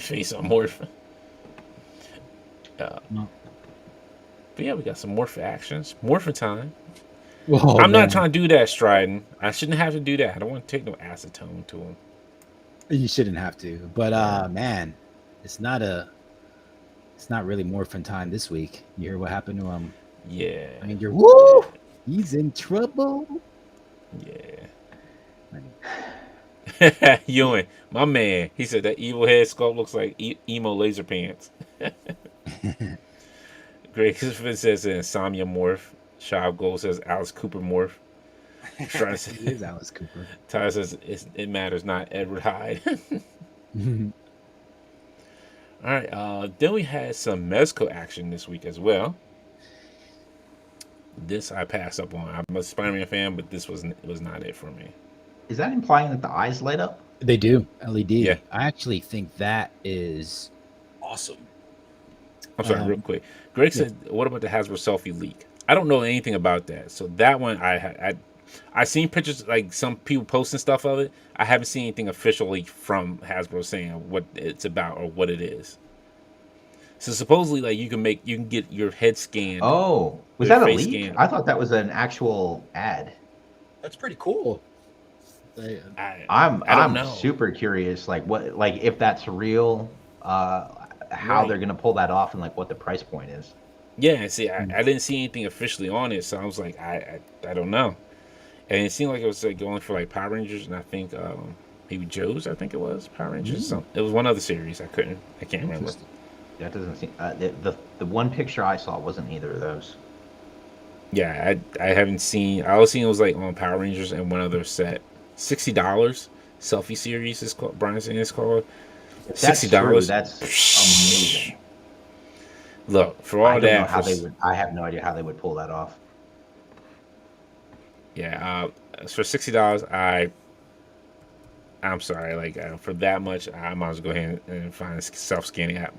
face on morph. No. But yeah, we got some morph actions. Morphin time. Oh, I'm man. not trying to do that, Stridon. I shouldn't have to do that. I don't want to take no acetone to him. You shouldn't have to, but man, it's not really morphin time this week. You hear what happened to him? Yeah. I mean, you're woo. He's in trouble. Yeah. Ewan, my man, he said that evil head sculpt looks like emo laser pants. Greg Smith says Insomnia morph. Shav Gold says Alice Cooper morph. Trying to say, It is Alice Cooper. Tyler says it matters not Edward Hyde. All right. Then we had some Mezco action this week as well. This I passed up on. I'm a Spider-Man fan, but this was not it for me. Is that implying that the eyes light up? They do LED. Yeah. I actually think that is awesome. I'm sorry, real quick. Greg said, "What about the Hasbro selfie leak?" I don't know anything about that. So that one, I seen pictures like some people posting stuff of it. I haven't seen anything officially from Hasbro saying what it's about or what it is. So supposedly, like you can get your head scanned. Oh, was Your that a face leak? scan. I thought that was an actual ad. That's pretty cool. I'm don't know. super curious, like what, like if that's real, how Right. they're gonna pull that off, and like what the price point is. Yeah, see, I didn't see anything officially on it, so I was like, I don't know. And it seemed like it was like going for like Power Rangers, and I think maybe Joe's, I think it was Power Rangers. It was one other series. I can't remember. That doesn't seem. The one picture I saw wasn't either of those. Yeah, I haven't seen. I was seeing it was like on Power Rangers and one other set. $60 selfie series is called. Brian saying it's called. If that's $60. true, that's amazing. Look, for all I don't that, know how they would. I have no idea how they would pull that off. yeah, for $60, I'm sorry, like for that much, I might as well go ahead and find a self-scanning app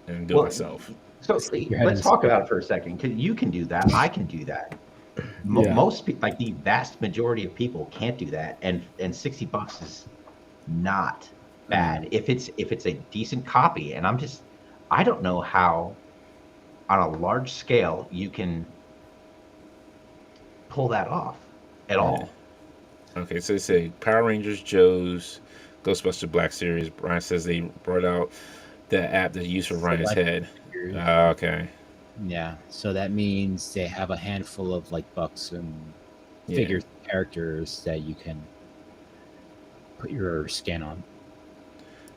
and do it Well, myself. So Your head let's is- talk about it for a second. You can do that. I can do that. Yeah. Most people, like the vast majority of people, can't do that. And $60 is not bad if it's a decent copy. And I don't know how, on a large scale, you can pull that off at all. Okay, so they say Power Rangers, Joe's, Ghostbuster Black Series. Brian says they brought out the app that's used for Ryan's head. Okay. Yeah, so that means they have a handful of like bucks and Yeah. figures, characters that you can put your scan on.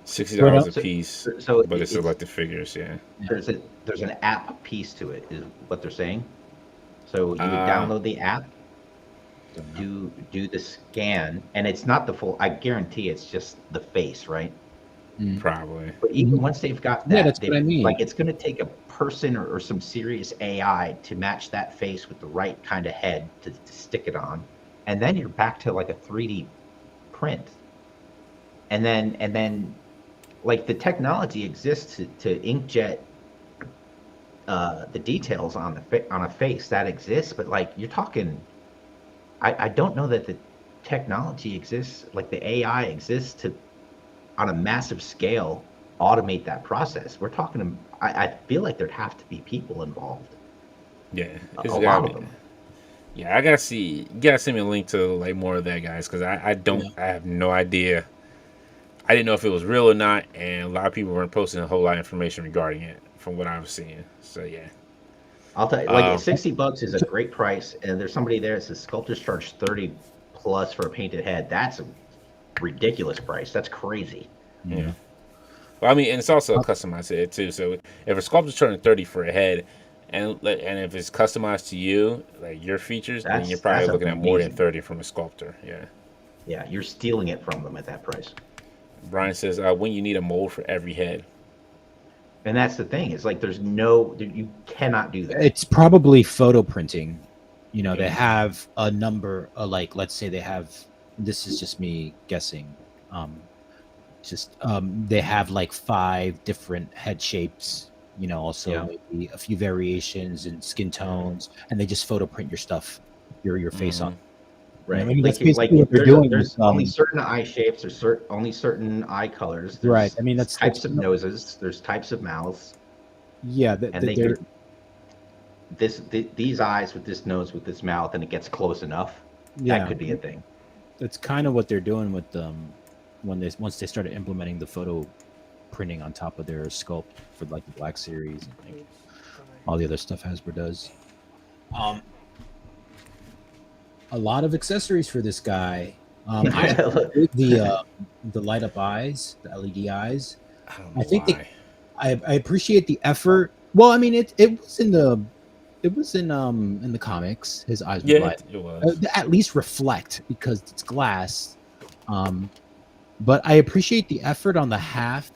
$60 a So- piece, So but it's selected figures, yeah. there's an app piece to it, is what they're saying. So you would Uh, download the app, do the scan, and it's not the full. I guarantee it's just the face, right? Probably. But even once they've got that, Yeah, that's what I mean. like it's going to take a person or some serious AI to match that face with the right kind of head to stick it on, and then you're back to like a 3D print. And then like the technology exists to inkjet the details on on a face that exists, but like you're talking, I don't know that the technology exists, like the AI exists to, on a massive scale, automate that process. We're talking, I feel like there'd have to be people involved. Yeah. A It's lot gotta of be. them. Yeah, I gotta see. You gotta send me a link to like more of that, guys, because I don't. I have no idea. I didn't know if it was real or not, and a lot of people weren't posting a whole lot of information regarding it from what I was seeing. So yeah. I'll tell you, like Um, $60 is a great price, and there's somebody there that says sculptors charge 30 plus for a painted head. That's a ridiculous price. That's crazy. yeah. Well, I mean, and it's also a customized head too. So if a sculptor's charging 30 for a head, and if it's customized to you, like your features, then you're probably That's looking at more than amazing. 30 from a sculptor. Yeah. Yeah, you're stealing it from them at that price. Brian says, when you need a mold for every head. And that's the thing. It's like you cannot do that. It's probably photo printing. You know, they have a number, like let's say they have. This is just me guessing. They have like 5 different head shapes. You know, also maybe a few variations in skin tones, and they just photo print your stuff, your face on. Right. I mean, like, that's basically what they're doing. There's only certain eye shapes, or only certain eye colors. There's right. I mean, that's types of noses. There's types of mouths. Yeah, and they could these eyes with this nose with this mouth, and it gets close enough. Yeah, that could be a thing. That's kind of what they're doing with once they started implementing the photo printing on top of their sculpt for like the Black Series and like all the other stuff Hasbro does. A lot of accessories for this guy. The light up eyes, the LED eyes. I think I appreciate the effort. Well, I mean, it was in the comics. His eyes would light. It was. At least reflect because it's glass. But I appreciate the effort on the half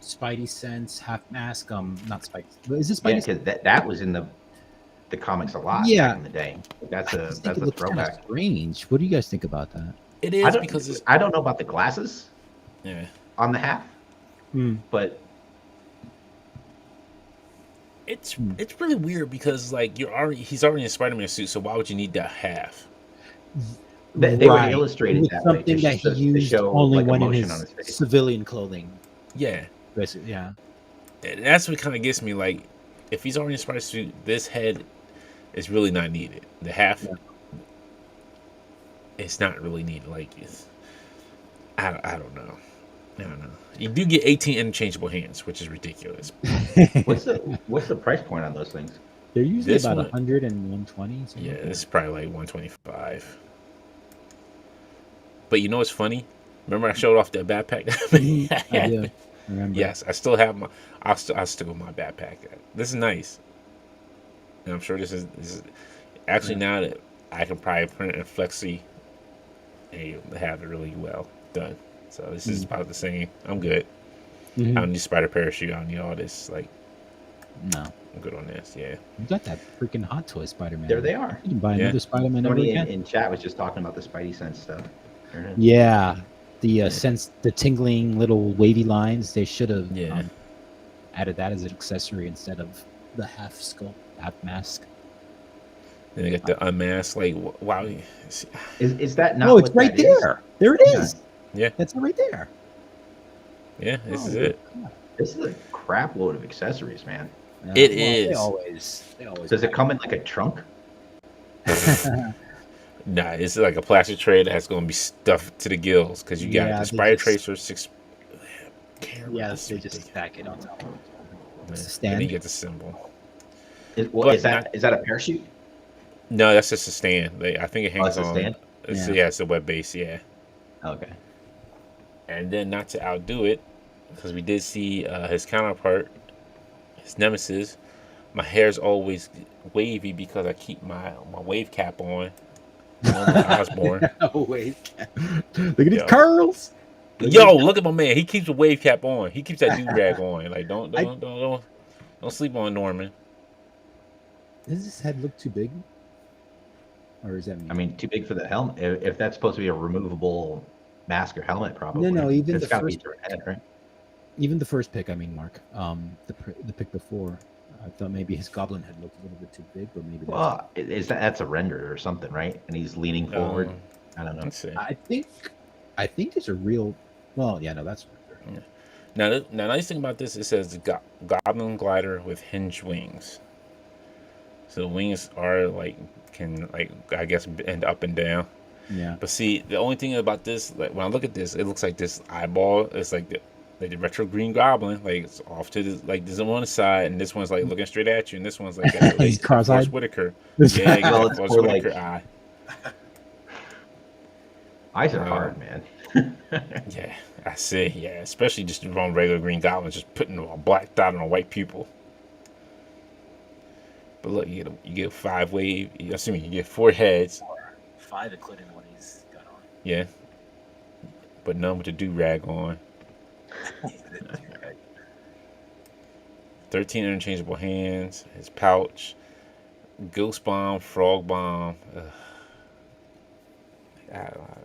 Spidey sense, half mask. Not Spidey. Is this Spidey? Yeah, because that was in the comics a lot back in the day. That's a throwback. Kind of strange. What do you guys think about that? It is because I don't know about the glasses. Yeah. On the half. But it's really weird because like he's already in a Spider-Man suit, so why would you need that half? They were illustrated that way. Something that he used only when in his civilian clothing. Yeah. Basically, yeah. And that's what kind of gets me. Like, if he's already in a Spider suit, this head is really not needed. The half, it's not really needed. Like, I don't know. I don't know. You do get 18 interchangeable hands, which is ridiculous. What's the price point on those things? They're usually about 100 and 120. Yeah, this is probably like 125. But you know what's funny? Remember I showed off that backpack? I do. Remember. Yes, I still have I still have my backpack. This is nice. And I'm sure this is actually now that I can probably print it in Flexi and have it really well done. So this is about the same. I'm good. I don't need spider parachute. I don't need all this. Like, no, I'm good on this. Yeah, you got that freaking Hot Toy Spider-Man. There they are. You can buy another Spider-Man. Somebody in chat was just talking about the Spidey sense stuff. Yeah, the sense, the tingling little wavy lines. They should have added that as an accessory instead of the half sculpt, half mask. Then they got the unmasked. Like, wow. Is that not? Oh, it's right there. There it is. Yeah, that's right there. Yeah, this is it. This is a crap load of accessories, man. It is. They always. Does it come in like a trunk? Nah, it's like a plastic tray that's going to be stuffed to the gills because you got the Spider Tracer 6. Yes, they just stack it on top of it. It's a stand. And you get the symbol. Is that a parachute? No, that's just a stand. I think it hangs on. A stand? It's a web base. Yeah. Okay. And then, not to outdo it, because we did see his counterpart, his nemesis. My hair's always wavy because I keep my wave cap on. Osborne. Wave cap. Look at his curls. Look at my man. He keeps a wave cap on. He keeps that do-rag on. Like, don't sleep on Norman. Does his head look too big? Or is that me? I mean, too big for the helmet. If that's supposed to be a removable mask or helmet, probably. No, even it's the got to first be through head, right? Even the first pick, I mean, Mark. The pick before, I thought maybe his goblin head looked a little bit too big, but maybe. That's a render or something, right? And he's leaning forward. I don't know. Let's see. I think there's a real. Well, yeah, no, that's. Yeah. Now, the nice thing about this, it says goblin glider with hinged wings. So the wings are like can like I guess bend up and down. Yeah. But see, the only thing about this, like when I look at this, it looks like this eyeball is like the retro Green Goblin, like it's off to the like this on one side, and this one's like looking straight at you, and this one's like got the He's late cross-eyed? Forrest Whitaker. Yeah, you got Well, that it's Forrest more Whitaker like- eye. Eyes are hard, man. Yeah, I see. Yeah, especially just on regular Green Goblins, just putting a black dot on a white pupil. But look, you get 5 wave. Assuming you get 4 heads. 5, including what he's got on. Yeah, but none with the do rag on. 13 interchangeable hands. His pouch. Ghost bomb, frog bomb. I don't know.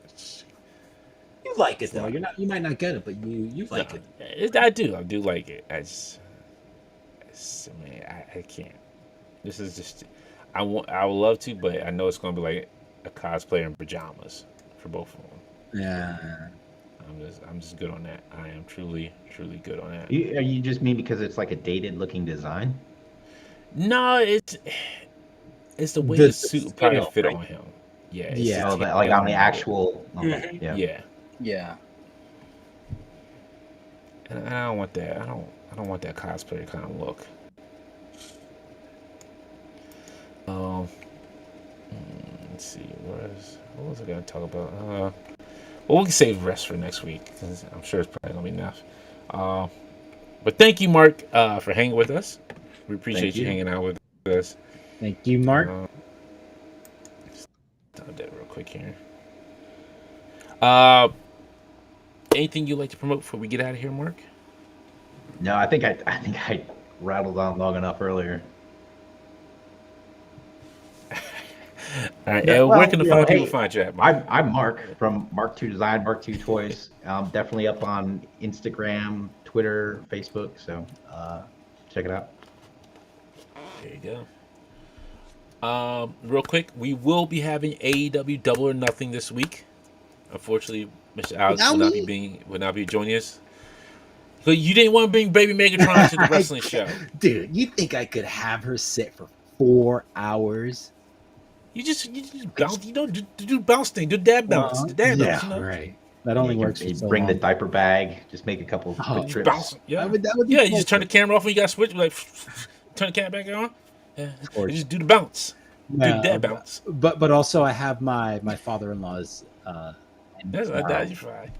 You like it No, though. you're not. You might not get it, but you like it. I do like it. I can't. This is just, I would love to, but I know it's gonna be like a cosplayer in pajamas for both of them. Yeah. I'm just good on that. I am truly good on that. You just mean because it's like a dated looking design? No, it's the way The the suit would probably scale, fit right? on him. Yeah. Yeah. Oh, like on the actual. Okay, Mhm. yeah. Yeah. Yeah. And I don't want that. I don't want that cosplayer kind of look. Let's see. What was I gonna talk about? Well, we can save the rest for next week because I'm sure it's probably gonna be enough. But thank you, Mark, for hanging with us. We appreciate you hanging out with us. Thank you, Mark. Stop that real quick here. Anything you'd like to promote before we get out of here, Mark? No, I think I rattled on long enough earlier. All right, Yeah, where well, can the you know, fine people hey, find you at, Mark? I'm Mark from Mark2Design, Mark2 Toys. I'm definitely up on Instagram, Twitter, Facebook. So check it out. There you go. Real quick, we will be having AEW Double or Nothing this week. Unfortunately, Mr. Alex will not be joining us. So you didn't want to bring Baby Megatron to the wrestling show. Dude, you think I could have her sit for 4 hours? You just bounce. You know, do bounce thing. Do dad bounce. The dad bounce. You know? Right. That only works for You so bring the long. diaper bag. Just make a couple quick trips. Bounce. Yeah. That would be Yeah. You just turn the perfect. camera off when you got to switch. Like turn the camera back on. Yeah. Or- You just do the bounce. Do the Yeah, dad bounce. But also I have my father-in-law's That's tomorrow. that. You fine.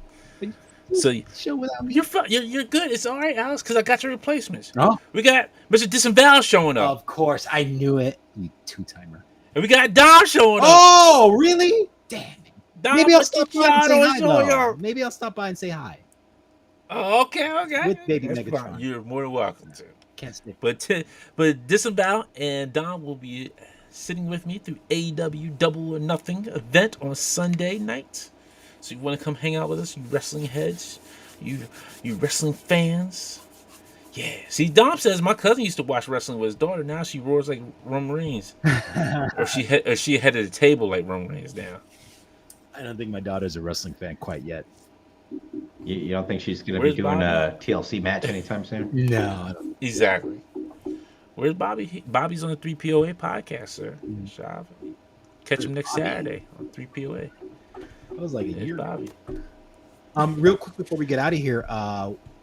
So show without me. you're fine. You're good. It's all right, Alex, because I got your replacements. Oh, We got Mr. Disembowel showing up, of course. I knew it. You two-timer. and we got Dom showing up. Oh, really? Damn it. Dom Maybe I'll stop by and say Machado hi, is showing though. up. Maybe I'll stop by and say hi. Oh, okay. With Baby That's Megatron. fine. You're more than welcome to. Can't stick. But Disembowel and Dom will be sitting with me through AEW Double or Nothing event on Sunday night. So you want to come hang out with us, you wrestling heads, you wrestling fans. Yeah. See, Dom says my cousin used to watch wrestling with his daughter. Now she roars like Roman Reigns, or she head of the table like Roman Reigns now. I don't think my daughter's a wrestling fan quite yet. You don't think she's going to Where's be doing Bobby? a TLC match anytime soon? No, I don't. Exactly. Where's Bobby? Bobby's on the 3POA podcast, sir. Shav. Catch him next Saturday on 3POA. That was like a There's year. Bobby. Real quick before we get out of here,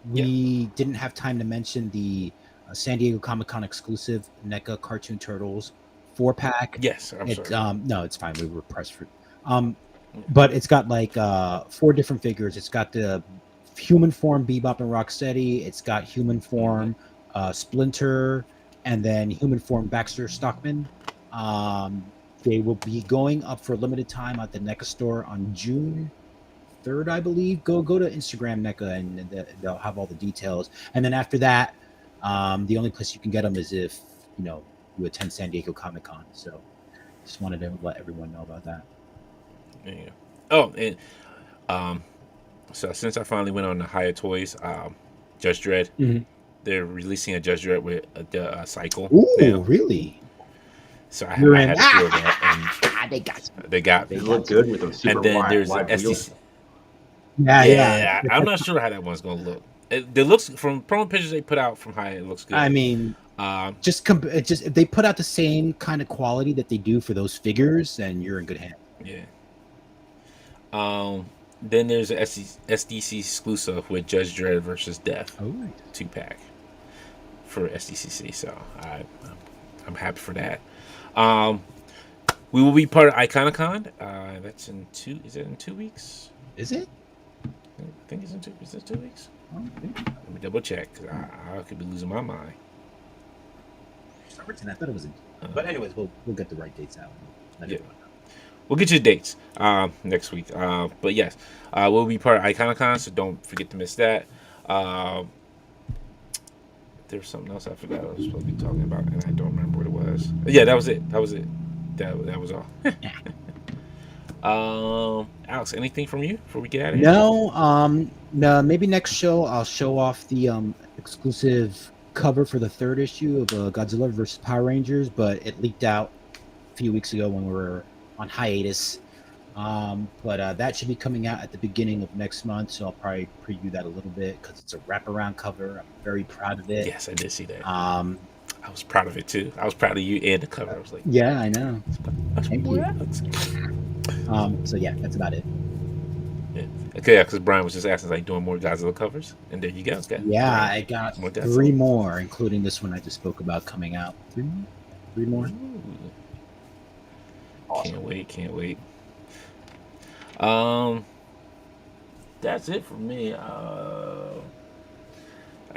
we didn't have time to mention the San Diego Comic-Con exclusive NECA Cartoon Turtles 4-pack. Yes, I'm sorry. No, it's fine. We were pressed for but it's got like 4 different figures. It's got the human form Bebop and Rocksteady. It's got human form Splinter, and then human form Baxter Stockman. They will be going up for a limited time at the NECA store on June 3rd, I believe. Go to Instagram NECA and they'll have all the details. And then after that, the only place you can get them is if you attend San Diego Comic-Con. So just wanted to let everyone know about that. Yeah. Oh, and so since I finally went on the Higher Toys, Judge Dredd, Mhm. they're releasing a Judge Dredd with the cycle. Ooh, now. really? So I You're had in. to feel that, They got and they got They me. look good with those super And then wide, there's the wide wheels. SDC. Yeah. I'm not sure how that one's gonna look. It looks from promo pictures they put out from High. It looks good. I mean, Just if they put out the same kind of quality that they do for those figures, and you're in good hands. Yeah. Then there's a SDC exclusive with Judge Dredd versus Death Oh, 2-pack for SDCC. So I'm happy for that. We will be part of Iconicon. That's in 2. Is it in 2 weeks? is it? I think it's in 2. Is it 2 weeks? Oh, okay. Let me double check because I could be losing my mind. For some reason, I thought it was in. But anyways, we'll get the right dates out. Yeah. We'll get you the dates next week. But yes, we'll be part of Iconicon, so don't forget to miss that. There's something else I forgot I was supposed to be talking about, and I don't remember what it was. Yeah, that was it. That was all. Alex, anything from you before we get out of here? No. Maybe next show I'll show off the exclusive cover for the 3rd issue of Godzilla vs. Power Rangers, but it leaked out a few weeks ago when we were on hiatus. But that should be coming out at the beginning of next month, so I'll probably preview that a little bit because it's a wraparound cover. I'm very proud of it. Yes, I did see that. I was proud of it too. I was proud of you and the cover. I was like, yeah, I know. that's Thank boy you. Alex. So yeah, that's about it. Yeah. Okay, yeah, because Brian was just asking, like, doing more Godzilla covers, and there you go. Yeah, I got more Godzilla. 3 more, including this one I just spoke about coming out. 3 more. Ooh. Awesome. Can't wait. That's it for me.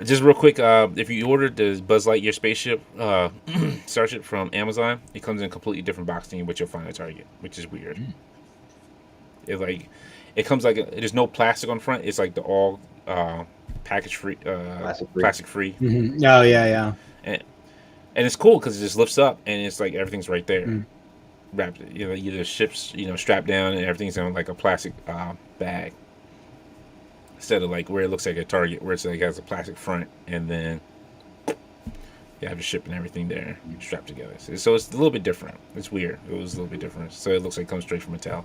Just real quick, if you ordered the Buzz Lightyear spaceship Starship from Amazon, it comes in a completely different box than what you'll find at Target, which is weird. It comes like there's no plastic on the front. It's like the all package free, plastic free. Mm-hmm. Oh yeah. And it's cool because it just lifts up and it's like everything's right there, wrapped. Either ships, strapped down and everything's in like a plastic bag. Instead of like where it looks like a Target, where it's like has a plastic front and then you have the ship and everything there strapped together. So it's a little bit different. It's weird. It was a little bit different. So it looks like it comes straight from Mattel.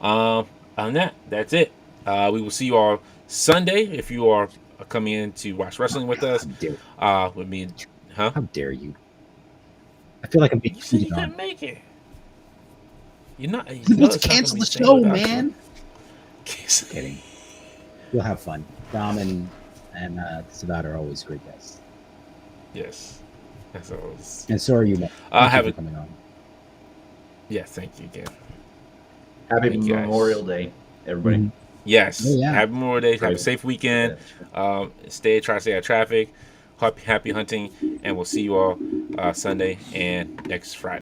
On that's it. We will see you all Sunday if you are coming in to watch wrestling with us. With me, huh? How dare you? I feel like I'm being You said you cheated on. couldn't make it. You're not. You need to cancel the show, man. Just Kidding. You'll have fun. Dom and Savat are always great guests, Yes. That's always. and so are you, man. Have Thank you it. for coming on. Yes, thank you again. Happy Thank you, guys. Memorial Day, everybody. Mhm. Yes. Oh, yeah. Happy Memorial Day. Have a Great. safe weekend. Yeah. Try to stay out of traffic. Happy hunting, and we'll see you all Sunday and next Friday.